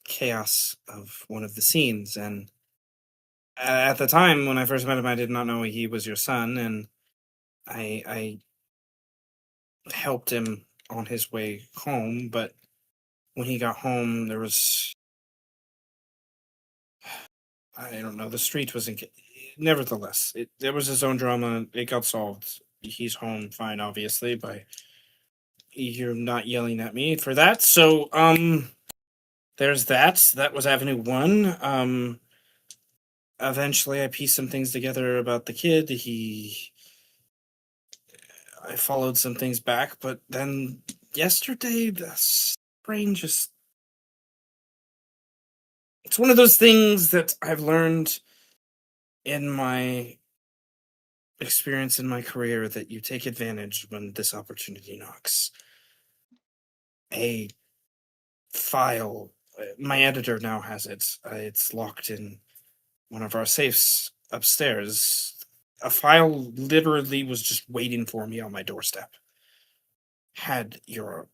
[SPEAKER 2] chaos of one of the scenes. And at the time when I first met him, I did not know he was your son, and I helped him on his way home. But when he got home, there was, I don't know, the street was in. Nevertheless, there was his own drama. It got solved. He's home fine, obviously. By you're not yelling at me for that. So, there's that. That was Avenue One. Eventually, I pieced some things together about the kid. I followed some things back, but then yesterday, the brain just. It's one of those things that I've learned in my experience in my career that you take advantage when this opportunity knocks. A file, my editor now has it. It's locked in one of our safes upstairs. A file literally was just waiting for me on my doorstep. Had your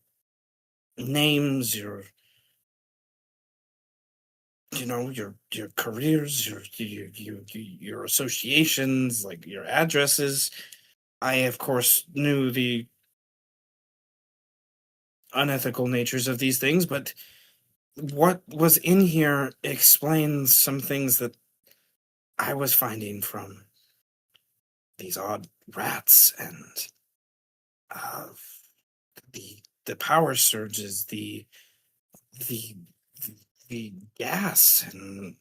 [SPEAKER 2] names, your careers, your associations, like your addresses. I of course knew the unethical natures of these things, but what was in here explains some things that I was finding from these odd rats and uh, the power surges, the the gas and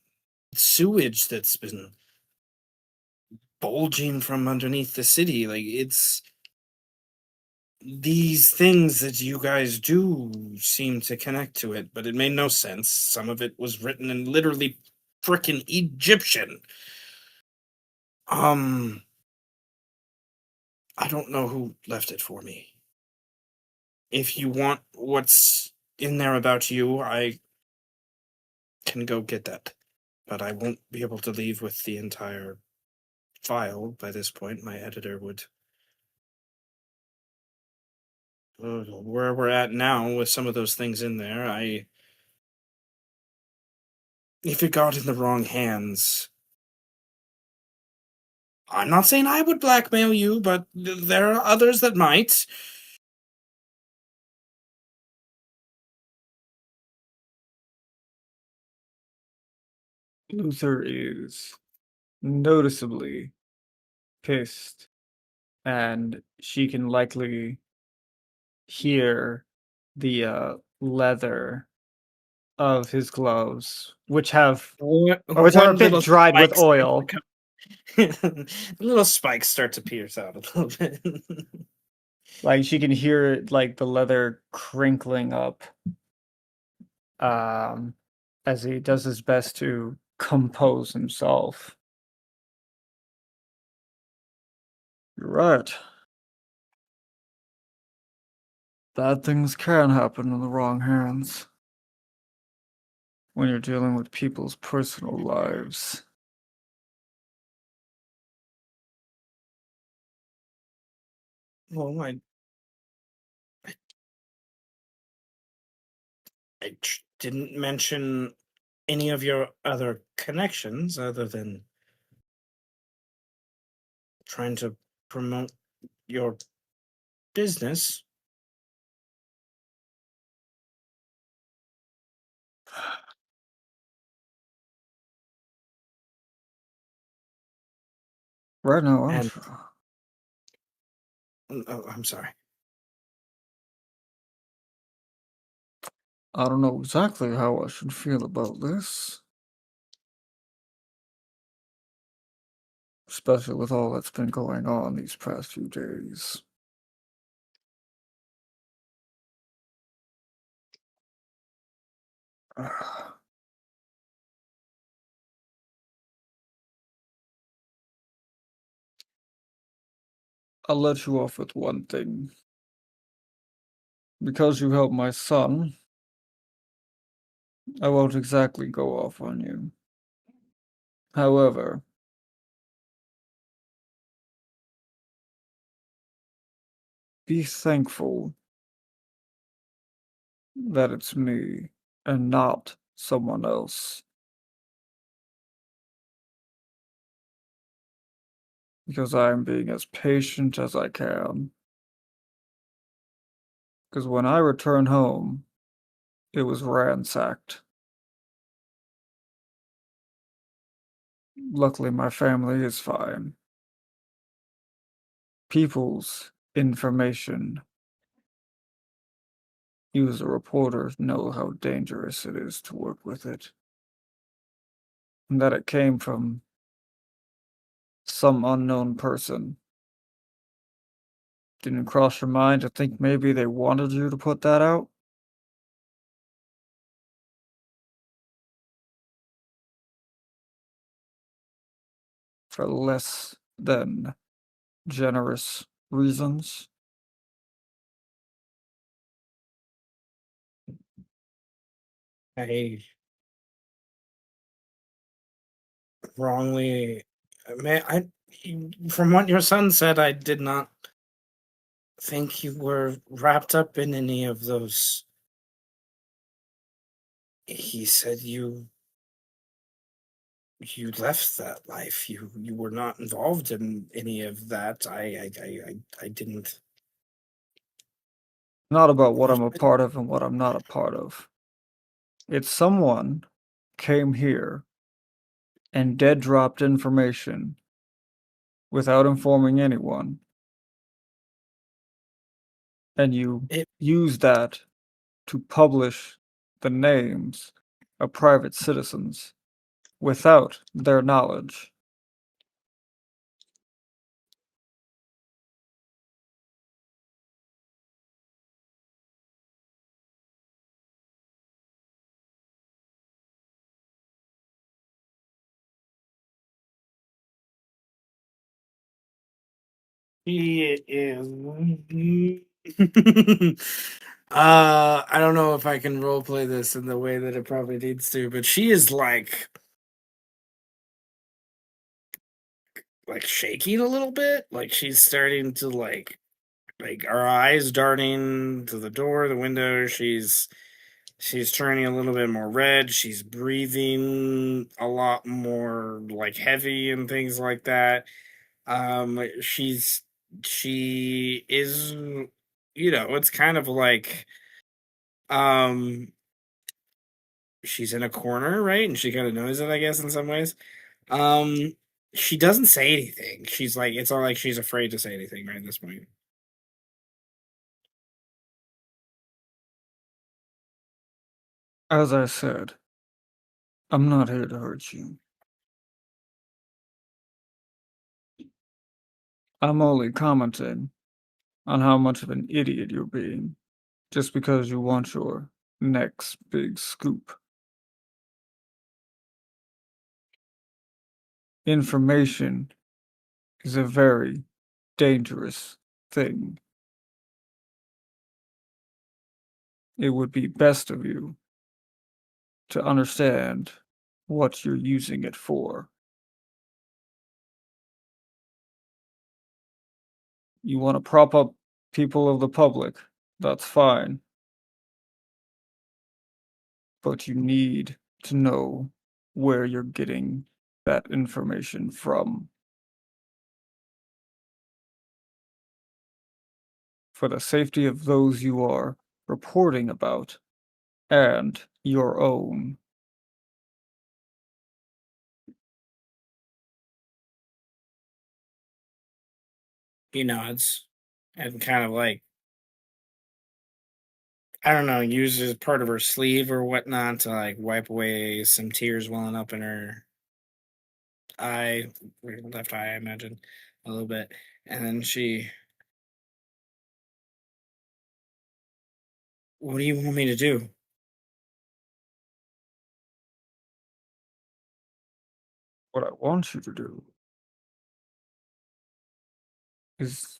[SPEAKER 2] sewage that's been bulging from underneath the city. Like, it's these things that you guys do seem to connect to it, but it made no sense. Some of it was written in literally frickin' Egyptian. I don't know who left it for me. If you want what's in there about you, I can go get that. But I won't be able to leave with the entire file by this point. My editor would. Where we're at now with some of those things in there, if it got in the wrong hands, I'm not saying I would blackmail you, but there are others that might.
[SPEAKER 1] Luther is noticeably pissed, and she can likely hear the leather of his gloves, which have
[SPEAKER 2] One
[SPEAKER 1] which are a bit
[SPEAKER 2] little
[SPEAKER 1] dried with
[SPEAKER 2] spike
[SPEAKER 1] oil.
[SPEAKER 2] little spikes start to pierce out a little bit.
[SPEAKER 1] Like she can hear it, like the leather crinkling up, um, as he does his best to compose himself. You're right. Bad things can happen in the wrong hands when you're dealing with people's personal lives.
[SPEAKER 2] Well, didn't mention any of your other connections other than trying to promote your business.
[SPEAKER 1] Right now,
[SPEAKER 2] And oh, I'm sorry.
[SPEAKER 1] I don't know exactly how I should feel about this, especially with all that's been going on these past few days. I'll let you off with one thing. Because you helped my son, I won't exactly go off on you. However, be thankful that it's me and not someone else. Because I am being as patient as I can. Because when I return home, it was ransacked. Luckily, my family is fine. People's information. You as a reporter know how dangerous it is to work with it. And that it came from some unknown person. Didn't cross your mind to think maybe they wanted you to put that out? For less than generous reasons?
[SPEAKER 2] I wrongly, man. From what your son said, I did not think you were wrapped up in any of those. He said you left that life. You were not involved in any of that. I didn't.
[SPEAKER 1] Not about what I'm a part of and what I'm not a part of. It's someone came here and dead dropped information without informing anyone, and you
[SPEAKER 2] It
[SPEAKER 1] use that to publish the names of private citizens without their knowledge.
[SPEAKER 2] He is. I don't know if I can role play this in the way that it probably needs to, but she is like shaking a little bit. Like she's starting to like her eyes darting to the door, the window. She's turning a little bit more red. She's breathing a lot more like heavy and things like that. She is, it's kind of like um she's in a corner, right? And she kind of knows it, I guess, in some ways. Um she doesn't say anything. She's like, it's all like she's afraid to say anything right at this point.
[SPEAKER 1] As I said, I'm not here to hurt you. I'm only commenting on how much of an idiot you're being, just because you want your next big scoop. Information is a very dangerous thing. It would be best of you to understand what you're using it for. You want to prop up people of the public, that's fine. But you need to know where you're getting that information from. For the safety of those you are reporting about and your own.
[SPEAKER 2] He nods and kind of like, I don't know, uses part of her sleeve or whatnot to like wipe away some tears welling up in her eye, or left eye, I imagine, a little bit. And then she, what do you want me to do?
[SPEAKER 1] What I want you to do is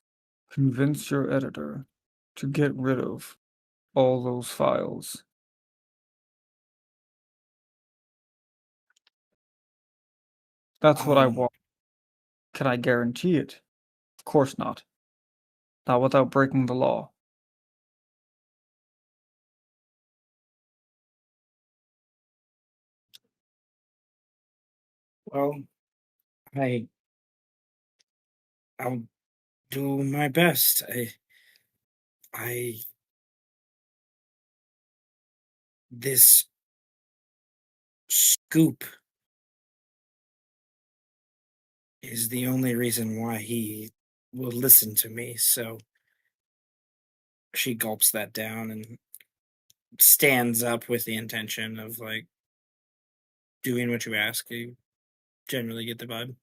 [SPEAKER 1] convince your editor to get rid of all those files. That's what I
[SPEAKER 2] Um,
[SPEAKER 1] want. Can I guarantee it? Of course not. Not without breaking the law.
[SPEAKER 2] Well, I I'll do my best. I this scoop is the only reason why he will listen to me. So she gulps that down and stands up with the intention of like doing what you ask. You generally get the vibe.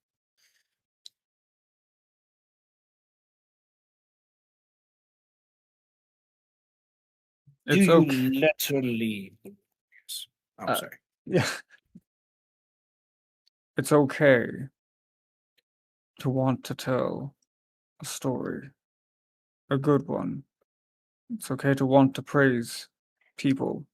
[SPEAKER 2] Do
[SPEAKER 1] It's
[SPEAKER 2] you
[SPEAKER 1] okay.
[SPEAKER 2] let her leave? Yes. I'm
[SPEAKER 1] Uh,
[SPEAKER 2] sorry.
[SPEAKER 1] Yeah. It's okay to want to tell a story, a good one. It's okay to want to praise people.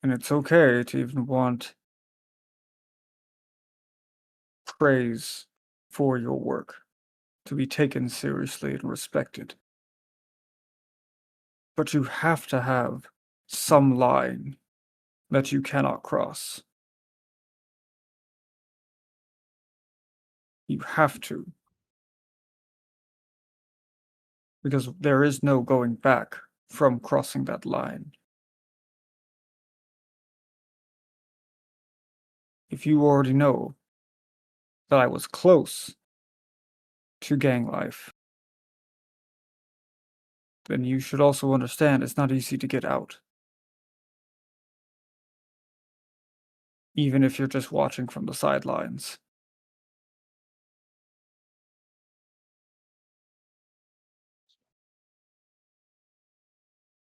[SPEAKER 1] And it's okay to even want praise for your work, to be taken seriously and respected. But you have to have some line that you cannot cross. You have to. Because there is no going back from crossing that line. If you already know that I was close to gang life, then you should also understand it's not easy to get out. Even if you're just watching from the sidelines.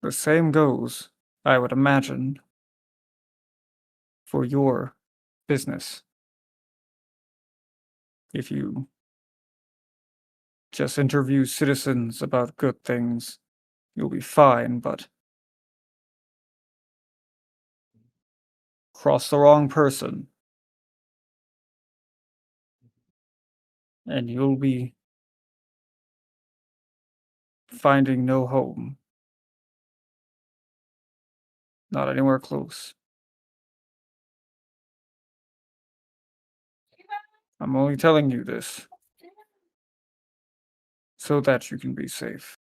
[SPEAKER 1] The same goes, I would imagine, for your business. If you just interview citizens about good things, you'll be fine, but cross the wrong person, and you'll be finding no home. Not anywhere close. I'm only telling you this so that you can be safe.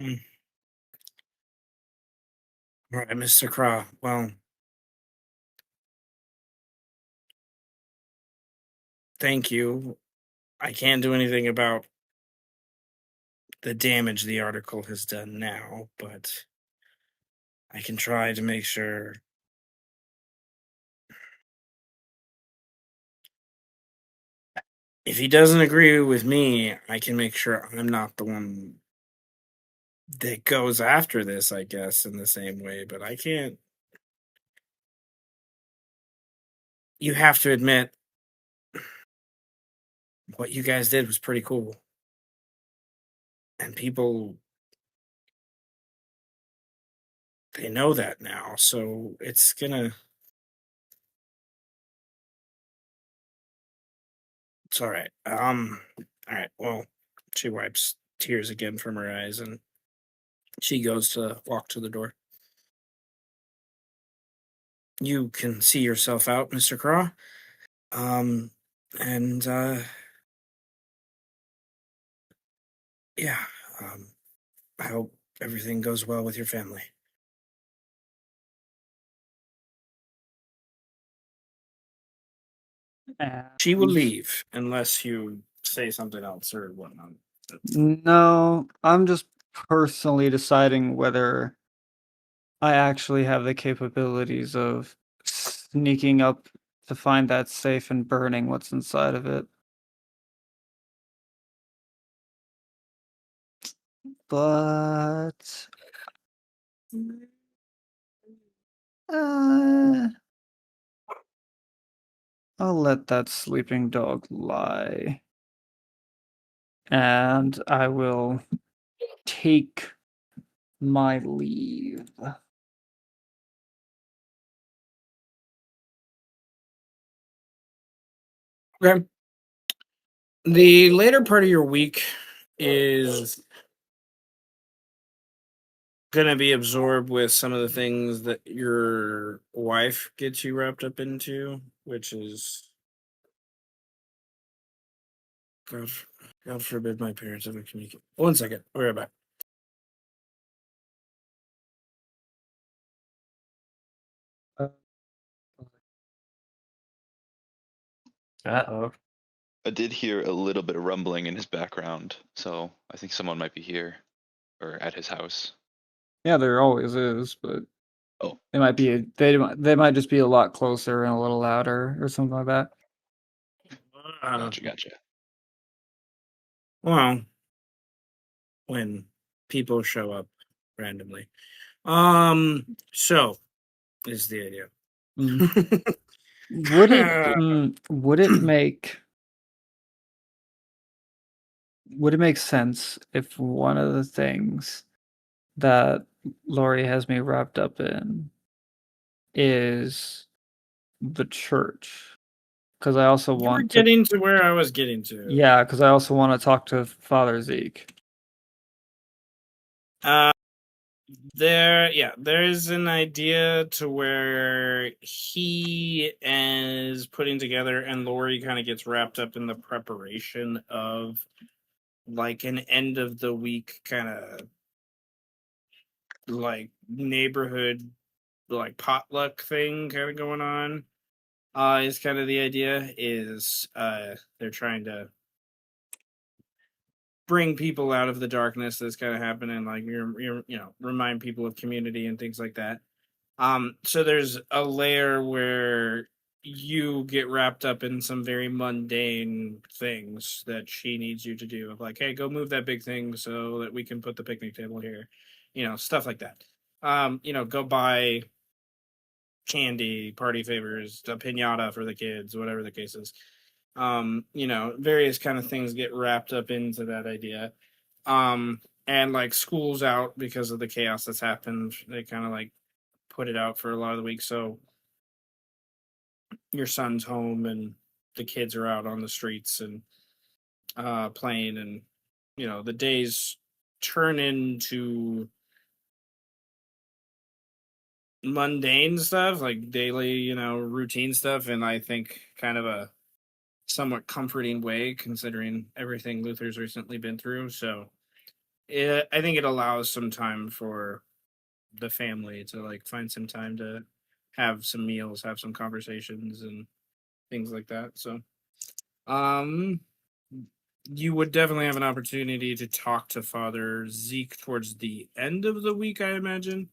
[SPEAKER 2] All right, Mr. Craw. Well, thank you. I can't do anything about the damage the article has done now, but I can try to make sure. If he doesn't agree with me, I can make sure I'm not the one that goes after this, I guess, in the same way, but I can't. You have to admit, what you guys did was pretty cool. And people, they know that now, so it's gonna. It's all right. All right. Well, she wipes tears again from her eyes, and she goes to walk to the door. You can see yourself out, Mr. Craw. Um, and yeah. Um, I hope everything goes well with your family. She will
[SPEAKER 1] And
[SPEAKER 2] leave unless you say something else or whatnot.
[SPEAKER 1] no, I'm just personally deciding whether I actually have the capabilities of sneaking up to find that safe and burning what's inside of it. But uh, I'll let that sleeping dog lie. And I will take my leave.
[SPEAKER 2] Okay. The later part of your week is going to be absorbed with some of the things that your wife gets you wrapped up into, which is God, God forbid my parents ever communicate. 1 second, I'll be right back.
[SPEAKER 4] Uh-oh.
[SPEAKER 3] I did hear a little bit of rumbling in his background, so I think someone might be here or at his house.
[SPEAKER 1] Yeah, there always is, but
[SPEAKER 3] Oh,
[SPEAKER 1] they might be they might just be a lot closer and a little louder or something like that.
[SPEAKER 3] gotcha.
[SPEAKER 2] Well, when people show up randomly. So is the idea.
[SPEAKER 1] Mm. Would it make sense if one of the things that Lori has me wrapped up in is the church? Because I also
[SPEAKER 2] You were
[SPEAKER 1] want to,
[SPEAKER 2] getting to where I was getting to.
[SPEAKER 1] yeah, because I also want to talk to Father Zeke.
[SPEAKER 2] There's an idea to where he is putting together, and Lori kind of gets wrapped up in the preparation of like an end of the week kind of like neighborhood like potluck thing kind of going on. Is kind of the idea is they're trying to bring people out of the darkness that's kind of happening, like remind people of community and things like that. So there's a layer where you get wrapped up in some very mundane things that she needs you to do, of like, hey, go move that big thing so that we can put the picnic table here, stuff like that. Go buy candy, party favors, a pinata for the kids, whatever the case is. Various kind of things get wrapped up into that idea. And like school's out because of the chaos that's happened. They kind of like put it out for a lot of the week. So your son's home and the kids are out on the streets and playing, and the days turn into mundane stuff, like daily, routine stuff, and I think kind of a somewhat comforting way considering everything Luther's recently been through. So I think it allows some time for the family to like find some time to have some meals, have some conversations and things like that. So you would definitely have an opportunity to talk to Father Zeke towards the end of the week, I imagine.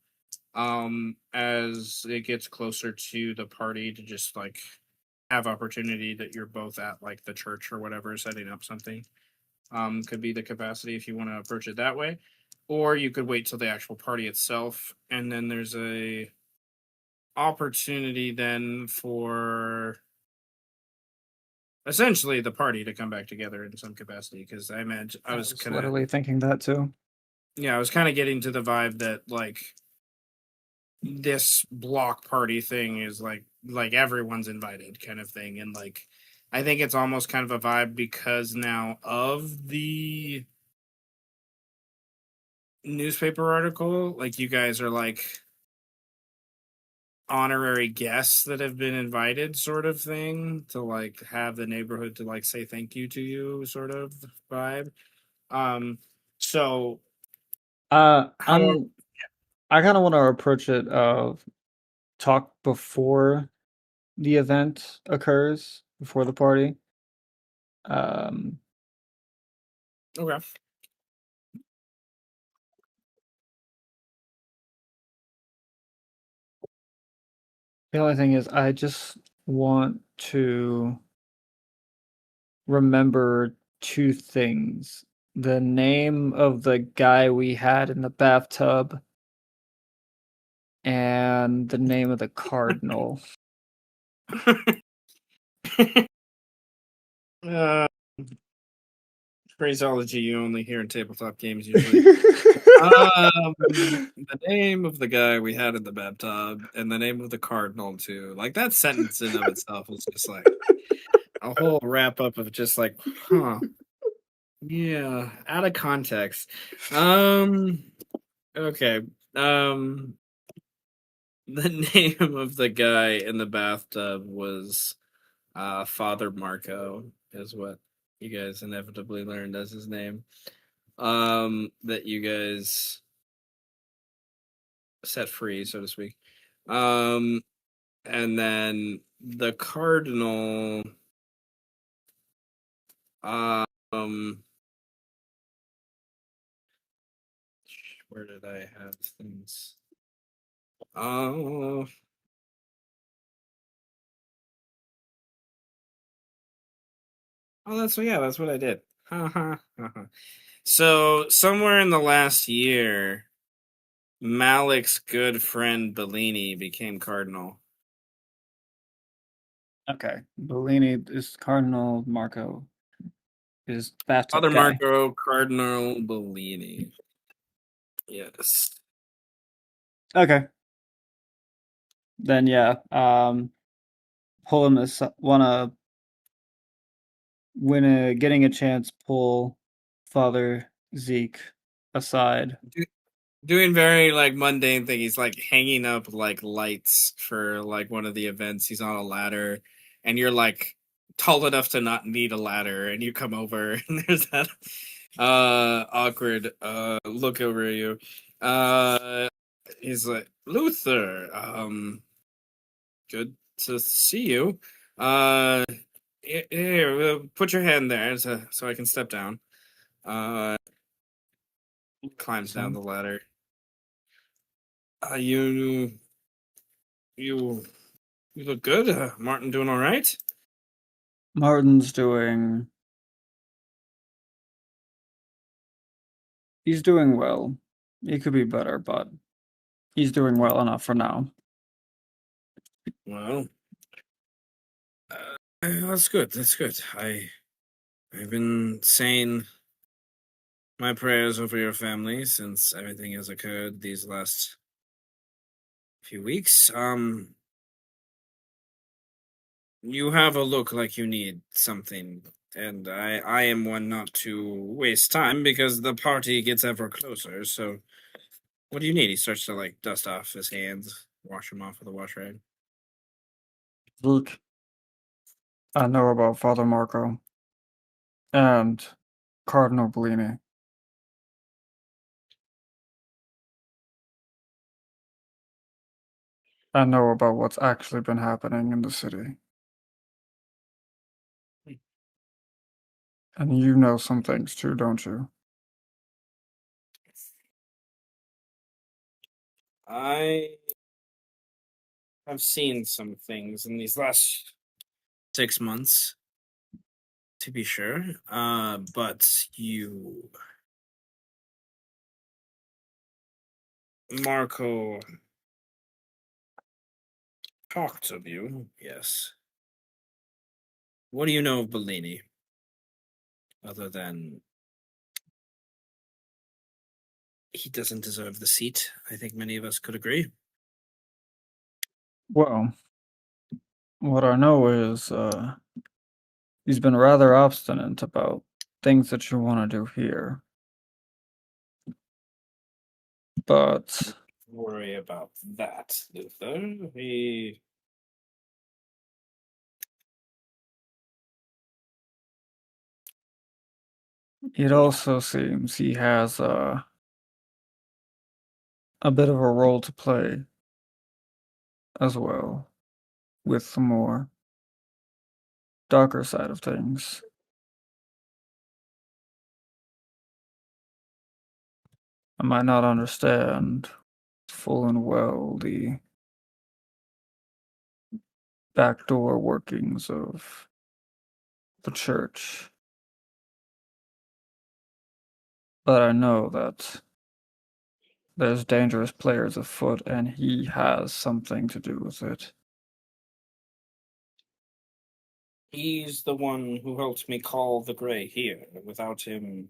[SPEAKER 2] As it gets closer to the party to just like have opportunity that you're both at like the church or whatever, setting up something. Could be the capacity if you want to approach it that way. Or you could wait till the actual party itself, and then there's a opportunity then for essentially the party to come back together in some capacity. Because I imagine I was kind of
[SPEAKER 1] literally thinking that too.
[SPEAKER 2] I was kind of getting to the vibe that like this block party thing is like everyone's invited kind of thing, and like I think it's almost kind of a vibe because now of the newspaper article, like you guys are like honorary guests that have been invited sort of thing to like have the neighborhood to like say thank you to you sort of vibe. So
[SPEAKER 1] I
[SPEAKER 2] however,
[SPEAKER 1] kind of want to approach it of talk before the event occurs, before the party. Um,
[SPEAKER 2] okay.
[SPEAKER 1] the only thing is, I just want to remember two things: the name of the guy we had in the bathtub and the name of the cardinal.
[SPEAKER 2] uh phraseology you only hear in tabletop games usually. The name of the guy we had in the bathtub and the name of the cardinal too. Like that sentence in of itself is just like a whole wrap up of just like, huh, yeah, out of context. Okay. Um, the name of the guy in the bathtub was Father Marco, is what you guys inevitably learned as his name. That you guys set free, so to speak. Um, and then the cardinal. Um, where did I have things? Oh, that's what I did. Ha ha ha ha. So somewhere in the last year, Malik's good friend Bellini became cardinal.
[SPEAKER 1] Okay, Bellini is Cardinal, Marco is bathtub
[SPEAKER 2] Father
[SPEAKER 1] guy.
[SPEAKER 2] Marco Cardinal Bellini. Yes.
[SPEAKER 1] Okay, then yeah, pull him as wanna when getting a chance, pull Father Zeke aside.
[SPEAKER 2] Doing very like mundane thing. He's like hanging up like lights for like one of the events. He's on a ladder, and you're like tall enough to not need a ladder, and you come over, and there's that awkward look over at you. He's like, Luther, good to see you. Uh, here, put your hand there so I can step down. Uh, climbs down the ladder. You you you look good. Martin doing all right?
[SPEAKER 1] Martin's doing. He's doing well. He could be better, but he's doing well enough for now.
[SPEAKER 2] Well, that's good. That's good. I've been saying my prayers over your family since everything has occurred these last few weeks. You have a look like you need something, and I am one not to waste time because the party gets ever closer. So, what do you need? He starts to like dust off his hands, wash them off with a wash rag.
[SPEAKER 1] Luke, I know about Father Marco and Cardinal Bellini. I know about what's actually been happening in the city.
[SPEAKER 6] And you know some things too, don't you?
[SPEAKER 2] I have seen some things in these last 6 months, to be sure. But Marco talked of you, yes. What do you know of Bellini? Other than he doesn't deserve the seat. I think many of us could agree.
[SPEAKER 6] Well, what I know is he's been rather obstinate about things that you want to do here. But
[SPEAKER 2] Worry about that, Luther.
[SPEAKER 6] it also seems he has a bit of a role to play as well with the more darker side of things. I might not understand full and well the backdoor workings of the church, but I know that there's dangerous players afoot and he has something to do with it.
[SPEAKER 2] He's the one who helped me call the Grey here. Without him,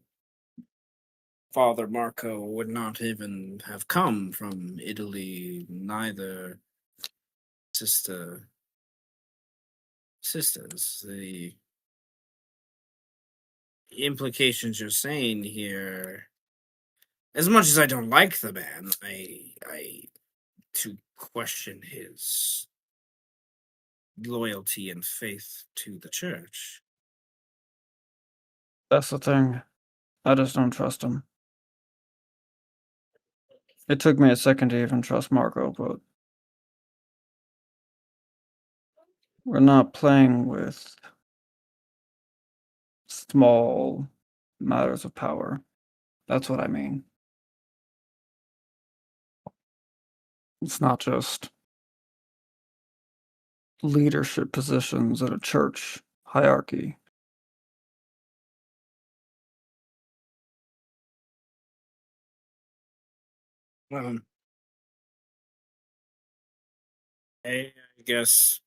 [SPEAKER 2] Father Marco would not even have come from Italy, neither sisters. The implications you're saying here, as much as I don't like the man, I to question his loyalty and faith to the church.
[SPEAKER 6] That's the thing. I just don't trust him. It took me a second to even trust Marco, but we're not playing with small matters of power. That's what I mean. It's not just leadership positions at a church hierarchy.
[SPEAKER 2] I guess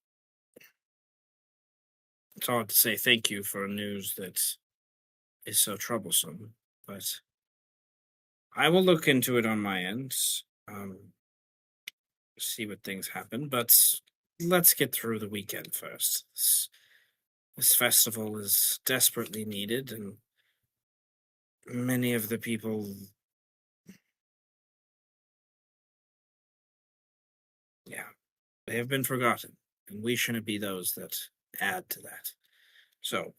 [SPEAKER 2] it's hard to say thank you for news that is so troublesome, but I will look into it on my end. See what things happen, but let's get through the weekend first. This festival is desperately needed, and many of the people, yeah, they have been forgotten, and we shouldn't be those that add to that. So,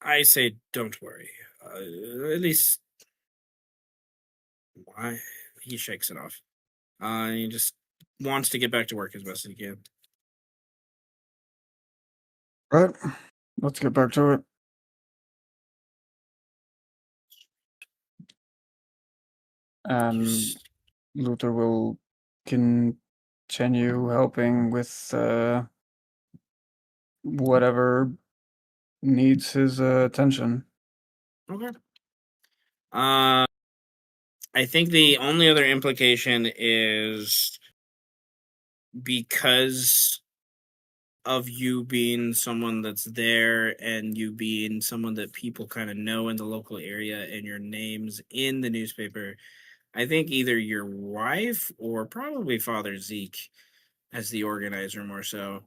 [SPEAKER 2] I say don't worry. At least, why he shakes it off. He just wants to get back to work as best as he can.
[SPEAKER 6] Right? Let's get back to it. And
[SPEAKER 2] Yes.
[SPEAKER 6] Luther will continue helping with whatever needs his attention.
[SPEAKER 2] Okay. I think the only other implication is because of you being someone that's there and you being someone that people kind of know in the local area and your name's in the newspaper. I think either your wife or probably Father Zeke as the organizer more so,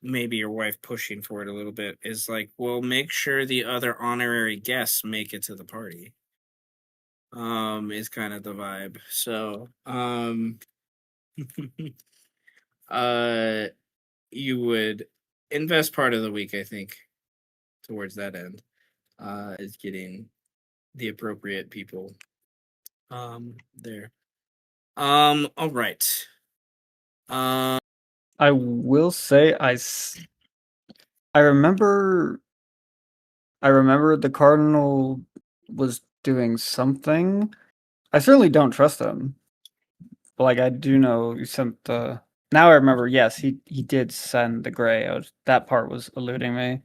[SPEAKER 2] maybe your wife pushing for it a little bit, is like, well, make sure the other honorary guests make it to the party. Is kind of the vibe. So, uh, you would invest part of the week, I think, towards that end. Is getting the appropriate people there. All right.
[SPEAKER 6] I will say I remember I remember the cardinal was doing something. I certainly don't trust him. But like I do know he sent the. Now I remember. Yes, he did send the gray. That part was eluding me.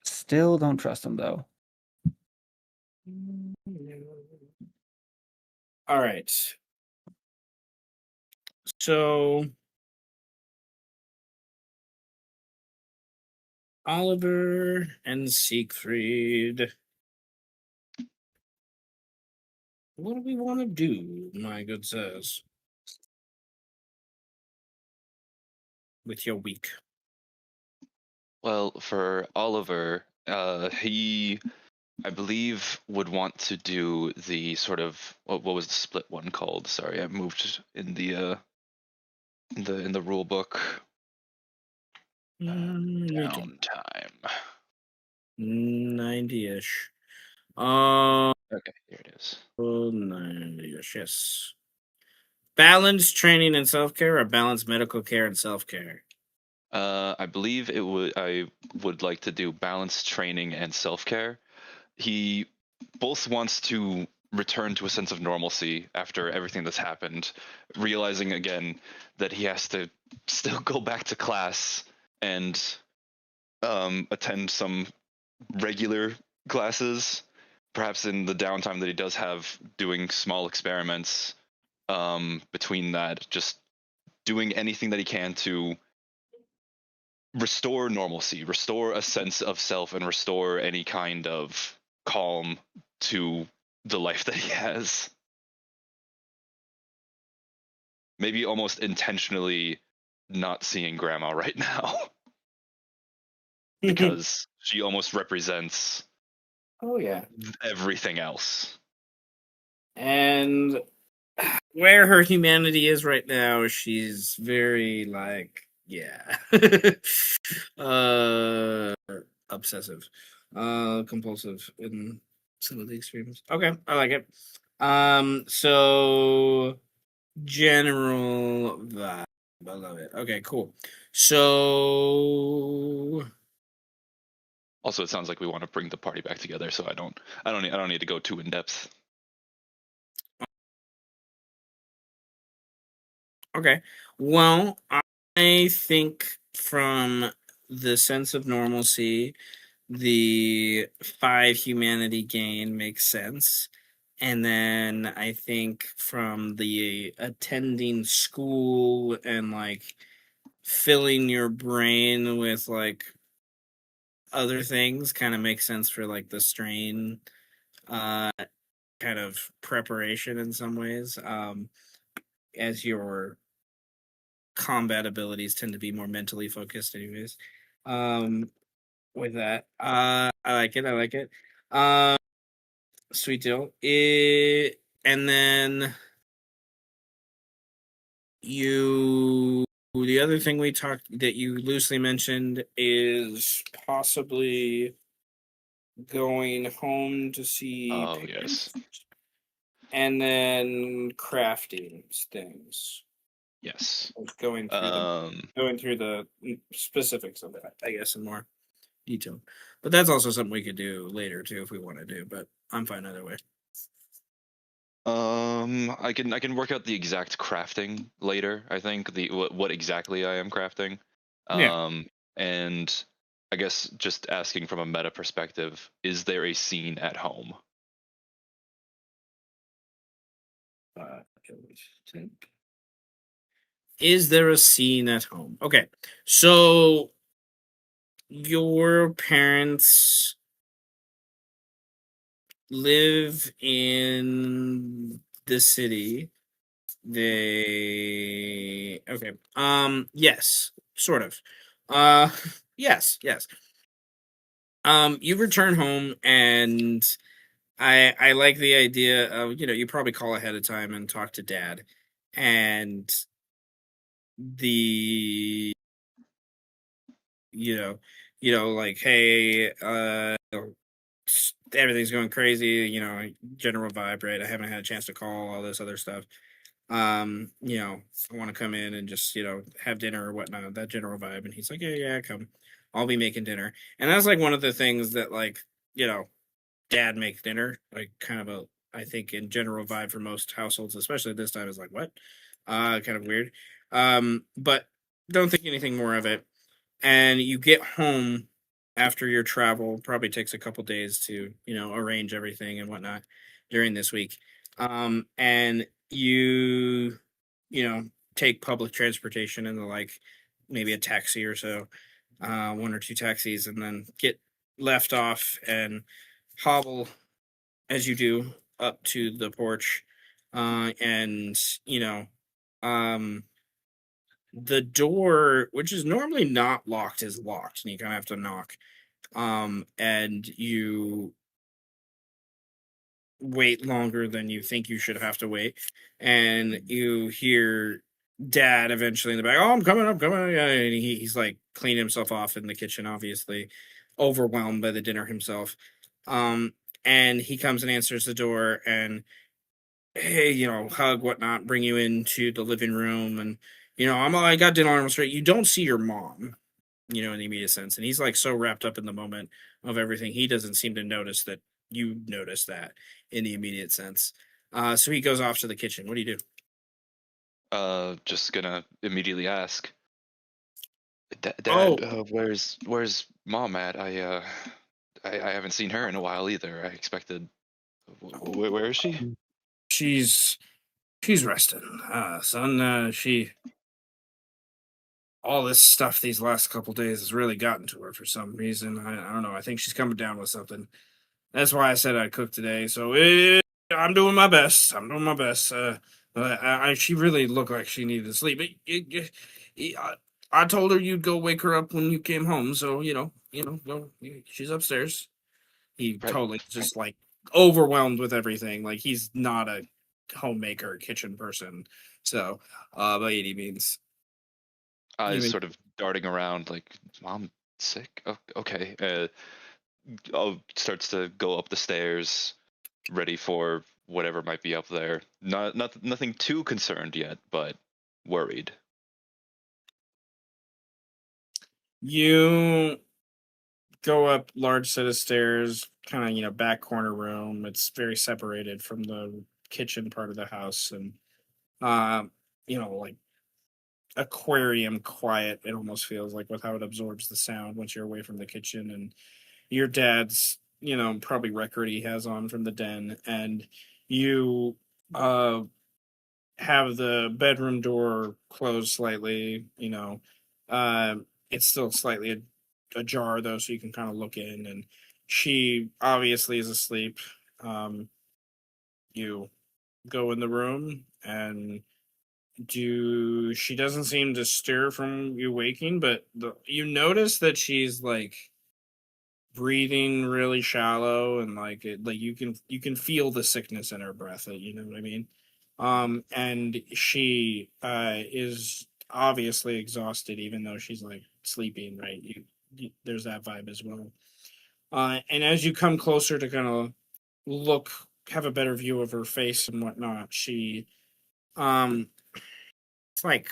[SPEAKER 6] Still don't trust him though.
[SPEAKER 2] All right. So Oliver and Siegfried. What do we want to do, my good sirs? With your week.
[SPEAKER 3] Well, for Oliver, he, I believe, would want to do the sort of what was the split one called? Sorry, I moved in the rule book.
[SPEAKER 2] Me too.
[SPEAKER 3] Downtime.
[SPEAKER 2] 90-ish.
[SPEAKER 3] Okay, here it is.
[SPEAKER 2] 90-ish, yes. Balanced training and self-care or balanced medical care and self-care?
[SPEAKER 3] I believe I would like to do balanced training and self-care. He both wants to return to a sense of normalcy after everything that's happened, realizing again that he has to still go back to class and attend some regular classes, perhaps in the downtime that he does have, doing small experiments. Between that, just doing anything that he can to restore normalcy, restore a sense of self, and restore any kind of calm to the life that he has. Maybe almost intentionally not seeing grandma right now because she almost represents
[SPEAKER 2] Oh, yeah.
[SPEAKER 3] everything else.
[SPEAKER 2] And where her humanity is right now, she's very, like, yeah. uh, obsessive. Compulsive in some of the extremes. Okay, I like it. So general vibe. I love it. Okay, cool. So
[SPEAKER 3] Also, it sounds like we want to bring the party back together, so I don't need to go too in depth.
[SPEAKER 2] okay. Well, I think from the sense of normalcy, the 5 humanity gain makes sense. And then I think from the attending school and like filling your brain with like other things kind of makes sense for like the strain uh kind of preparation in some ways. As your combat abilities tend to be more mentally focused anyways. Um with that. I like it. I like it. Sweet deal. And then the other thing we talked that you loosely mentioned is possibly going home to see
[SPEAKER 3] Oh
[SPEAKER 2] parents
[SPEAKER 3] yes,
[SPEAKER 2] and then crafting things.
[SPEAKER 3] yes.
[SPEAKER 2] Going through the
[SPEAKER 3] Um,
[SPEAKER 2] specifics of that, I guess, in more detail. But that's also something we could do later too if we want to do. But I'm fine either way.
[SPEAKER 3] I can work out the exact crafting later. I think the what exactly I am crafting.
[SPEAKER 2] Yeah.
[SPEAKER 3] And I guess just asking from a meta perspective, is there a scene at home?
[SPEAKER 2] Is there a scene at home? Okay, so your parents live in the city. They okay. Yes, sort of. Uh yes. You return home and I like the idea of, you probably call ahead of time and talk to dad. And the you know, like, hey, everything's going crazy, general vibe, right? I haven't had a chance to call, all this other stuff. I want to come in and just, have dinner or whatnot, that general vibe. And he's like, yeah, come. I'll be making dinner. And that's like one of the things that, like, dad makes dinner, like kind of a, I think in general vibe for most households, especially this time, is like, what? Kind of weird. But don't think anything more of it. And you get home after your travel, probably takes a couple days to, arrange everything and whatnot during this week. And you know, take public transportation and the like, maybe a taxi or so, one or two taxis, and then get left off and hobble as you do up to the porch. And, um, the door, which is normally not locked, is locked, and you kind of have to knock. And you wait longer than you think you should have to wait, and you hear dad eventually in the back. Oh, I'm coming, I'm coming. Yeah, and he's like cleaning himself off in the kitchen, obviously overwhelmed by the dinner himself. Um, and he comes and answers the door, and hey, hug, whatnot, bring you into the living room, and I got dinner almost ready. You don't see your mom, in the immediate sense, and he's like so wrapped up in the moment of everything, he doesn't seem to notice that you notice that in the immediate sense. So he goes off to the kitchen. What do you do?
[SPEAKER 3] Just gonna immediately ask,
[SPEAKER 2] Oh,
[SPEAKER 3] Dad, where's Mom at? I haven't seen her in a while either. I expected. Where is she?
[SPEAKER 2] she's she's resting, son. She all this stuff these last couple days has really gotten to her for some reason. I don't know. I think she's coming down with something. That's why I said I'd cook today. So I'm doing my best. I'm doing my best. But she really looked like she needed to sleep. I told her you'd go wake her up when you came home. So go. She's upstairs. He
[SPEAKER 3] Right,
[SPEAKER 2] totally
[SPEAKER 3] right.
[SPEAKER 2] just like overwhelmed with everything. Like he's not a homemaker, kitchen person. So, by any means,
[SPEAKER 3] Eyes
[SPEAKER 2] even
[SPEAKER 3] sort of darting around, like, Mom sick? Oh, okay. Starts to go up the stairs, ready for whatever might be up there. Nothing too concerned yet, but worried.
[SPEAKER 2] you go up large set of stairs, kind of back corner room. It's very separated from the kitchen part of the house, and like aquarium quiet. It almost feels like with how it absorbs the sound once you're away from the kitchen, and your dad's probably record he has on from the den, and you have the bedroom door closed slightly. It's still slightly ajar though, so you can kind of look in, and she obviously is asleep. You go in the room, and she doesn't seem to stir from you waking, but you notice that she's like breathing really shallow, and like you can feel the sickness in her breath. You know what I mean? And she is obviously exhausted, even though she's like sleeping. Right? There's that vibe as well. And as you come closer to kind of look, have a better view of her face and whatnot, she um, it's like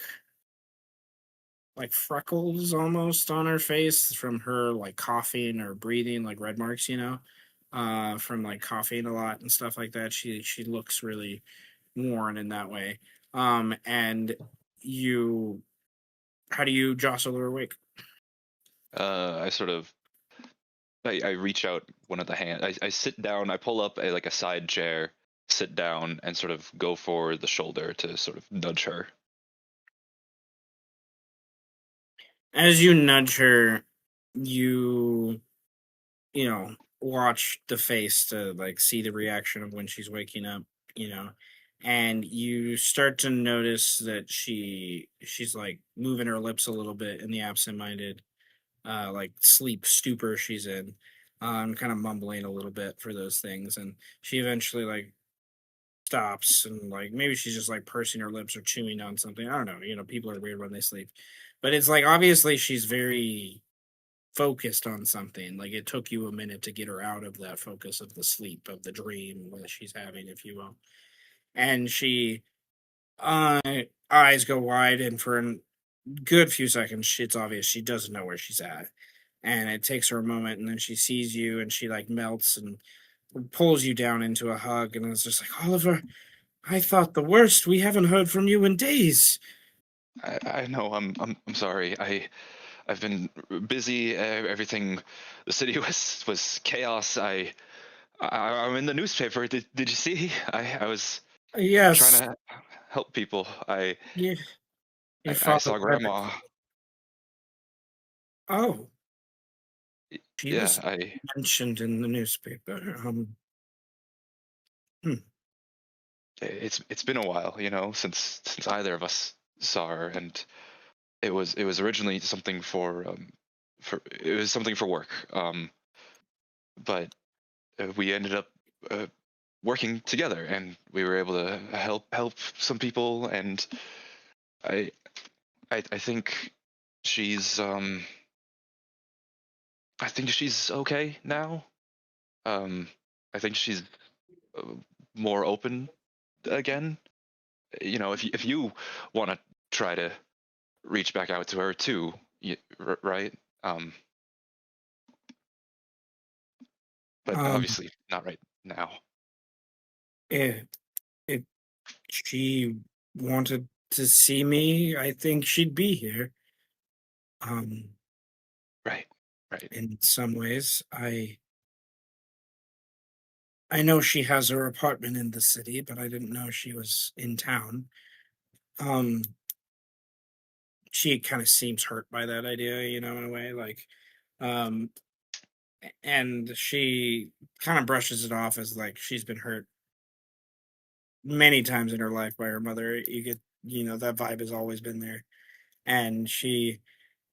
[SPEAKER 2] freckles almost on her face from her like coughing or breathing, like red marks, from like coughing a lot and stuff like that. She looks really worn in that way. And you how do you jostle her awake?
[SPEAKER 3] I sort of I reach out one of the hand. I sit down. I pull up like a side chair, sit down, and sort of go for the shoulder to sort of nudge her.
[SPEAKER 2] As you nudge her, you watch the face to like see the reaction of when she's waking up, you know, and you start to notice that she's like moving her lips a little bit in the absent-minded like sleep stupor she's in, kind of mumbling a little bit for those things, and she eventually like stops, and like maybe she's just like pursing her lips or chewing on something. I don't know, people are weird when they sleep, but it's like obviously she's very focused on something. Like it took you a minute to get her out of that focus of the sleep of the dream that she's having, if you will. And she uh eyes go wide, and for a good few seconds it's obvious she doesn't know where she's at. And it takes her a moment, and then she sees you, and she like melts and pulls you down into a hug, and it's just like, Oliver, I thought the worst. We haven't heard from you in days.
[SPEAKER 3] I know. I'm sorry. I've been busy. Everything, the city was chaos. I'm in the newspaper. Did you see? I was trying
[SPEAKER 2] Yes,
[SPEAKER 3] to help people. I
[SPEAKER 2] you, your
[SPEAKER 3] I
[SPEAKER 2] father
[SPEAKER 3] saw
[SPEAKER 2] read the.
[SPEAKER 3] Grandma.
[SPEAKER 2] Oh, she
[SPEAKER 3] Yeah,
[SPEAKER 2] was mentioned in the newspaper. Hmm.
[SPEAKER 3] it's been a while, since either of us saw her, and it was originally something for work. But we ended up uh, working together, and we were able to help some people, and I I think she's I think she's okay now. Um, I think she's uh, more open again. If you want to try to reach back out to her too, right? Um, but
[SPEAKER 2] Um,
[SPEAKER 3] obviously not right now.
[SPEAKER 2] if if she wanted to see me, I think she'd be here. Um,
[SPEAKER 3] Right, right.
[SPEAKER 2] in some ways, I know she has her apartment in the city, but I didn't know she was in town. Um, she kind of seems hurt by that idea, in a way, like, um, and she kind of brushes it off as like she's been hurt many times in her life by her mother. You get, that vibe has always been there, and she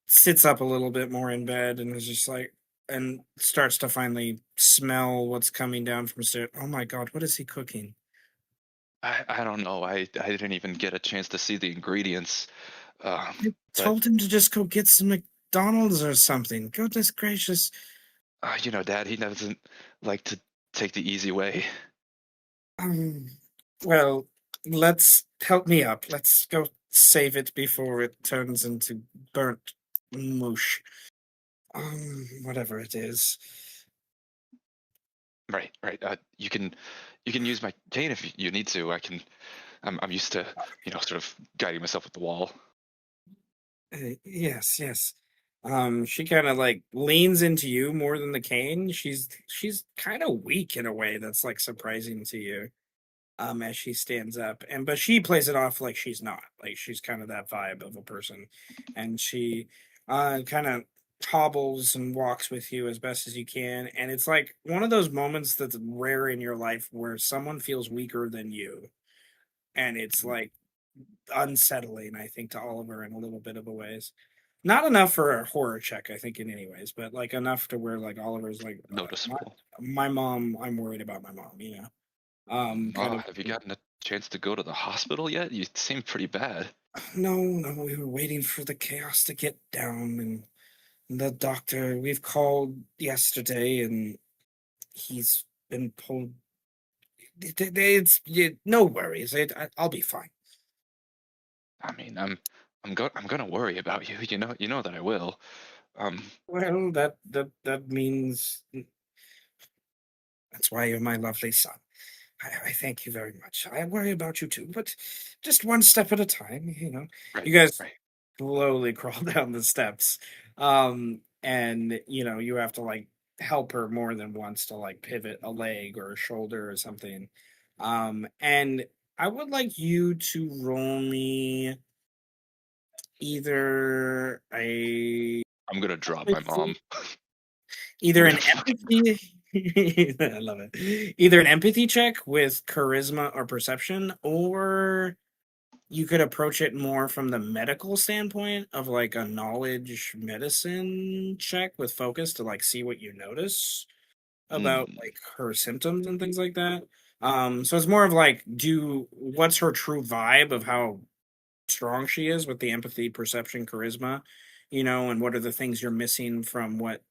[SPEAKER 2] sits up a little bit more in bed and is just like, and starts to finally smell what's coming down from stairs. Oh my god, what is he cooking?
[SPEAKER 3] I don't know. I didn't even get a chance to see the ingredients.
[SPEAKER 2] I
[SPEAKER 3] But
[SPEAKER 2] told him to just go get some McDonald's or something. Goodness gracious.
[SPEAKER 3] Dad, he doesn't like to take the easy way.
[SPEAKER 2] Um, well, let's help me up. Let's go save it before it turns into burnt mush. Whatever it is.
[SPEAKER 3] Right, right. You can use my cane if you need to. I'm used to, sort of guiding myself with the wall.
[SPEAKER 2] Yes, yes. She kind of like leans into you more than the cane. She's kind of weak in a way that's like surprising to you. As she stands up, but she plays it off like she's not. Like she's kind of that vibe of a person, and she kind of hobbles and walks with you as best as you can. And it's like one of those moments that's rare in your life where someone feels weaker than you, and it's like unsettling, I think, to Oliver in a little bit of a ways. Not enough for a horror check, I think, in any ways, but like enough to where like Oliver's like,
[SPEAKER 3] Noticeable.
[SPEAKER 2] my mom, I'm worried about my mom, kind
[SPEAKER 3] Oh,
[SPEAKER 2] of.
[SPEAKER 3] have you gotten a chance to go to the hospital yet? You seem pretty bad.
[SPEAKER 2] No, no, we were waiting for the chaos to get down, and the doctor, we've called yesterday, and he's been pulled. No worries. I'll be fine.
[SPEAKER 3] I mean, I'm gonna worry about you. You know that I will. Um,
[SPEAKER 2] Well, that means that's why you're my lovely son. I thank you very much. I worry about you too, but just one step at a time.
[SPEAKER 3] right,
[SPEAKER 2] You guys
[SPEAKER 3] right.
[SPEAKER 2] slowly crawl down the steps. And you have to like help her more than once to like pivot a leg or a shoulder or something. And I would like you to roll me either a
[SPEAKER 3] I'm gonna drop my mom.
[SPEAKER 2] empathy, either
[SPEAKER 3] I'm
[SPEAKER 2] an
[SPEAKER 3] gonna fuck.
[SPEAKER 2] empathy. I love it. Either an empathy check with charisma or perception, or you could approach it more from the medical standpoint of like a knowledge medicine check with focus to like see what you notice about
[SPEAKER 3] Mm,
[SPEAKER 2] like her symptoms and things like that. So it's more of like, what's her true vibe of how strong she is with the empathy, perception, charisma, and what are the things you're missing from what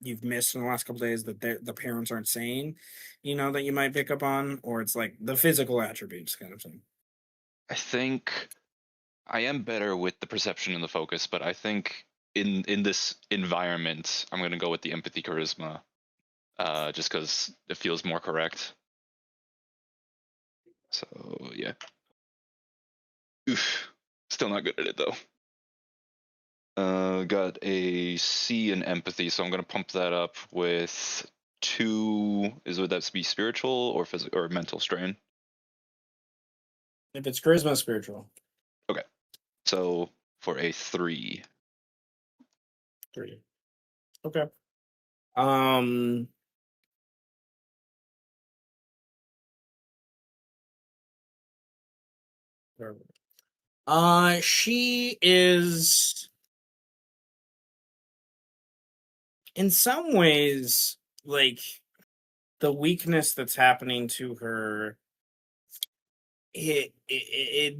[SPEAKER 2] you've missed in the last couple days that the parents aren't saying, that you might pick up on, or it's like the physical attributes kind of thing.
[SPEAKER 3] I think I am better with the perception and the focus, but I think in this environment, I'm gonna go with the empathy charisma, just because it feels more correct. So yeah. Oof. Still not good at it though. Got a C in empathy, so I'm gonna pump that up with 2. Would that be spiritual or physical or mental strain?
[SPEAKER 2] If it's charisma, spiritual.
[SPEAKER 3] So for a 3.
[SPEAKER 2] 3. Okay. Um. She is in some ways like the weakness that's happening to her. It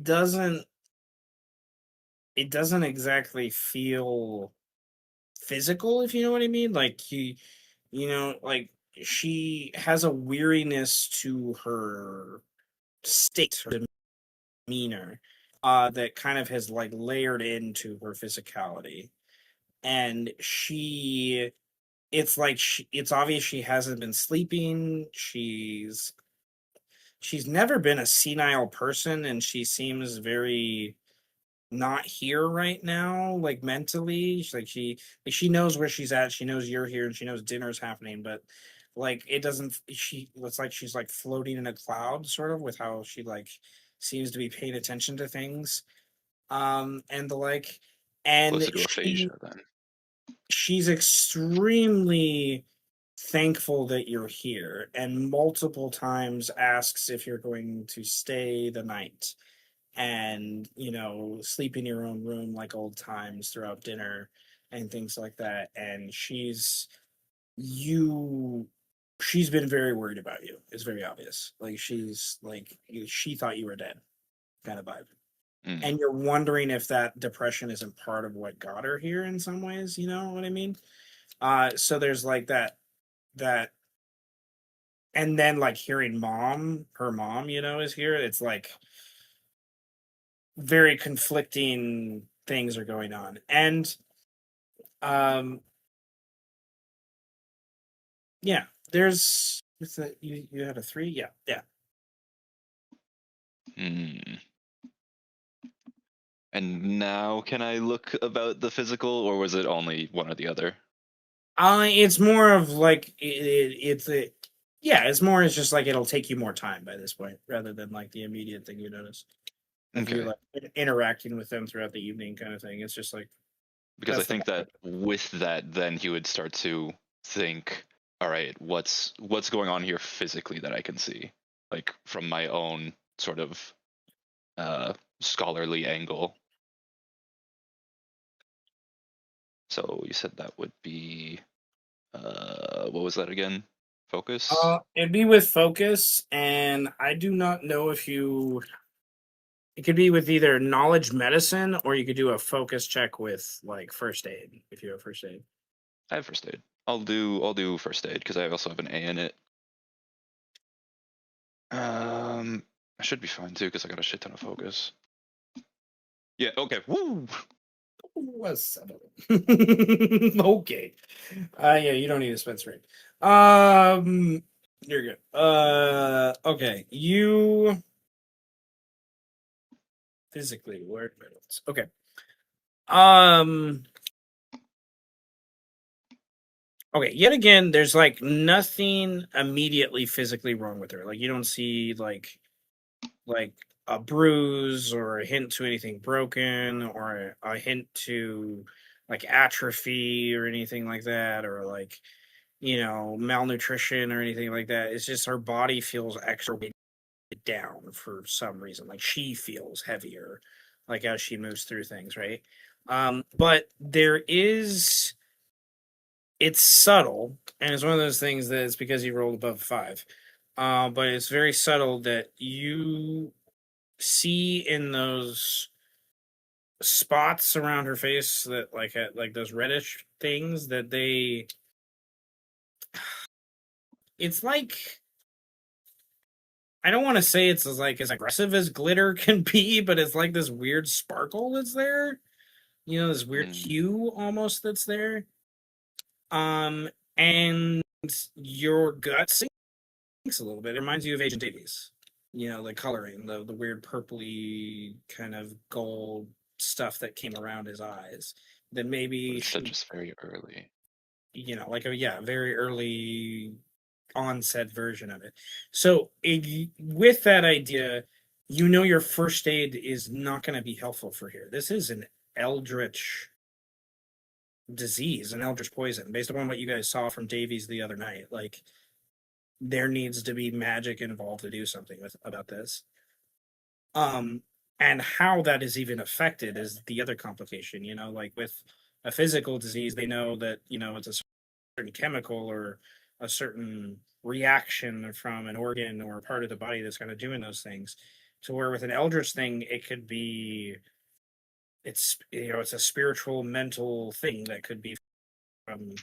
[SPEAKER 2] doesn't exactly feel physical, if you know what I mean. Like like she has a weariness to her state, her demeanor, that kind of has like layered into her physicality, and it's like it's obvious she hasn't been sleeping. She's never been a senile person, and she seems very not here right now, like mentally. She knows where she's at, she knows you're here, and she knows dinner's happening, but like it doesn't she it's like she's like floating in a cloud, sort of, with how she like seems to be paying attention to things, and the like. And
[SPEAKER 3] Closer to aphasia then.
[SPEAKER 2] she's extremely thankful that you're here, and multiple times asks if you're going to stay the night and sleep in your own room like old times throughout dinner and things like that. And you she's been very worried about you. It's very obvious. Like she's like she thought you were dead, kind of vibe.
[SPEAKER 3] Mm.
[SPEAKER 2] And you're wondering if that depression isn't part of what got her here in some ways, you know what I mean? So there's like that and then like hearing her mom, is here. It's like very conflicting things are going on. And um yeah, you had a 3? Yeah.
[SPEAKER 3] Mm. And now can I look about the physical, or was it only one or the other?
[SPEAKER 2] It's more of like it's just like it'll take you more time by this point rather than like the immediate thing you notice of you
[SPEAKER 3] Okay.
[SPEAKER 2] like interacting with them throughout the evening, kind of thing. It's just like
[SPEAKER 3] Because I
[SPEAKER 2] that's the
[SPEAKER 3] think that with that, then he would start to think, all right, what's going on here physically that I can see, like from my own sort of scholarly angle. So you said that would be what was that again? Focus?
[SPEAKER 2] it'd be with focus, and I do not know if it could be with either knowledge medicine, or you could do a focus check with like first aid if you have first aid.
[SPEAKER 3] I have first aid. I'll do first aid because I also have an A in it. I should be fine too because I got a shit ton of focus. Yeah. Okay. Woo.
[SPEAKER 2] Was 7. Okay. Yeah, you don't need a Spencer ring. You're good. Okay. You physically where medals. Okay. Um. Okay. Yet again, there's like nothing immediately physically wrong with her. Like you don't see like a bruise or a hint to anything broken or a hint to like atrophy or anything like that, or like malnutrition or anything like that. It's just her body feels extra weighted down for some reason. Like she feels heavier, like as she moves through things, right? But it's subtle, and it's one of those things that it's because you rolled above 5. But it's very subtle that you see in those spots around her face that like had like those reddish things that it's like, I don't want to say it's as aggressive as glitter can be, but it's like this weird sparkle that's there. this weird
[SPEAKER 3] Mm.
[SPEAKER 2] hue almost that's there. And your gut sinks a little bit. It reminds you of Agent Davies. The coloring, the weird purpley kind of gold stuff that came around his eyes. That
[SPEAKER 3] But
[SPEAKER 2] maybe
[SPEAKER 3] it's still just very early.
[SPEAKER 2] like a very early onset version of it. So with that idea, your first aid is not going to be helpful for here. This is an eldritch disease, an eldritch poison, based upon what you guys saw from Davies the other night. Like, there needs to be magic involved to do something about this. And how that is even affected is the other complication. Like with a physical disease, they know that it's a certain chemical or a certain reaction from an organ or a part of the body that's kind of doing those things. To where with an eldritch thing, it could be it's a spiritual, mental thing that could be from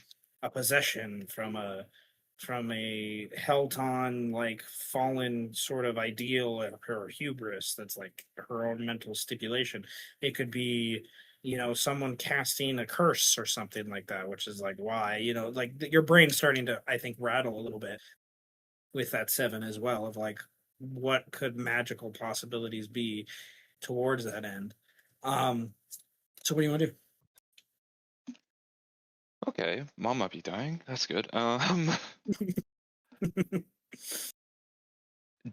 [SPEAKER 2] a possession, from a Helton like fallen sort of ideal of her hubris that's like her own mental stipulation. It could be someone casting a curse or something like that, which is like why like your brain's starting to, I think, rattle a little bit with that 7 as well, of like what could magical possibilities be towards that end. So what do you want to do?
[SPEAKER 3] Okay, mom might be dying. That's good.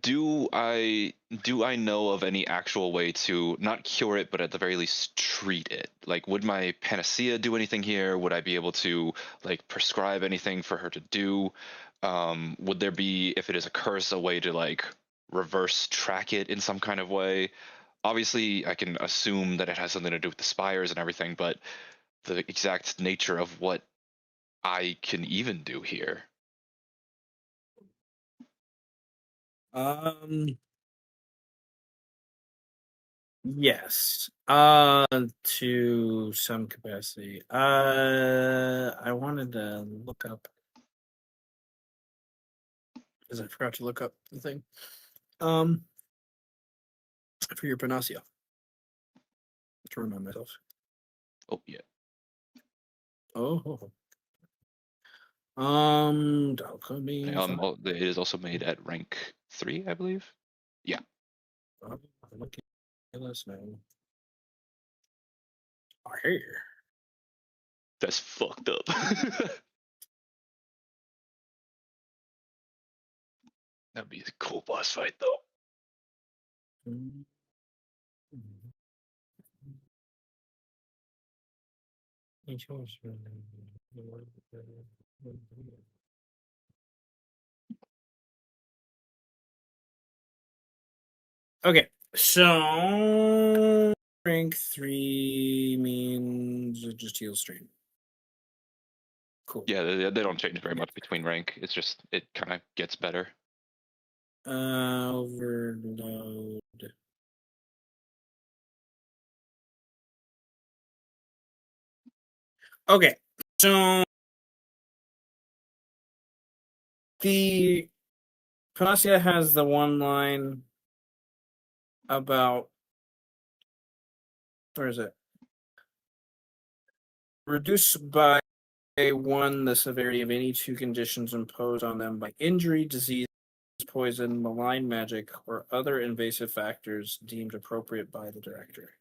[SPEAKER 3] Do I know of any actual way to not cure it, but at the very least treat it? Like, would my panacea do anything here? Would I be able to like prescribe anything for her to do? Would there be, if it is a curse, a way to like reverse track it in some kind of way? Obviously, I can assume that it has something to do with the spires and everything, but the exact nature of what I can even do here.
[SPEAKER 2] Yes. To some capacity. I wanted to look up because I forgot to look up the thing. Um, for your panacea. To remind myself.
[SPEAKER 3] Oh yeah.
[SPEAKER 2] Oh. Alchemy.
[SPEAKER 3] It is also made at rank 3, I believe. Yeah.
[SPEAKER 2] Let's know. Oh, here.
[SPEAKER 3] That's fucked up. That'd be a cool boss fight, though.
[SPEAKER 2] Okay, so rank 3 means it just heals strain. Cool.
[SPEAKER 3] Yeah, they don't change very much between rank. It's just it kind of gets better.
[SPEAKER 2] Overload. Okay, so the Panacea has the one line about, where is it? Reduce by 1 the severity of any 2 conditions imposed on them by injury, disease, poison, malign magic, or other invasive factors deemed appropriate by the director.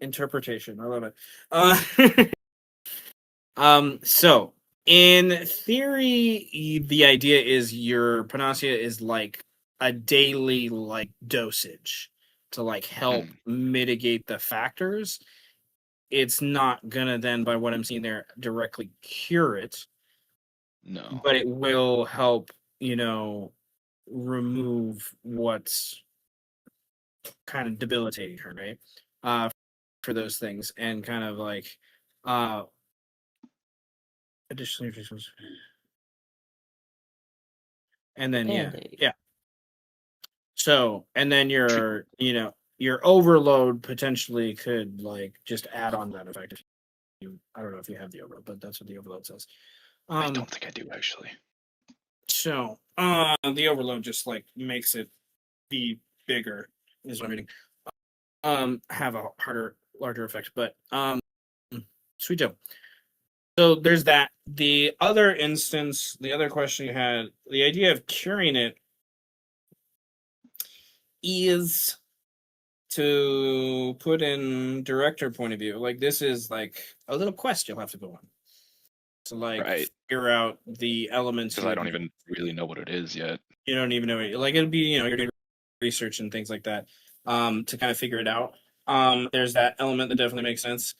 [SPEAKER 2] Interpretation. I love it. So in theory, the idea is your panacea is like a daily like dosage to like help mitigate the factors. It's not gonna then, by what I'm seeing there, directly cure it.
[SPEAKER 3] No.
[SPEAKER 2] But it will help, remove what's kind of debilitating her, right? For those things, and kind of like additionally, and then yeah. So, and then your overload potentially could like just add on that effect. I don't know if you have the overload, but that's what the overload says.
[SPEAKER 3] I don't think I do, actually.
[SPEAKER 2] So, the overload just like makes it be bigger, is what I'm reading, have a larger effect. But sweet Joe. So there's that. The other instance, the other question you had, the idea of curing it is to put in director point of view. Like this is like a little quest you'll have to go on to like
[SPEAKER 3] Right.
[SPEAKER 2] figure out the elements.
[SPEAKER 3] Because I don't even really know what it is yet.
[SPEAKER 2] You don't even know it. Like it'd be, you're doing research and things like that, to kind of figure it out. There's that element that definitely makes sense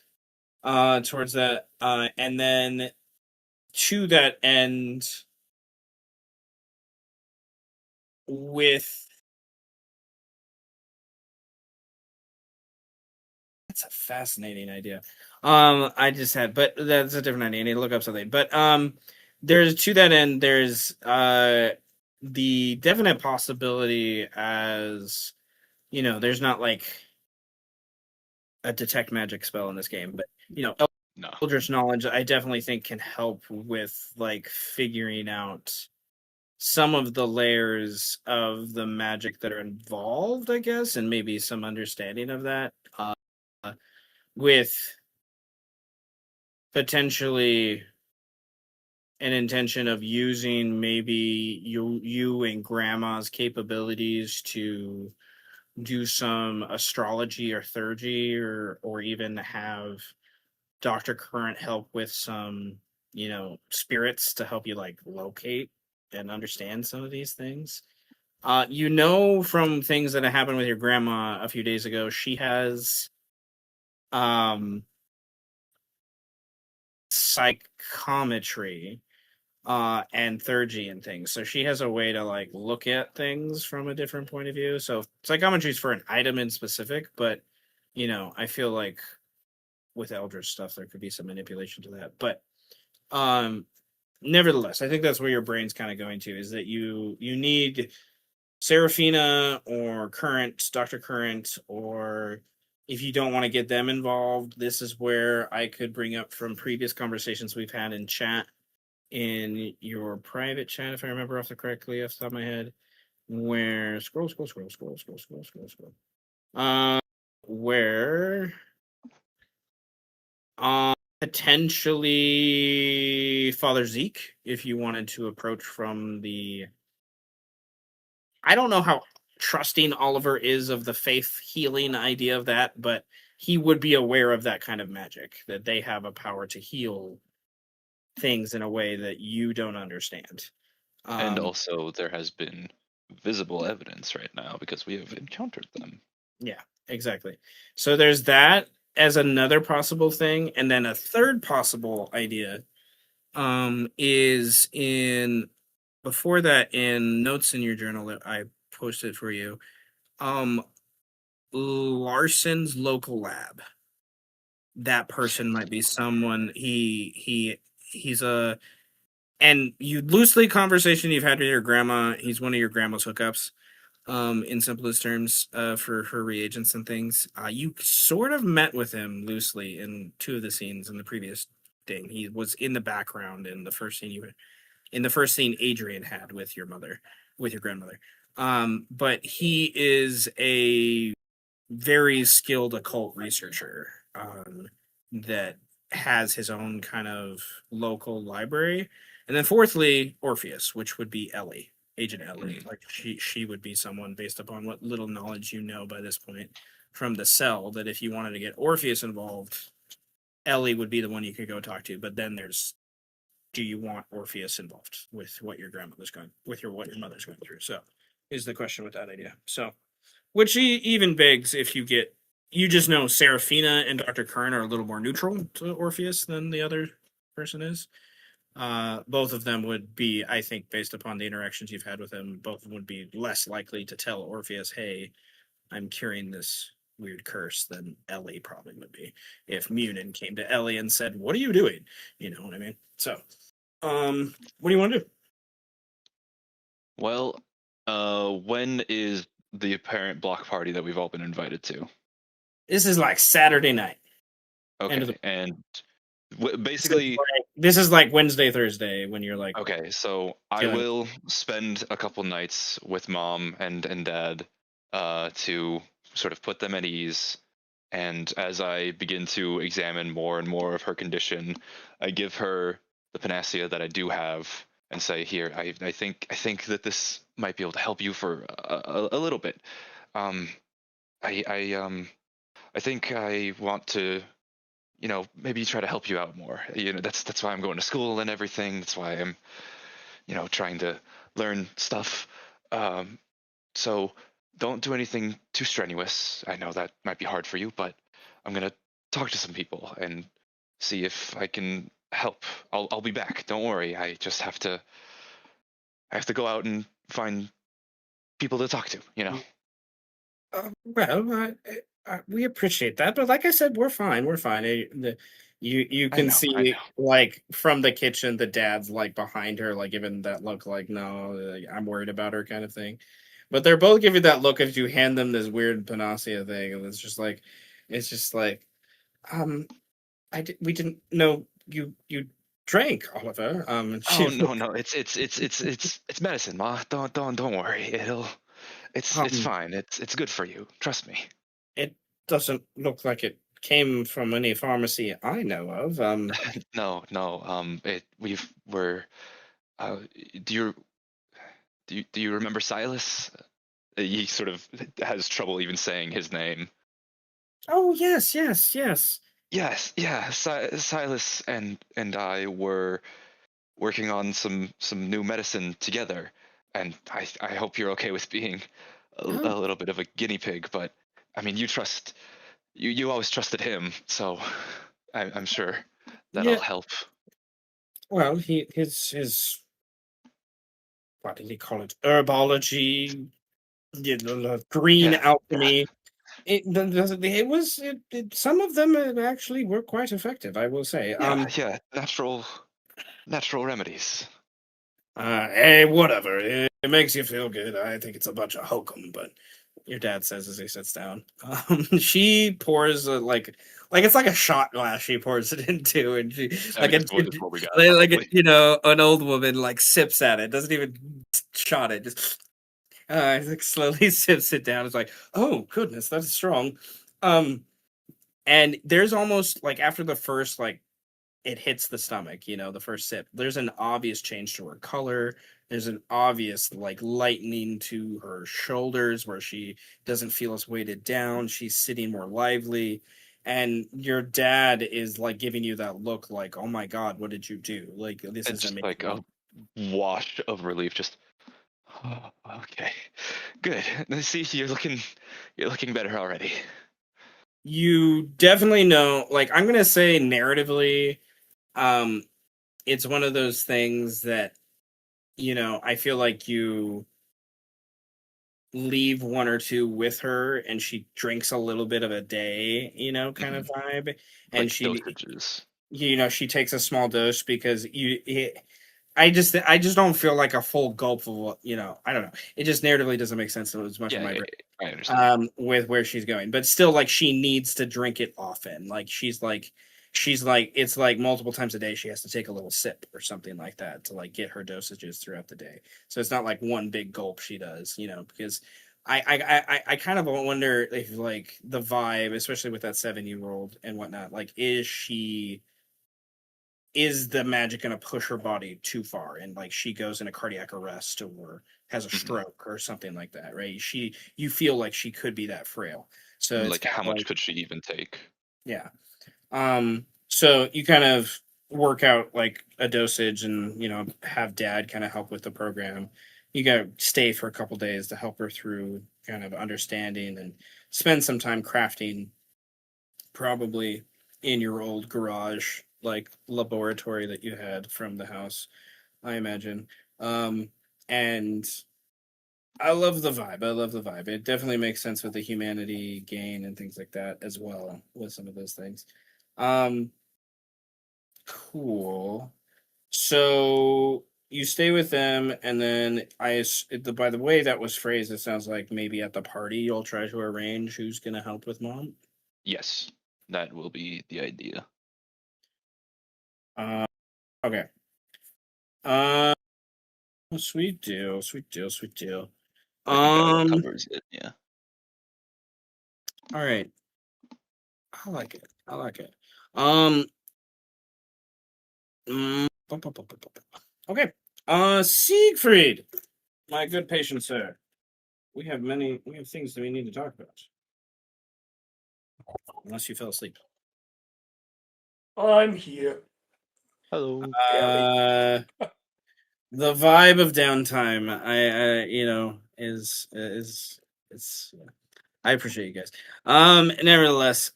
[SPEAKER 2] towards that. And then to that end, with that's a fascinating idea. I just had, but that's a different idea. I need to look up something. But there's to that end, there's the definite possibility as there's not like a detect magic spell in this game, but
[SPEAKER 3] No.
[SPEAKER 2] Eldritch knowledge I definitely think can help with like figuring out some of the layers of the magic that are involved, I guess, and maybe some understanding of that, with potentially an intention of using maybe you and grandma's capabilities to do some astrology or theurgy, or even have Dr. Current help with some, spirits to help you like locate and understand some of these things. From things that have happened with your grandma a few days ago, she has psychometry and theurgy and things. So she has a way to like look at things from a different point of view. So psychometry is for an item in specific, but I feel like with Eldritch stuff there could be some manipulation to that. But nevertheless, I think that's where your brain's kind of going to, is that you need Seraphina or Dr. Current, or if you don't want to get them involved, this is where I could bring up from previous conversations we've had in chat, in your private chat, if I remember off the top of my head, where scroll, where potentially Father Zeke, if you wanted to approach from the, I don't know how trusting Oliver is of the faith healing idea of that, but he would be aware of that kind of magic, that they have a power to heal things in a way that you don't understand.
[SPEAKER 3] And also, there has been visible evidence right now because we have encountered them.
[SPEAKER 2] Yeah, exactly. So there's that as another possible thing, and then a third possible idea is in before that, in notes in your journal that I posted for you, Larson's local lab. That person might be someone he's a, and you loosely conversation you've had with your grandma. He's one of your grandma's hookups, in simplest terms, for her reagents and things. You sort of met with him loosely in two of the scenes in the previous thing. He was in the background in the first scene Adrian had with your grandmother. But he is a very skilled occult researcher, that has his own kind of local library. And then fourthly, Orpheus, which would be Ellie, Agent Ellie. Like she would be someone, based upon what little knowledge you know by this point from the cell, that if you wanted to get Orpheus involved, Ellie would be the one you could go talk to. But then there's, do you want Orpheus involved with what your mother's going through? So is the question with that idea. So, which even begs, if you just know Seraphina and Dr. Curran are a little more neutral to Orpheus than the other person is. Both of them would be, I think, based upon the interactions you've had with them, both of them would be less likely to tell Orpheus, hey, I'm curing this weird curse, than Ellie probably would be. If Munin came to Ellie and said, what are you doing? You know what I mean? So, what do you want to do?
[SPEAKER 3] Well, when is the apparent block party that we've all been invited to?
[SPEAKER 2] This is like Saturday night.
[SPEAKER 3] Okay, and basically,
[SPEAKER 2] this is like Wednesday, Thursday, when you're like,
[SPEAKER 3] okay, so I will spend a couple nights with mom and dad to sort of put them at ease. And as I begin to examine more and more of her condition, I give her the panacea that I do have and say, "Here, I think that this might be able to help you for a little bit. Um, I think I want to, maybe try to help you out more. That's why I'm going to school and everything. That's why I'm, trying to learn stuff. Um, so don't do anything too strenuous. I know that might be hard for you, but I'm gonna talk to some people and see if I can help. I'll be back. Don't worry. I have to go out and find people to talk to.
[SPEAKER 2] We appreciate that, but like I said, we're fine. We're fine. You
[SPEAKER 3] I
[SPEAKER 2] can
[SPEAKER 3] know. I
[SPEAKER 2] see
[SPEAKER 3] know.
[SPEAKER 2] like from the kitchen, the dad's like behind her, like giving that look, like no, like, I'm worried about her kind of thing. But they're both giving that look as you hand them this weird panacea thing, and it's just like, um, we didn't know you drank, Oliver. And
[SPEAKER 3] Oh
[SPEAKER 2] she,
[SPEAKER 3] no. It's medicine, Ma. Don't worry. It's
[SPEAKER 2] um,
[SPEAKER 3] fine. It's good for you. Trust me.
[SPEAKER 2] it doesn't look like it came from any pharmacy I know of.
[SPEAKER 3] No. We're. Uh, do you do you remember Silas? He sort of has trouble even saying his name.
[SPEAKER 2] Oh yes.
[SPEAKER 3] Yes, yeah. Silas and I were working on some new medicine together, and I hope you're okay with being a
[SPEAKER 2] Oh,
[SPEAKER 3] little bit of a guinea pig. But I mean, you always trusted him, so I'm sure that'll
[SPEAKER 2] yeah.
[SPEAKER 3] help.
[SPEAKER 2] Well, his what did he call it? Herbology, green
[SPEAKER 3] Yeah, yeah,
[SPEAKER 2] alchemy. Some of them actually were quite effective, I will say.
[SPEAKER 3] yeah. Natural remedies.
[SPEAKER 2] Hey, whatever. It makes you feel good. I think it's a bunch of hokum, but your dad says as he sits down. She pours like it's like a shot glass. She pours it into, and she
[SPEAKER 3] I
[SPEAKER 2] like
[SPEAKER 3] mean, it's what we got,
[SPEAKER 2] like
[SPEAKER 3] probably.
[SPEAKER 2] an old woman like sips at it. Doesn't even shot it. Just like slowly sips it down. It's like, oh goodness, that's strong. Um, and there's almost like after the first like it hits the stomach, the first sip, there's an obvious change to her color. There's an obvious like lightening to her shoulders where she doesn't feel as weighted down. She's sitting more lively. And your dad is like giving you that look like, oh my God, what did you do? Like, this
[SPEAKER 3] And
[SPEAKER 2] is
[SPEAKER 3] just like
[SPEAKER 2] amazing.
[SPEAKER 3] a wash of relief. Just okay, good. See, you're looking better already.
[SPEAKER 2] You definitely know, like, I'm going to say narratively, um, it's one of those things that, I feel like you leave one or two with her and she drinks a little bit of a day, kind
[SPEAKER 3] Hmm.
[SPEAKER 2] of vibe. And
[SPEAKER 3] Like
[SPEAKER 2] she,
[SPEAKER 3] dosages.
[SPEAKER 2] she takes a small dose because I just don't feel like a full gulp of I don't know. It just narratively doesn't make sense as much in my brain
[SPEAKER 3] I understand.
[SPEAKER 2] with where she's going, but still like she needs to drink it often. Like she's like it's like multiple times a day she has to take a little sip or something like that to like get her dosages throughout the day. So it's not like one big gulp she does, because I kind of wonder if like the vibe, especially with that 7-year old and whatnot, like is the magic going to push her body too far and like she goes in a cardiac arrest or has a
[SPEAKER 3] Hmm.
[SPEAKER 2] stroke or something like that, right? You feel like she could be that frail. So it's
[SPEAKER 3] Like,
[SPEAKER 2] kind
[SPEAKER 3] how
[SPEAKER 2] of
[SPEAKER 3] much
[SPEAKER 2] like,
[SPEAKER 3] could she even take?
[SPEAKER 2] yeah. So you kind of work out like a dosage and, have dad kind of help with the program. You got to stay for a couple days to help her through kind of understanding and spend some time crafting, probably in your old garage like laboratory that you had from the house, I imagine. And I love the vibe. I love the vibe. It definitely makes sense with the humanity gain and things like that as well with some of those things. Um, cool. So you stay with them, and then by the way that was phrased, it sounds like maybe at the party you'll try to arrange who's gonna help with mom.
[SPEAKER 3] Yes, that will be the idea.
[SPEAKER 2] Uh, okay. Uh, sweet deal, sweet deal, sweet deal.
[SPEAKER 3] I think that about
[SPEAKER 2] Um,
[SPEAKER 3] covers it. Yeah.
[SPEAKER 2] All right. I like it. Okay. Siegfried, my good patient sir. We have things that we need to talk about. Unless you fell asleep.
[SPEAKER 5] I'm here.
[SPEAKER 3] Hello.
[SPEAKER 2] The vibe of downtime, is it's. I appreciate you guys. Nevertheless,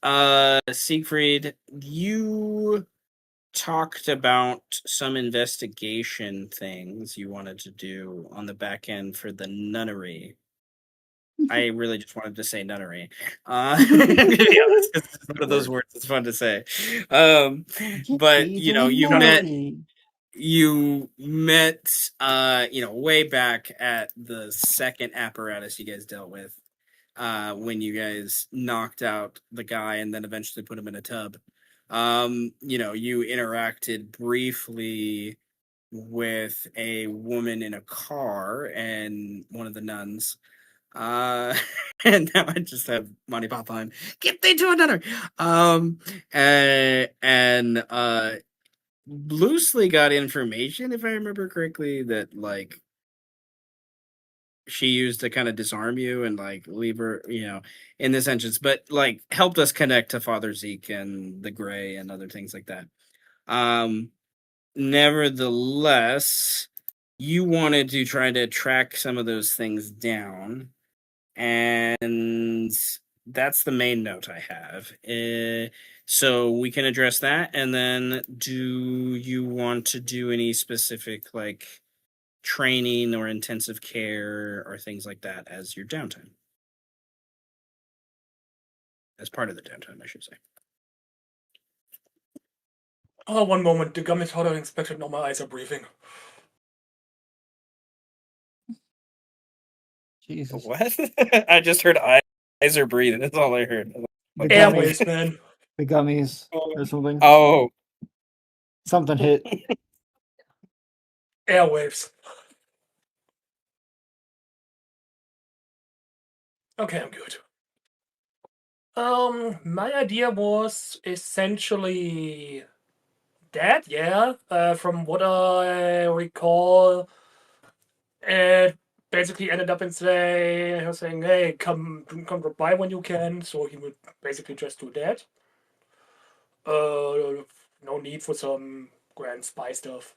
[SPEAKER 2] Siegfried, you talked about some investigation things you wanted to do on the back end for the nunnery. I really just wanted to say nunnery. I'm gonna be honest, it's one of those words that's fun to say. But you met way back at the second apparatus you guys dealt with, when you guys knocked out the guy and then eventually put him in a tub. You interacted briefly with a woman in a car and one of the nuns. And now I just have Monty Python. Get thee to another. And loosely got information, if I remember correctly, that like she used to kind of disarm you and like leave her, in this entrance, but like helped us connect to Father Zeke and the Gray and other things like that. Um, Nevertheless, you wanted to try to track some of those things down, and that's the main note I have. So we can address that, and then do you want to do any specific like training or intensive care or things like that as your downtime? As part of the downtime, I should say.
[SPEAKER 5] Oh, one moment. The gum is hotter than expected. Now my eyes are breathing.
[SPEAKER 6] Jesus.
[SPEAKER 2] What? I just heard eyes are breathing. That's all I heard.
[SPEAKER 1] The
[SPEAKER 5] Airways,
[SPEAKER 1] gummies,
[SPEAKER 5] man.
[SPEAKER 1] the gummies or something.
[SPEAKER 2] Oh,
[SPEAKER 1] Something hit.
[SPEAKER 5] Airwaves. Okay, I'm good. My idea was essentially that, yeah. From what I recall, it basically ended up in saying, "Hey, come drop by when you can." So he would basically just do that. No need for some grand spy stuff.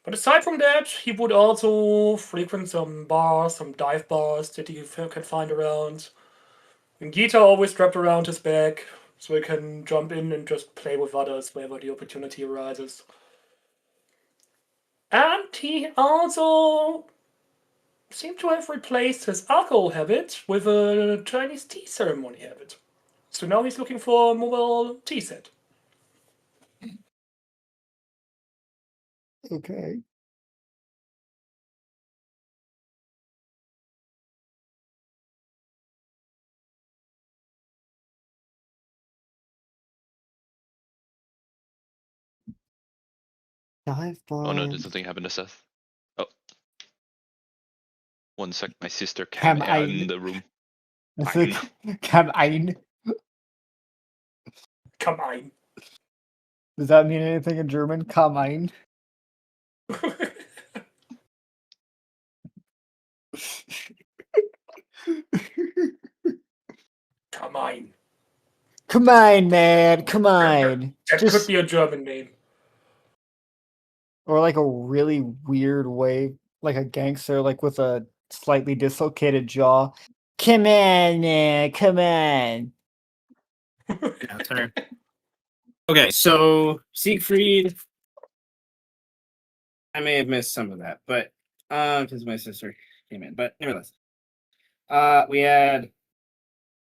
[SPEAKER 5] But aside from that, he would also frequent some bars, some dive bars that he can find around. And Gita always strapped around his back, so he can jump in and just play with others whenever the opportunity arises. And he also seemed to have replaced his alcohol habit with a Chinese tea ceremony habit. So now he's looking for a mobile tea set.
[SPEAKER 1] Okay. Dive bar.
[SPEAKER 3] Oh no, did something happen to Seth? Oh. 1 sec, my sister
[SPEAKER 1] Cam
[SPEAKER 3] came
[SPEAKER 1] ein.
[SPEAKER 3] in the room.
[SPEAKER 1] It's like Cam ein.
[SPEAKER 5] Come on.
[SPEAKER 1] Does that mean anything in German? Come ein.
[SPEAKER 5] Come on.
[SPEAKER 1] Come on, man. Come on.
[SPEAKER 5] That
[SPEAKER 1] Just
[SPEAKER 5] could be a German name.
[SPEAKER 1] or like a really weird way, like a gangster, like with a slightly dislocated jaw. Come on, man. Come on.
[SPEAKER 2] yeah, sorry. Okay, so Siegfried, I may have missed some of that, but because my sister came in, but nevertheless, we had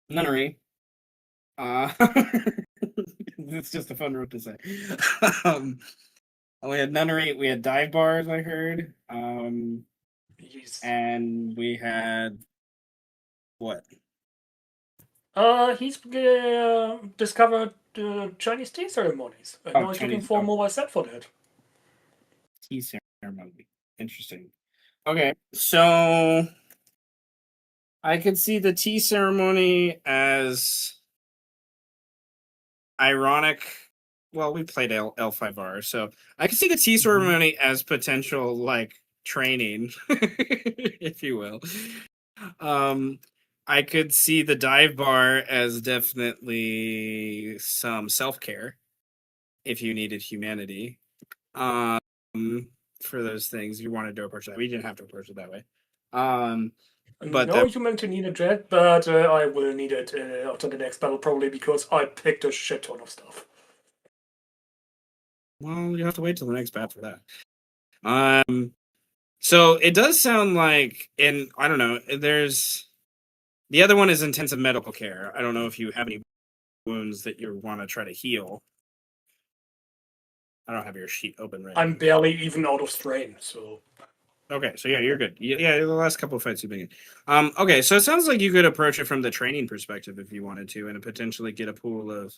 [SPEAKER 2] nunnery. It's just a fun word to say. um, we had nunnery. We had dive bars. I heard.
[SPEAKER 5] Yes.
[SPEAKER 2] And we had what?
[SPEAKER 5] He's discovered Chinese tea ceremonies. And
[SPEAKER 2] Oh,
[SPEAKER 5] now he's looking
[SPEAKER 2] Chinese.
[SPEAKER 5] for a mobile set for that.
[SPEAKER 2] Tea ceremony. Interesting. Okay, so I could see the tea ceremony as ironic. Well, we played L5R, so I could see the tea ceremony as potential like training, if you will. I could see the dive bar as definitely some self-care if you needed humanity. Um, for those things you wanted to approach that. We didn't have to approach it that way. But
[SPEAKER 5] no humanity needed that, but I will need it after the next battle probably because I picked a shit ton of stuff.
[SPEAKER 2] well, you have to wait till the next bat for that. So it does sound like, and I don't know, there's the other one is intensive medical care. I don't know if you have any wounds that you want to try to heal. I don't have your sheet open right
[SPEAKER 5] I'm
[SPEAKER 2] now.
[SPEAKER 5] barely even out of strain, so.
[SPEAKER 2] Okay, so yeah, you're good. Yeah, the last couple of fights you've been in. Okay, so it sounds like you could approach it from the training perspective if you wanted to, and potentially get a pool of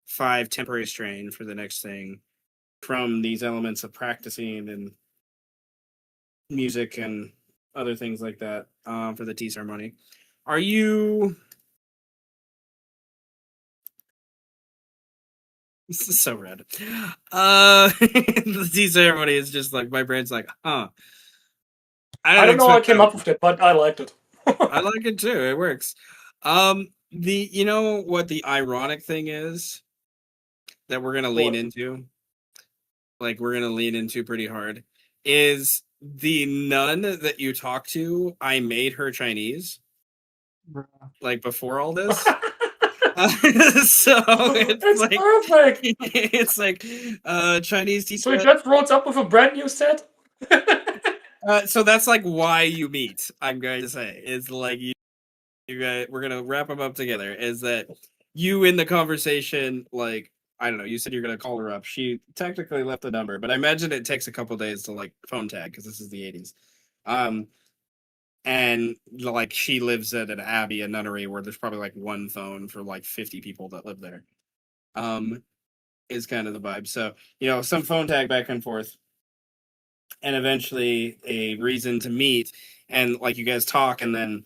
[SPEAKER 2] 5 temporary strain for the next thing from these elements of practicing and music and other things like that for the tea ceremony. Are you? This is so random. The tea ceremony is just like my brain's like, huh.
[SPEAKER 5] I don't know how I
[SPEAKER 2] expect
[SPEAKER 5] came
[SPEAKER 2] that.
[SPEAKER 5] up with it, but I liked it.
[SPEAKER 2] I like it too. It works. You know what the ironic thing is that we're gonna lean
[SPEAKER 5] What?
[SPEAKER 2] into? Like we're gonna lean into pretty hard is the nun that you talk to. I made her Chinese, like before all this. So
[SPEAKER 5] It's perfect.
[SPEAKER 2] it's like Chinese
[SPEAKER 5] So he
[SPEAKER 2] teacher.
[SPEAKER 5] just rolls up with a brand new set.
[SPEAKER 2] So that's like why you meet. I'm going to say is like you guys. We're gonna wrap them up together. Is that you in the conversation? Like I don't know. You said you're gonna call her up. She technically left the number, but I imagine it takes a couple days to like phone tag because this is the '80s. And like she lives at an abbey, a nunnery, where there's probably like one phone for like 50 people that live there. Is kind of the vibe. So some phone tag back and forth, and eventually a reason to meet, and like you guys talk, and then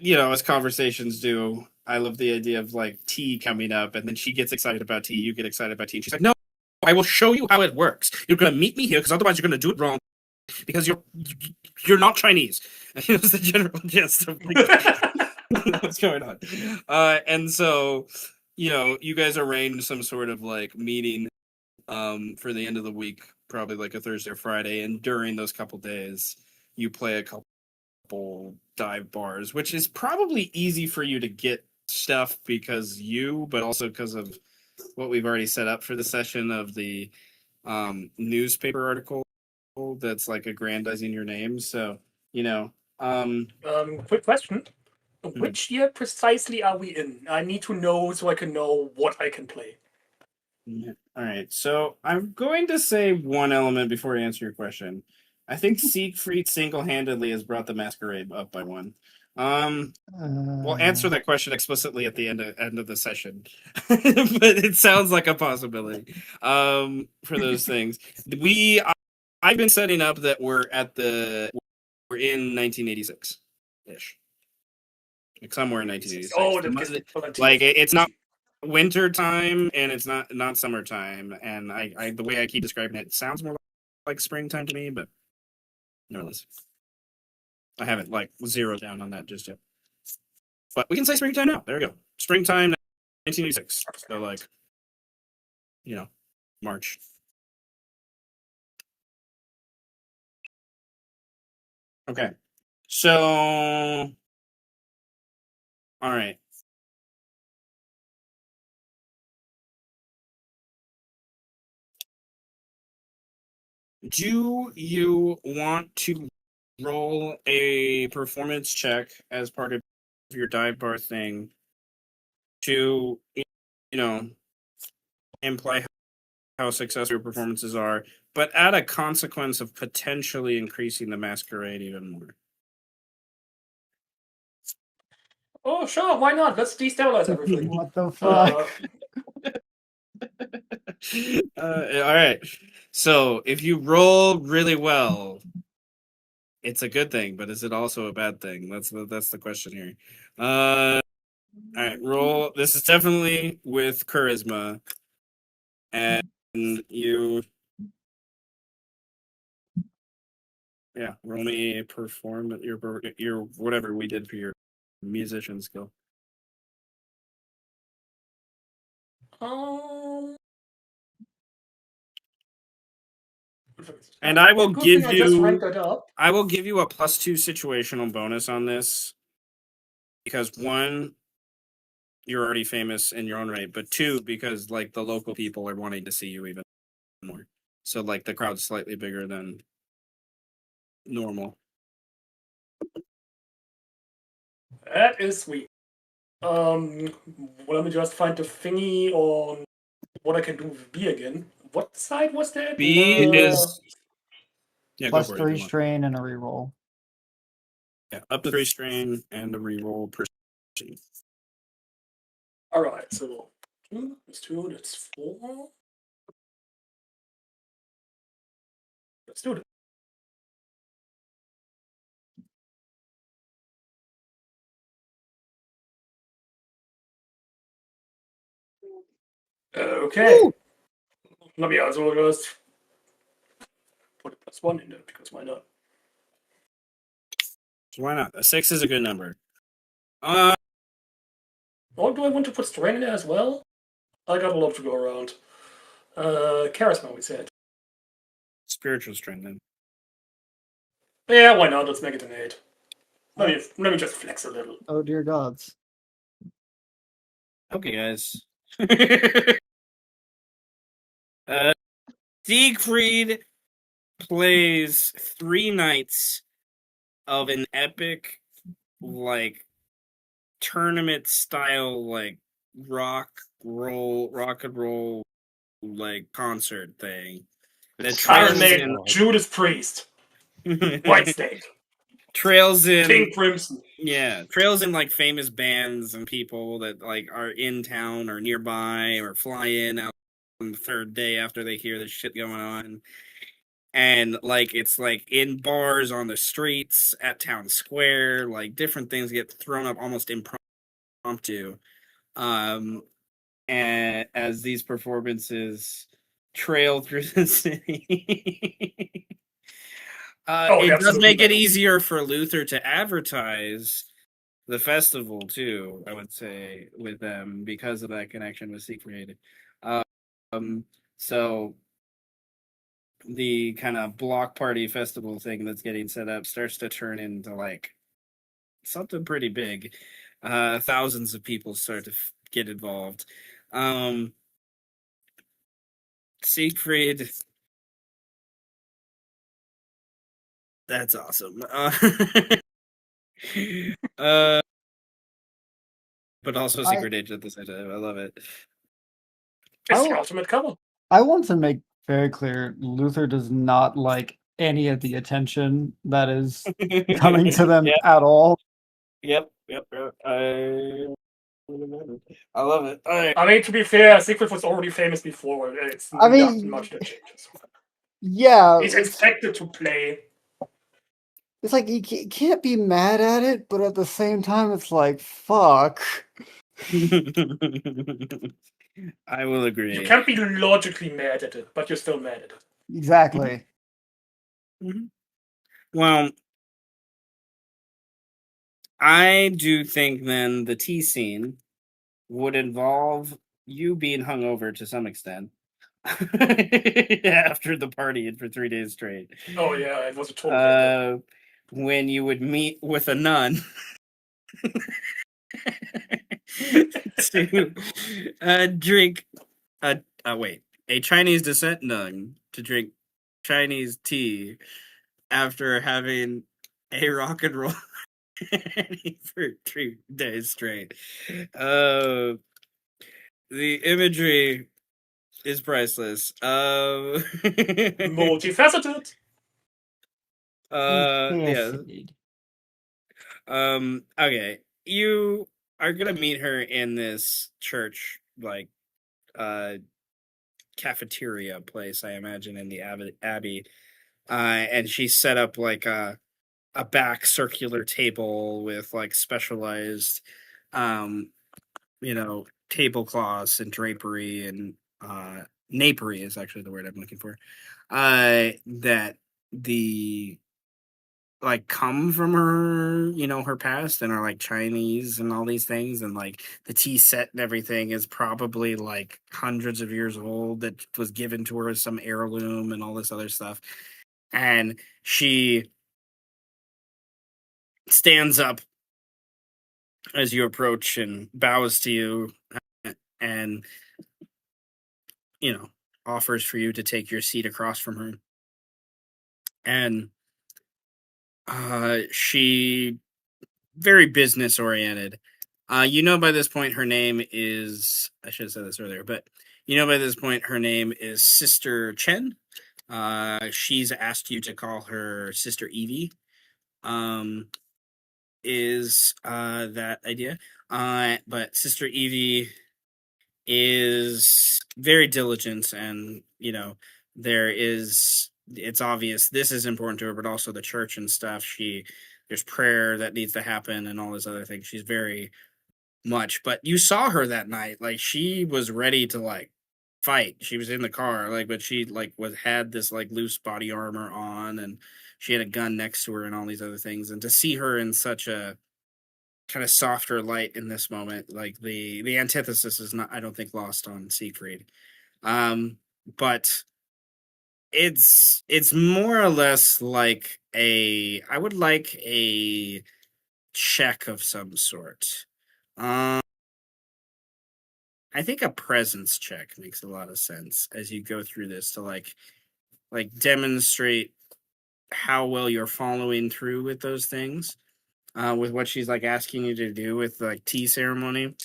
[SPEAKER 2] as conversations do. I love the idea of like tea coming up, and then she gets excited about tea. You get excited about tea. And she's like, "No, I will show you how it works. You're gonna meet me here because otherwise you're gonna do it wrong because you're not Chinese." And it was the general gist of like, what's going on. And so you guys arrange some sort of like meeting for the end of the week, probably like a Thursday or Friday, and during those couple days, you play a couple dive bars, which is probably easy for you to get stuff but also because of what we've already set up for the session of the newspaper article that's like aggrandizing your name. So,
[SPEAKER 5] Quick question. Which year precisely are we in? I need to know so I can know what I can play.
[SPEAKER 2] yeah. All right. So I'm going to say one element before I answer your question. I think Siegfried single-handedly has brought the masquerade up by one. We'll answer that question explicitly at the end of the session, but it sounds like a possibility. For those things, I've been setting up that we're in 1986 ish, like somewhere in 1986.
[SPEAKER 5] Oh, that gives me plenty.
[SPEAKER 2] Like it's not winter time and it's not summertime, and I the way I keep describing it sounds more like springtime to me, but no less. I haven't like zeroed down on that just yet. But we can say springtime now. There we go. Springtime 1986. So like, March. Okay. So all right. Do you want to roll a performance check as part of your dive bar thing to imply how successful your performances are, but add a consequence of potentially increasing the masquerade even more?
[SPEAKER 5] Oh, sure, why not? Let's destabilize everything.
[SPEAKER 1] What the fuck?
[SPEAKER 2] All right. So if you roll really well, It's a good thing, but is it also a bad thing? That's the question here. All right, roll. This is definitely with charisma, and you. Yeah, roll me perform your whatever we did for your musician skill. And I will
[SPEAKER 5] Good
[SPEAKER 2] give
[SPEAKER 5] thing I just ranked
[SPEAKER 2] you
[SPEAKER 5] that up.
[SPEAKER 2] I will give you a +2 situational bonus on this because one, you're already famous in your own right, but two, because like the local people are wanting to see you even more. So like the crowd's slightly bigger than normal.
[SPEAKER 5] That is sweet. Well, let me just find the thingy on what I can do with B again. What side was that?
[SPEAKER 2] B is yeah, go
[SPEAKER 1] Plus
[SPEAKER 2] for it if
[SPEAKER 1] 3
[SPEAKER 2] you want.
[SPEAKER 1] strain and a reroll.
[SPEAKER 2] Yeah, up to 3 strain and a reroll per.
[SPEAKER 5] All right. So 2 plus 2, that's 4. Let's do it. Okay.
[SPEAKER 1] Woo!
[SPEAKER 5] Let me also just put a +1 in there because why not?
[SPEAKER 2] So why not? A 6 is a good number. Uh
[SPEAKER 5] Or do I want to put strain in there as well? I got a lot to go around. Charisma, we said.
[SPEAKER 2] spiritual strength then.
[SPEAKER 5] Yeah, why not? Let's make it an 8. Let me just flex a little.
[SPEAKER 1] Oh dear gods.
[SPEAKER 2] Okay, guys. Siegfried plays 3 nights of an epic, like, tournament style, like, rock and roll, like, concert thing. That
[SPEAKER 5] Iron
[SPEAKER 2] trails
[SPEAKER 5] Maiden,
[SPEAKER 2] in.
[SPEAKER 5] Judas Priest, Whitesnake,
[SPEAKER 2] trails in.
[SPEAKER 5] King Crimson.
[SPEAKER 2] Yeah, trails in like famous bands and people that like are in town or nearby or fly in out on the third day after they hear the shit going on. And like it's like in bars on the streets at town square, like different things get thrown up almost impromptu. Um and as these performances trail through the city.
[SPEAKER 5] Oh,
[SPEAKER 2] It does
[SPEAKER 5] absolutely
[SPEAKER 2] make it
[SPEAKER 5] metal.
[SPEAKER 2] easier for Luther to advertise the festival too, I would say, with them because of that connection with Siegfried. Um, so the kind of block party festival thing that's getting set up starts to turn into like something pretty big. Thousands of people start to get involved. Siegfried, that's awesome. Uh, but also Secret Agent at the same time. I love it.
[SPEAKER 5] It's
[SPEAKER 1] I,
[SPEAKER 5] the ultimate cover.
[SPEAKER 1] I want to make very clear Luther does not like any of the attention that is coming to them
[SPEAKER 2] Yep,
[SPEAKER 1] at all.
[SPEAKER 2] yep. I love it. All right.
[SPEAKER 5] I mean, to be fair, Secret was already famous before. It's
[SPEAKER 1] I
[SPEAKER 5] not
[SPEAKER 1] mean,
[SPEAKER 5] much that changes.
[SPEAKER 1] yeah,
[SPEAKER 5] He's expected to play.
[SPEAKER 1] it's like you can't be mad at it, but at the same time, it's like, fuck.
[SPEAKER 2] I will
[SPEAKER 5] You
[SPEAKER 2] agree.
[SPEAKER 5] can't be logically mad at it, but you're still mad at it.
[SPEAKER 1] Exactly.
[SPEAKER 2] Well, I do think then the tea scene would involve you being hungover to some extent after the party and for 3 days straight.
[SPEAKER 5] Oh yeah, it was a total.
[SPEAKER 2] When you would meet with a nun to drink a Chinese descent nun to drink Chinese tea after having a rock and roll for 3 days straight. The imagery is priceless.
[SPEAKER 5] Multifaceted.
[SPEAKER 2] Yeah.
[SPEAKER 1] Fascinated.
[SPEAKER 2] Okay. You are gonna meet her in this church, like, cafeteria place, I imagine, in the Abbey. And she's set up like a back circular table with like specialized um tablecloths and drapery and napery is actually the word I'm looking for. That the like come from her, her past and are like Chinese and all these things, and like the tea set and everything is probably like hundreds of years old that was given to her as some heirloom and all this other stuff. And she stands up as you approach and bows to you and offers for you to take your seat across from her. And she very business oriented. By this point her name is, I should have said this earlier, but by this point her name is Sister Chen. She's asked you to call her Sister Evie. Is that idea? But Sister Evie is very diligent, and it's obvious this is important to her, but also the church and stuff. There's prayer that needs to happen and all this other thing. She's very much, but you saw her that night, like she was ready to like fight. She was in the car, like, but she like had this like loose body armor on, and she had a gun next to her and all these other things. And to see her in such a kind of softer light in this moment, like the antithesis is not, I don't think, lost on Siegfried. But it's more or less like I would like a check of some sort. I think a presence check makes a lot of sense as you go through this to like demonstrate how well you're following through with those things, with what she's like asking you to do with like tea ceremony.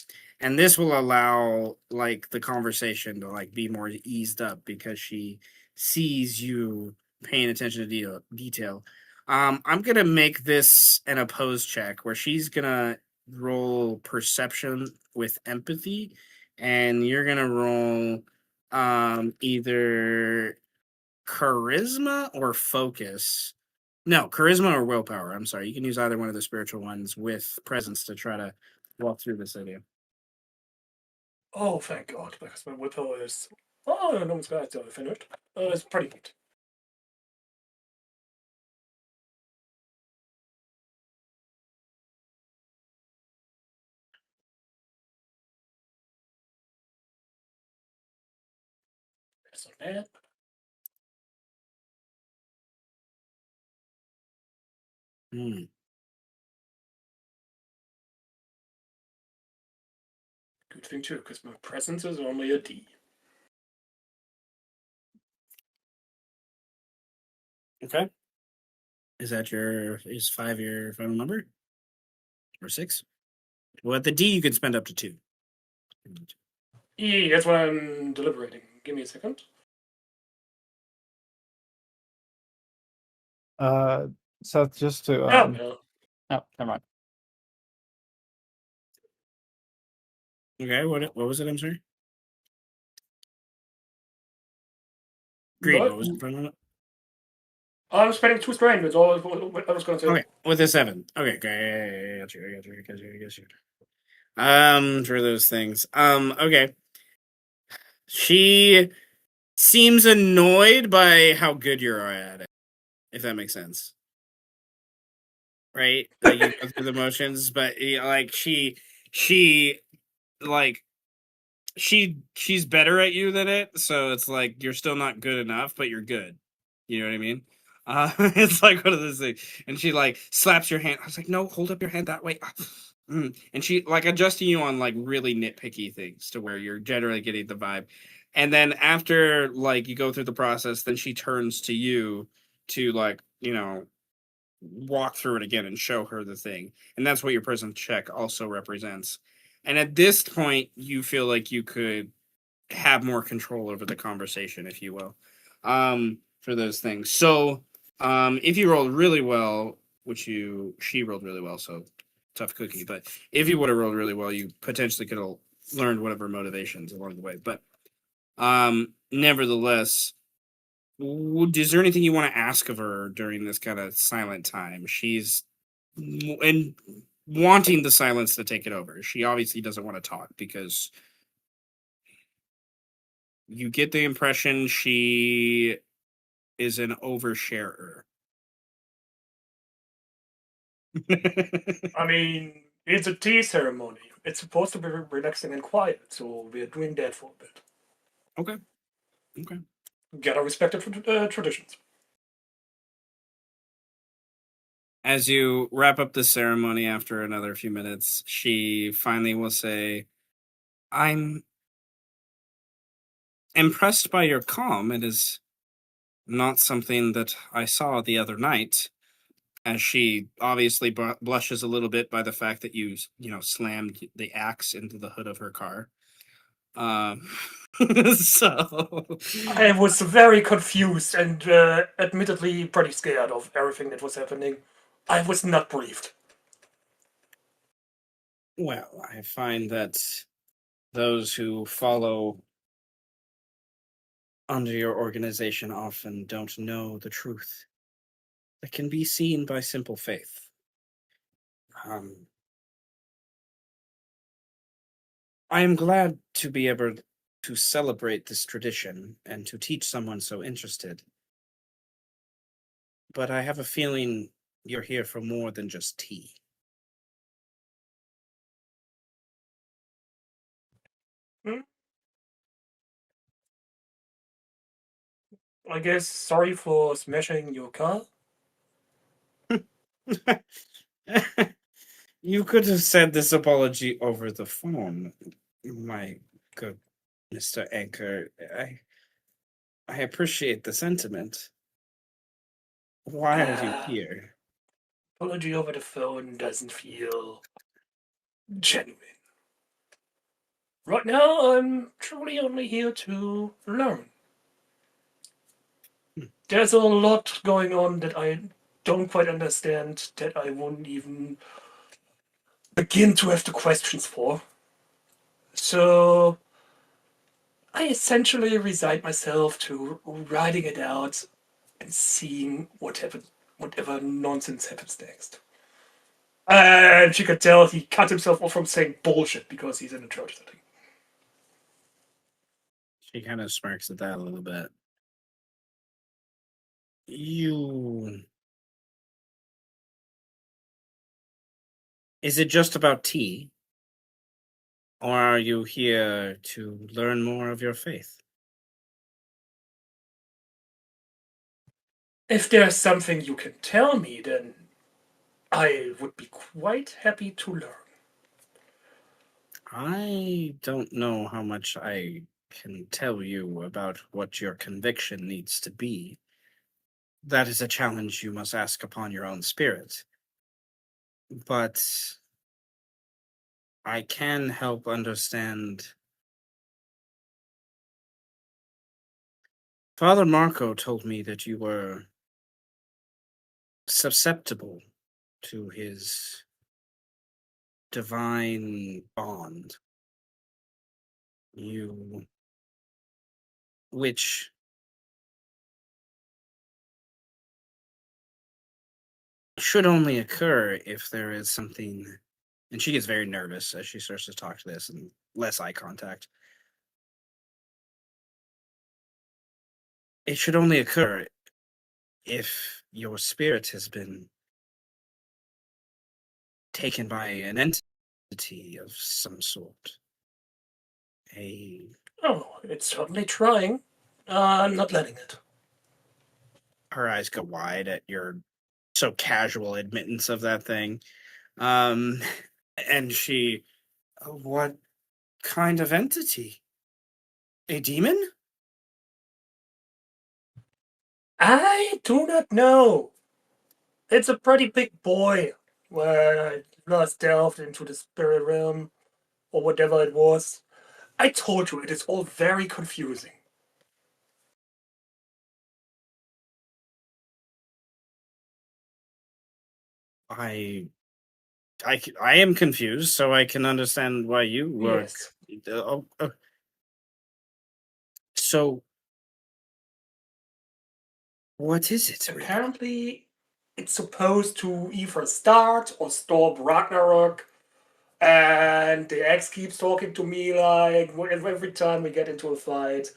[SPEAKER 2] And this will allow like the conversation to like be more eased up because she sees you paying attention to detail. I'm gonna make this an opposed check where she's gonna roll perception with empathy, and you're gonna roll either charisma or focus. No, charisma or willpower. I'm sorry. You can use either one of the spiritual ones with presence to try to walk through this idea.
[SPEAKER 5] Oh, thank God, because my willpower is. Oh, no one's got it finished. It's pretty neat. That's not bad.
[SPEAKER 2] Hmm.
[SPEAKER 5] Good thing too, because my presence is only a D.
[SPEAKER 2] Okay. Is 5 your final number? Or 6? Well, at the D, you can spend up to 2.
[SPEAKER 5] E, that's what I'm deliberating. Give me a second.
[SPEAKER 6] So just to
[SPEAKER 5] Oh, no.
[SPEAKER 6] oh, never mind.
[SPEAKER 2] Okay, what was it? I'm sorry. Greed,
[SPEAKER 5] What?
[SPEAKER 2] what was it? Final?
[SPEAKER 5] I'm spending 2 strength. That's all what I was going to say.
[SPEAKER 2] Okay, with a 7. Okay, I got you. For those things. Okay. She seems annoyed by how good you are at it, if that makes sense. Right? Like you go through the motions, but like she like she's better at you than it, so it's like you're still not good enough, but you're good. You know what I mean? It's like one of those things. And she like slaps your hand. I was like, no, hold up your hand that way. And she like adjusting you on like really nitpicky things to where you're generally getting the vibe. And then after like you go through the process, then she turns to you to like, walk through it again and show her the thing. And that's what your presence check also represents. And at this point, you feel like you could have more control over the conversation, if you will, for those things. So, if you rolled really well, she rolled really well, so tough cookie. But if you would have rolled really well, you potentially could have learned one of her motivations along the way. But, nevertheless, Is there anything you want to ask of her during this kind of silent time? She's and wanting the silence to take it over. She obviously doesn't want to talk because you get the impression she is an oversharer.
[SPEAKER 5] I mean, it's a tea ceremony. It's supposed to be relaxing and quiet, so we're doing that for a bit.
[SPEAKER 2] Okay. Okay.
[SPEAKER 5] Gotta respect the traditions.
[SPEAKER 2] As you wrap up the ceremony after another few minutes, she finally will say, I'm impressed by your calm. It is not something that I saw the other night. As she obviously blushes a little bit by the fact that you slammed the axe into the hood of her car. Um, so
[SPEAKER 5] I was very confused and admittedly pretty scared of everything that was happening. I was not briefed.
[SPEAKER 2] well, I find that those who follow under your organization often don't know the truth that can be seen by simple faith. Um, I am glad to be able to celebrate this tradition and to teach someone so interested. But I have a feeling you're here for more than just tea.
[SPEAKER 5] Hmm? I guess sorry for smashing your car.
[SPEAKER 2] You could have said this apology over the phone, my good Mr. Anchor. I appreciate the sentiment. Why are you here?
[SPEAKER 5] Apology over the phone doesn't feel genuine. Right now, I'm truly only here to learn. There's a lot going on that I don't quite understand, that I won't even begin to have the questions for. So, I essentially resigned myself to writing it out and seeing whatever nonsense happens next. And you could tell he cut himself off from saying bullshit because he's in a church setting.
[SPEAKER 2] She kind of smirks at that a little bit. You. Is it just about tea? Or are you here to learn more of your faith?
[SPEAKER 5] If there's something you can tell me, then I would be quite happy to learn.
[SPEAKER 2] I don't know how much I can tell you about what your conviction needs to be. That is a challenge you must ask upon your own spirit. But I can help understand. Father Marco told me that you were susceptible to his divine bond. You, which should only occur if there is something. And she gets very nervous as she starts to talk to this and less eye contact. It should only occur if your spirit has been taken by an entity of some sort. A
[SPEAKER 5] Oh, it's certainly trying. I'm not letting it.
[SPEAKER 2] Her eyes go wide at your so casual admittance of that thing. Um and she, what kind of entity? A demon?
[SPEAKER 5] I do not know. It's a pretty big boy. Where I last delved into the spirit realm, or whatever it was. I told you, it is all very confusing.
[SPEAKER 2] I I am confused, so I can understand why you were.
[SPEAKER 5] Yes.
[SPEAKER 2] So What is it? Really?
[SPEAKER 5] Apparently, it's supposed to either start or stop Ragnarok. And the ex keeps talking to me like every time we get into a fight,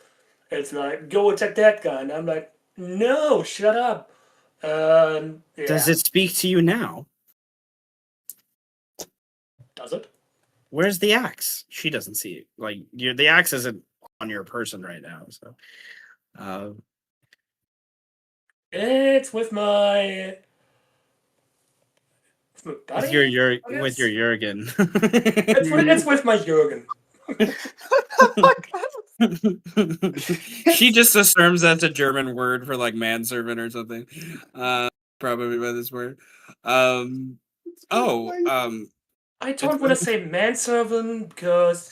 [SPEAKER 5] it's like, go attack that guy. And I'm like, no, shut up. Yeah.
[SPEAKER 2] Does it speak to you now?
[SPEAKER 5] Does it?
[SPEAKER 2] Where's the axe? She doesn't see it. Like the axe isn't on your person right now. So,
[SPEAKER 5] It's with my buddy.
[SPEAKER 2] with your Jurgen.
[SPEAKER 5] It's with my Jurgen.
[SPEAKER 2] She just assumes that's a German word for like manservant or something. Probably by this word.
[SPEAKER 5] I don't want to say manservant because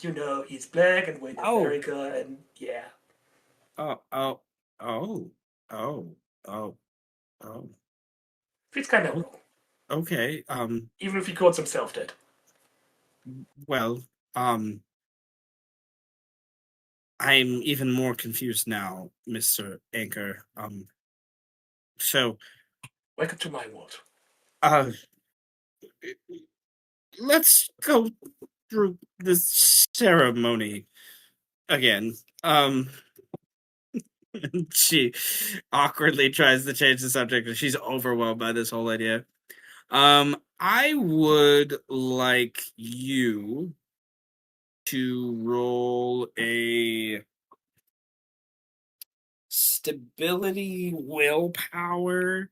[SPEAKER 5] he's black and we're in
[SPEAKER 2] Oh.
[SPEAKER 5] America and yeah.
[SPEAKER 2] Oh.
[SPEAKER 5] It's kind of wrong.
[SPEAKER 2] Okay.
[SPEAKER 5] Even if he calls himself dead.
[SPEAKER 2] Well, I'm even more confused now, Mr. Anchor. So,
[SPEAKER 5] Welcome to my world.
[SPEAKER 2] let's go through this ceremony again. She awkwardly tries to change the subject, but she's overwhelmed by this whole idea. I would like you to roll a stability, willpower,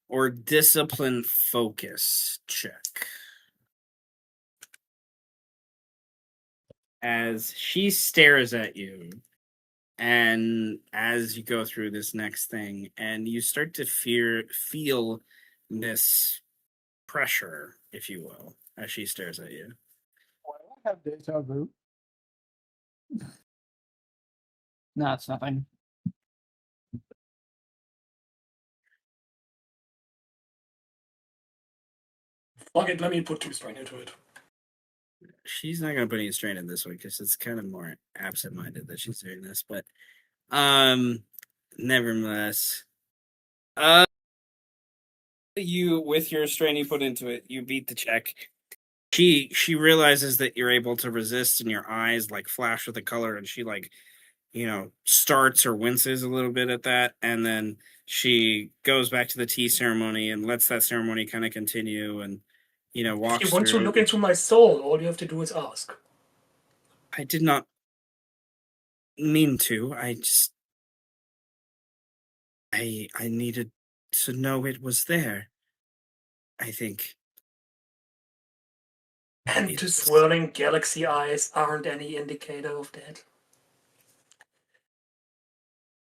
[SPEAKER 2] or discipline focus check. As she stares at you, and as you go through this next thing, and you start to feel this pressure, if you will, as she stares at you.
[SPEAKER 6] I have deja vu. No, it's nothing.
[SPEAKER 5] Fuck it, let me put 2 strain into it.
[SPEAKER 2] She's not gonna put any strain in this one because it's kind of more absent-minded that she's doing this, but nevertheless, you with your strain you put into it, you beat the check. She realizes that you're able to resist, and your eyes like flash with the color, and she like starts or winces a little bit at that, and then she goes back to the tea ceremony and lets that ceremony kind of continue, and walks
[SPEAKER 5] If you want
[SPEAKER 2] through.
[SPEAKER 5] to look into my soul, all you have to do is ask.
[SPEAKER 2] I did not mean to. I just I needed to know it was there. I think.
[SPEAKER 5] And the
[SPEAKER 2] It's-
[SPEAKER 5] swirling galaxy eyes aren't any indicator of that.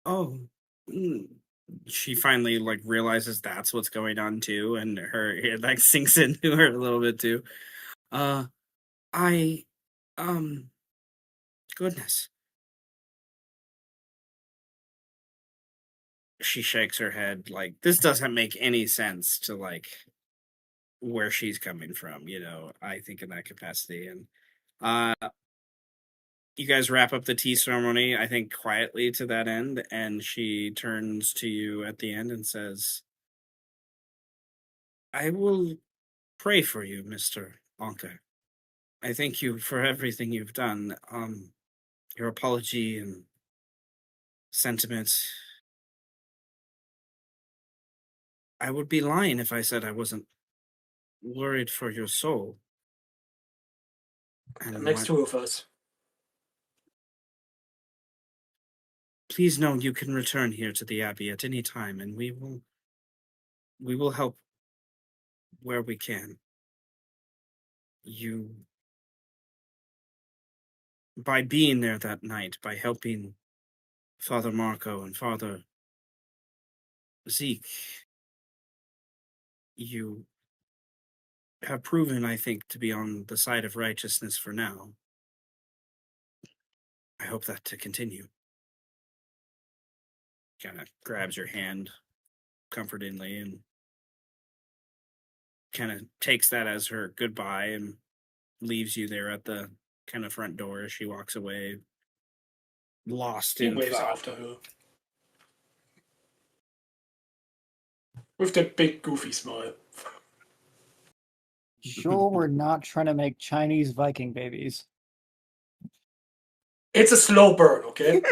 [SPEAKER 2] Oh. She finally like realizes that's what's going on too, and it like sinks into her a little bit too. I goodness. She shakes her head like this doesn't make any sense to like where she's coming from, I think in that capacity. And you guys wrap up the tea ceremony, I think quietly to that end, and she turns to you at the end and says, I will pray for you, Mr. Anker. I thank you for everything you've done. Your apology and sentiment. I would be lying if I said I wasn't worried for your soul.
[SPEAKER 5] That
[SPEAKER 2] And
[SPEAKER 5] makes 2 of us.
[SPEAKER 2] please know you can return here to the Abbey at any time, and we will help where we can. You, by being there that night, by helping Father Marco and Father Zeke, you have proven, I think, to be on the side of righteousness for now. I hope that to continue. Kind of grabs your hand comfortingly and kind of takes that as her goodbye and leaves you there at the kind of front door as she walks away, lost
[SPEAKER 5] He
[SPEAKER 2] in
[SPEAKER 5] waves
[SPEAKER 2] thought.
[SPEAKER 5] after her. With that big goofy smile.
[SPEAKER 6] Sure, we're not trying to make Chinese Viking babies.
[SPEAKER 5] It's a slow burn, okay?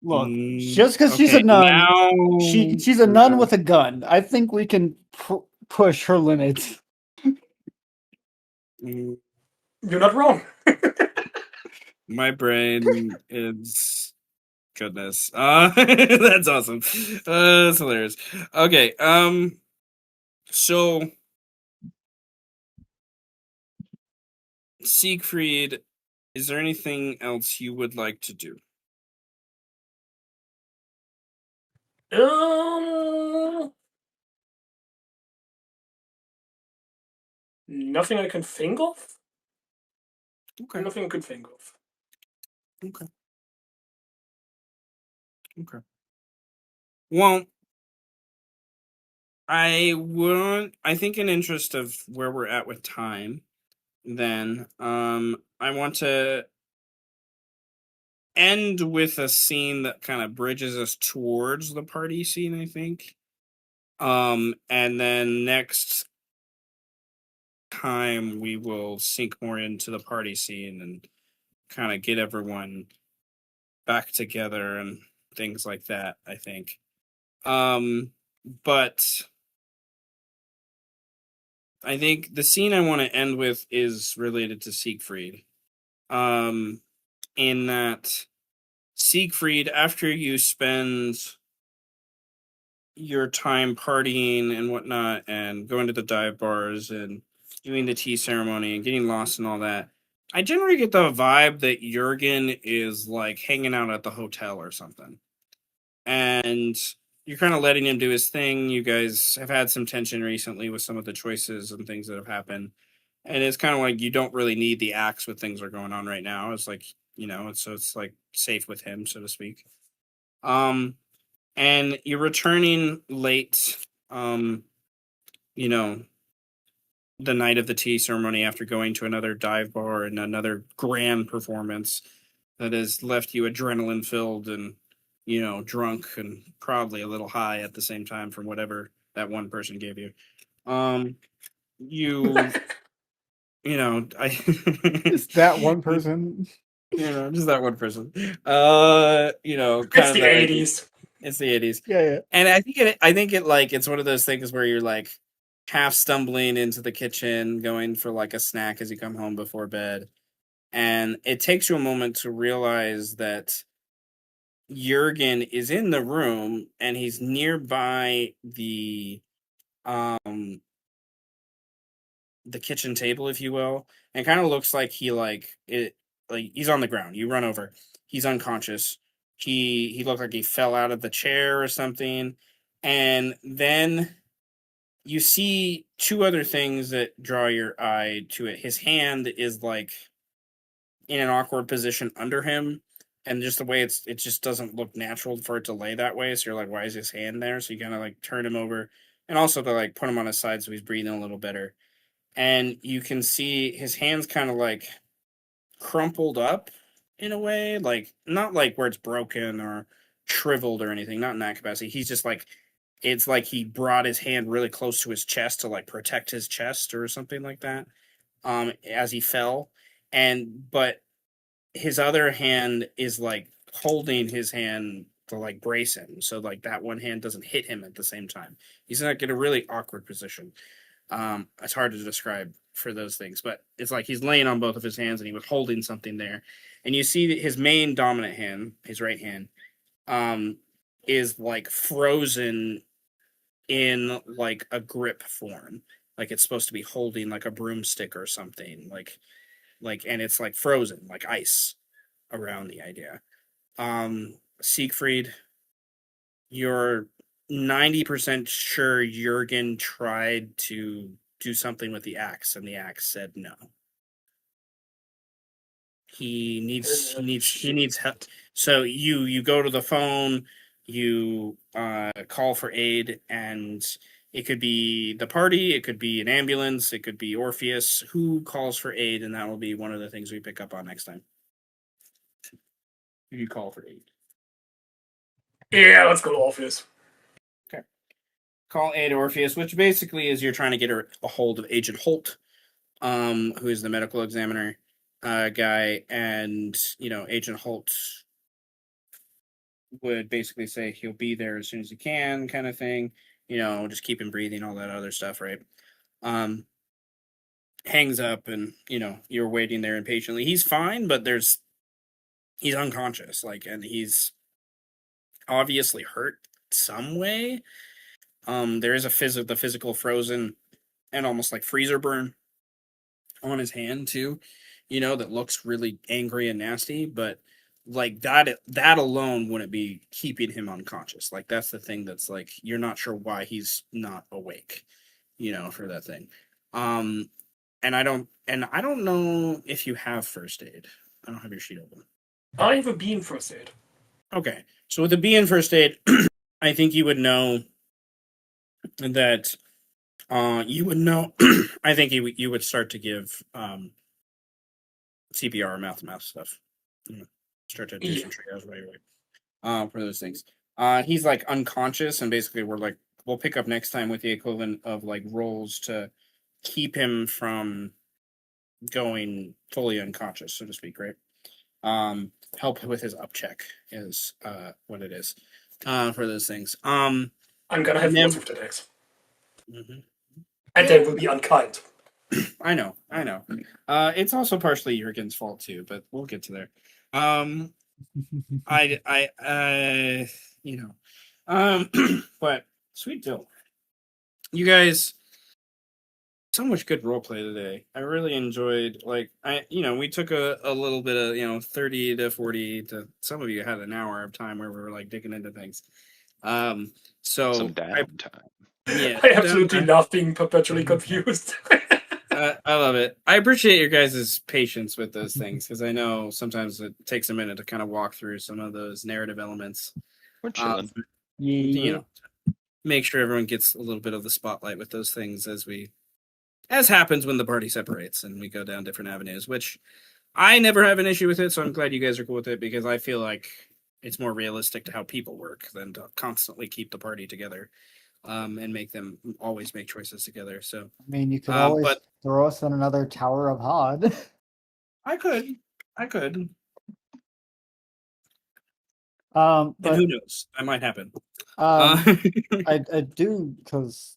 [SPEAKER 1] Look, just because she's a
[SPEAKER 2] Okay,
[SPEAKER 1] nun,
[SPEAKER 2] now
[SPEAKER 1] she's a nun with a gun. I think we can push her limits.
[SPEAKER 2] Mm,
[SPEAKER 5] You're not wrong.
[SPEAKER 2] my brain is goodness. That's awesome. That's hilarious. Okay, so Siegfried, is there anything else you would like to do?
[SPEAKER 5] Nothing I can think of.
[SPEAKER 2] Okay.
[SPEAKER 5] Nothing I can think of.
[SPEAKER 2] Okay. Okay. Well, I think in interest of where we're at with time, then I want to end with a scene that kind of bridges us towards the party scene, I think. And then next time we will sink more into the party scene and kind of get everyone back together and things like that, I think. But I think the scene I want to end with is related to Siegfried. In that Siegfried, after you spend your time partying and whatnot and going to the dive bars and doing the tea ceremony and getting lost and all that, I generally get the vibe that Jurgen is like hanging out at the hotel or something. And you're kind of letting him do his thing. You guys have had some tension recently with some of the choices and things that have happened. And it's kind of like you don't really need the axe with things that are going on right now. It's like, it's like safe with him, so to speak. And you're returning late, you know, the night of the tea ceremony after going to another dive bar and another grand performance that has left you adrenaline filled and, drunk and probably a little high at the same time from whatever that one person gave you. You, I,
[SPEAKER 1] It's that one person.
[SPEAKER 2] just that one person. Kind
[SPEAKER 5] It's
[SPEAKER 2] of
[SPEAKER 5] the
[SPEAKER 2] that idea.
[SPEAKER 5] 80s.
[SPEAKER 2] It's the 80s.
[SPEAKER 1] Yeah.
[SPEAKER 2] And I think it like it's one of those things where you're like half stumbling into the kitchen, going for like a snack as you come home before bed. And it takes you a moment to realize that Jurgen is in the room and he's nearby um the kitchen table, if you will. And it kind of looks like he's on the ground. You run over. He's unconscious. He looked like he fell out of the chair or something. And then you see two other things that draw your eye to it. His hand is like in an awkward position under him, and just the way it just doesn't look natural for it to lay that way. So you're like, why is his hand there? So you kind of like turn him over, and also to like put him on his side so he's breathing a little better. And you can see his hands kind of like crumpled up in a way, like not like where it's broken or shriveled or anything, not in that capacity. He's just like it's like he brought his hand really close to his chest to like protect his chest or something like that as he fell. But his other hand is like holding his hand to like brace him, so like that one hand doesn't hit him at the same time. He's like in a really awkward position. It's hard to describe for those things, but it's like he's laying on both of his hands and he was holding something there. And you see that his main dominant hand, his right hand, is like frozen in like a grip form. Like it's supposed to be holding like a broomstick or something. And it's like frozen, like ice around the idea. Siegfried, you're 90% sure Jurgen tried to do something with the axe, and the axe said no. He needs help. So you go to the phone, you call for aid, and it could be the party, it could be an ambulance, it could be Orpheus. Who calls for aid, and that will be one of the things we pick up on next time. Who you call for aid?
[SPEAKER 5] Yeah, let's go to Orpheus.
[SPEAKER 2] call aid Orpheus, which basically is you're trying to get a hold of Agent Holt, who is the medical examiner guy, and Agent Holt would basically say he'll be there as soon as he can, kind of thing. Just keep him breathing, all that other stuff, right? Hangs up, and you're waiting there impatiently. He's fine, but he's unconscious, and he's obviously hurt some way. There is the physical frozen and almost like freezer burn on his hand too, that looks really angry and nasty, but like that alone wouldn't be keeping him unconscious. Like that's the thing that's like you're not sure why he's not awake, for that thing. And I don't know if you have first aid. I don't have your sheet open.
[SPEAKER 5] I have a beam first aid.
[SPEAKER 2] Okay. So with the B in first aid, I think you would know that you would know I think you would start to give CPR, mouth-to-mouth stuff. Start to do some triage right for those things. He's like unconscious, and basically we'll pick up next time with the equivalent of like rolls to keep him from going fully unconscious, so to speak, right? Help with his up check is what it is for those things.
[SPEAKER 5] I'm gonna have
[SPEAKER 2] then-
[SPEAKER 5] words with the next.
[SPEAKER 2] Mhm.
[SPEAKER 5] And they will be unkind.
[SPEAKER 2] I know. It's also partially Jurgen's fault too, but we'll get to there. But sweet deal. You guys, so much good role play today. I really enjoyed. We took a little bit of 30 to 40 to some of you had an hour of time where we were like digging into things. So
[SPEAKER 3] Some downtime.
[SPEAKER 2] yeah,
[SPEAKER 5] I absolutely love being perpetually confused.
[SPEAKER 2] I love it. I appreciate your guys' patience with those things because I know sometimes it takes a minute to kind of walk through some of those narrative elements.
[SPEAKER 3] We're chilling.
[SPEAKER 6] Yeah.
[SPEAKER 2] Make sure everyone gets a little bit of the spotlight with those things as happens when the party separates and we go down different avenues, which I never have an issue with it. So I'm glad you guys are cool with it because I feel like it's more realistic to how people work than to constantly keep the party together. And make them always make choices together. So
[SPEAKER 1] I mean, you could always
[SPEAKER 2] but-
[SPEAKER 1] throw us in another Tower of Hod.
[SPEAKER 2] I could.
[SPEAKER 1] But
[SPEAKER 2] And who knows? That might happen.
[SPEAKER 1] I do because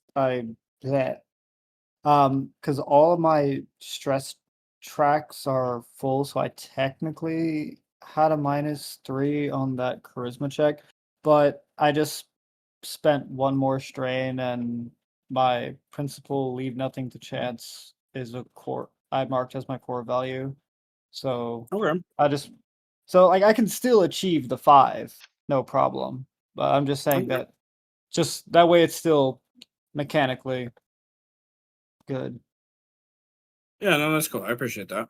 [SPEAKER 1] because all of my stress tracks are full, so I technically had a -3 on that charisma check, but I just spent one more strain, and my principal leave nothing to chance is a core. I marked as my core value, so
[SPEAKER 2] Okay.
[SPEAKER 1] I can still achieve the 5, no problem. But I'm just saying
[SPEAKER 2] Okay.
[SPEAKER 1] that just that way it's still mechanically good.
[SPEAKER 2] Yeah, no, that's cool. I appreciate that.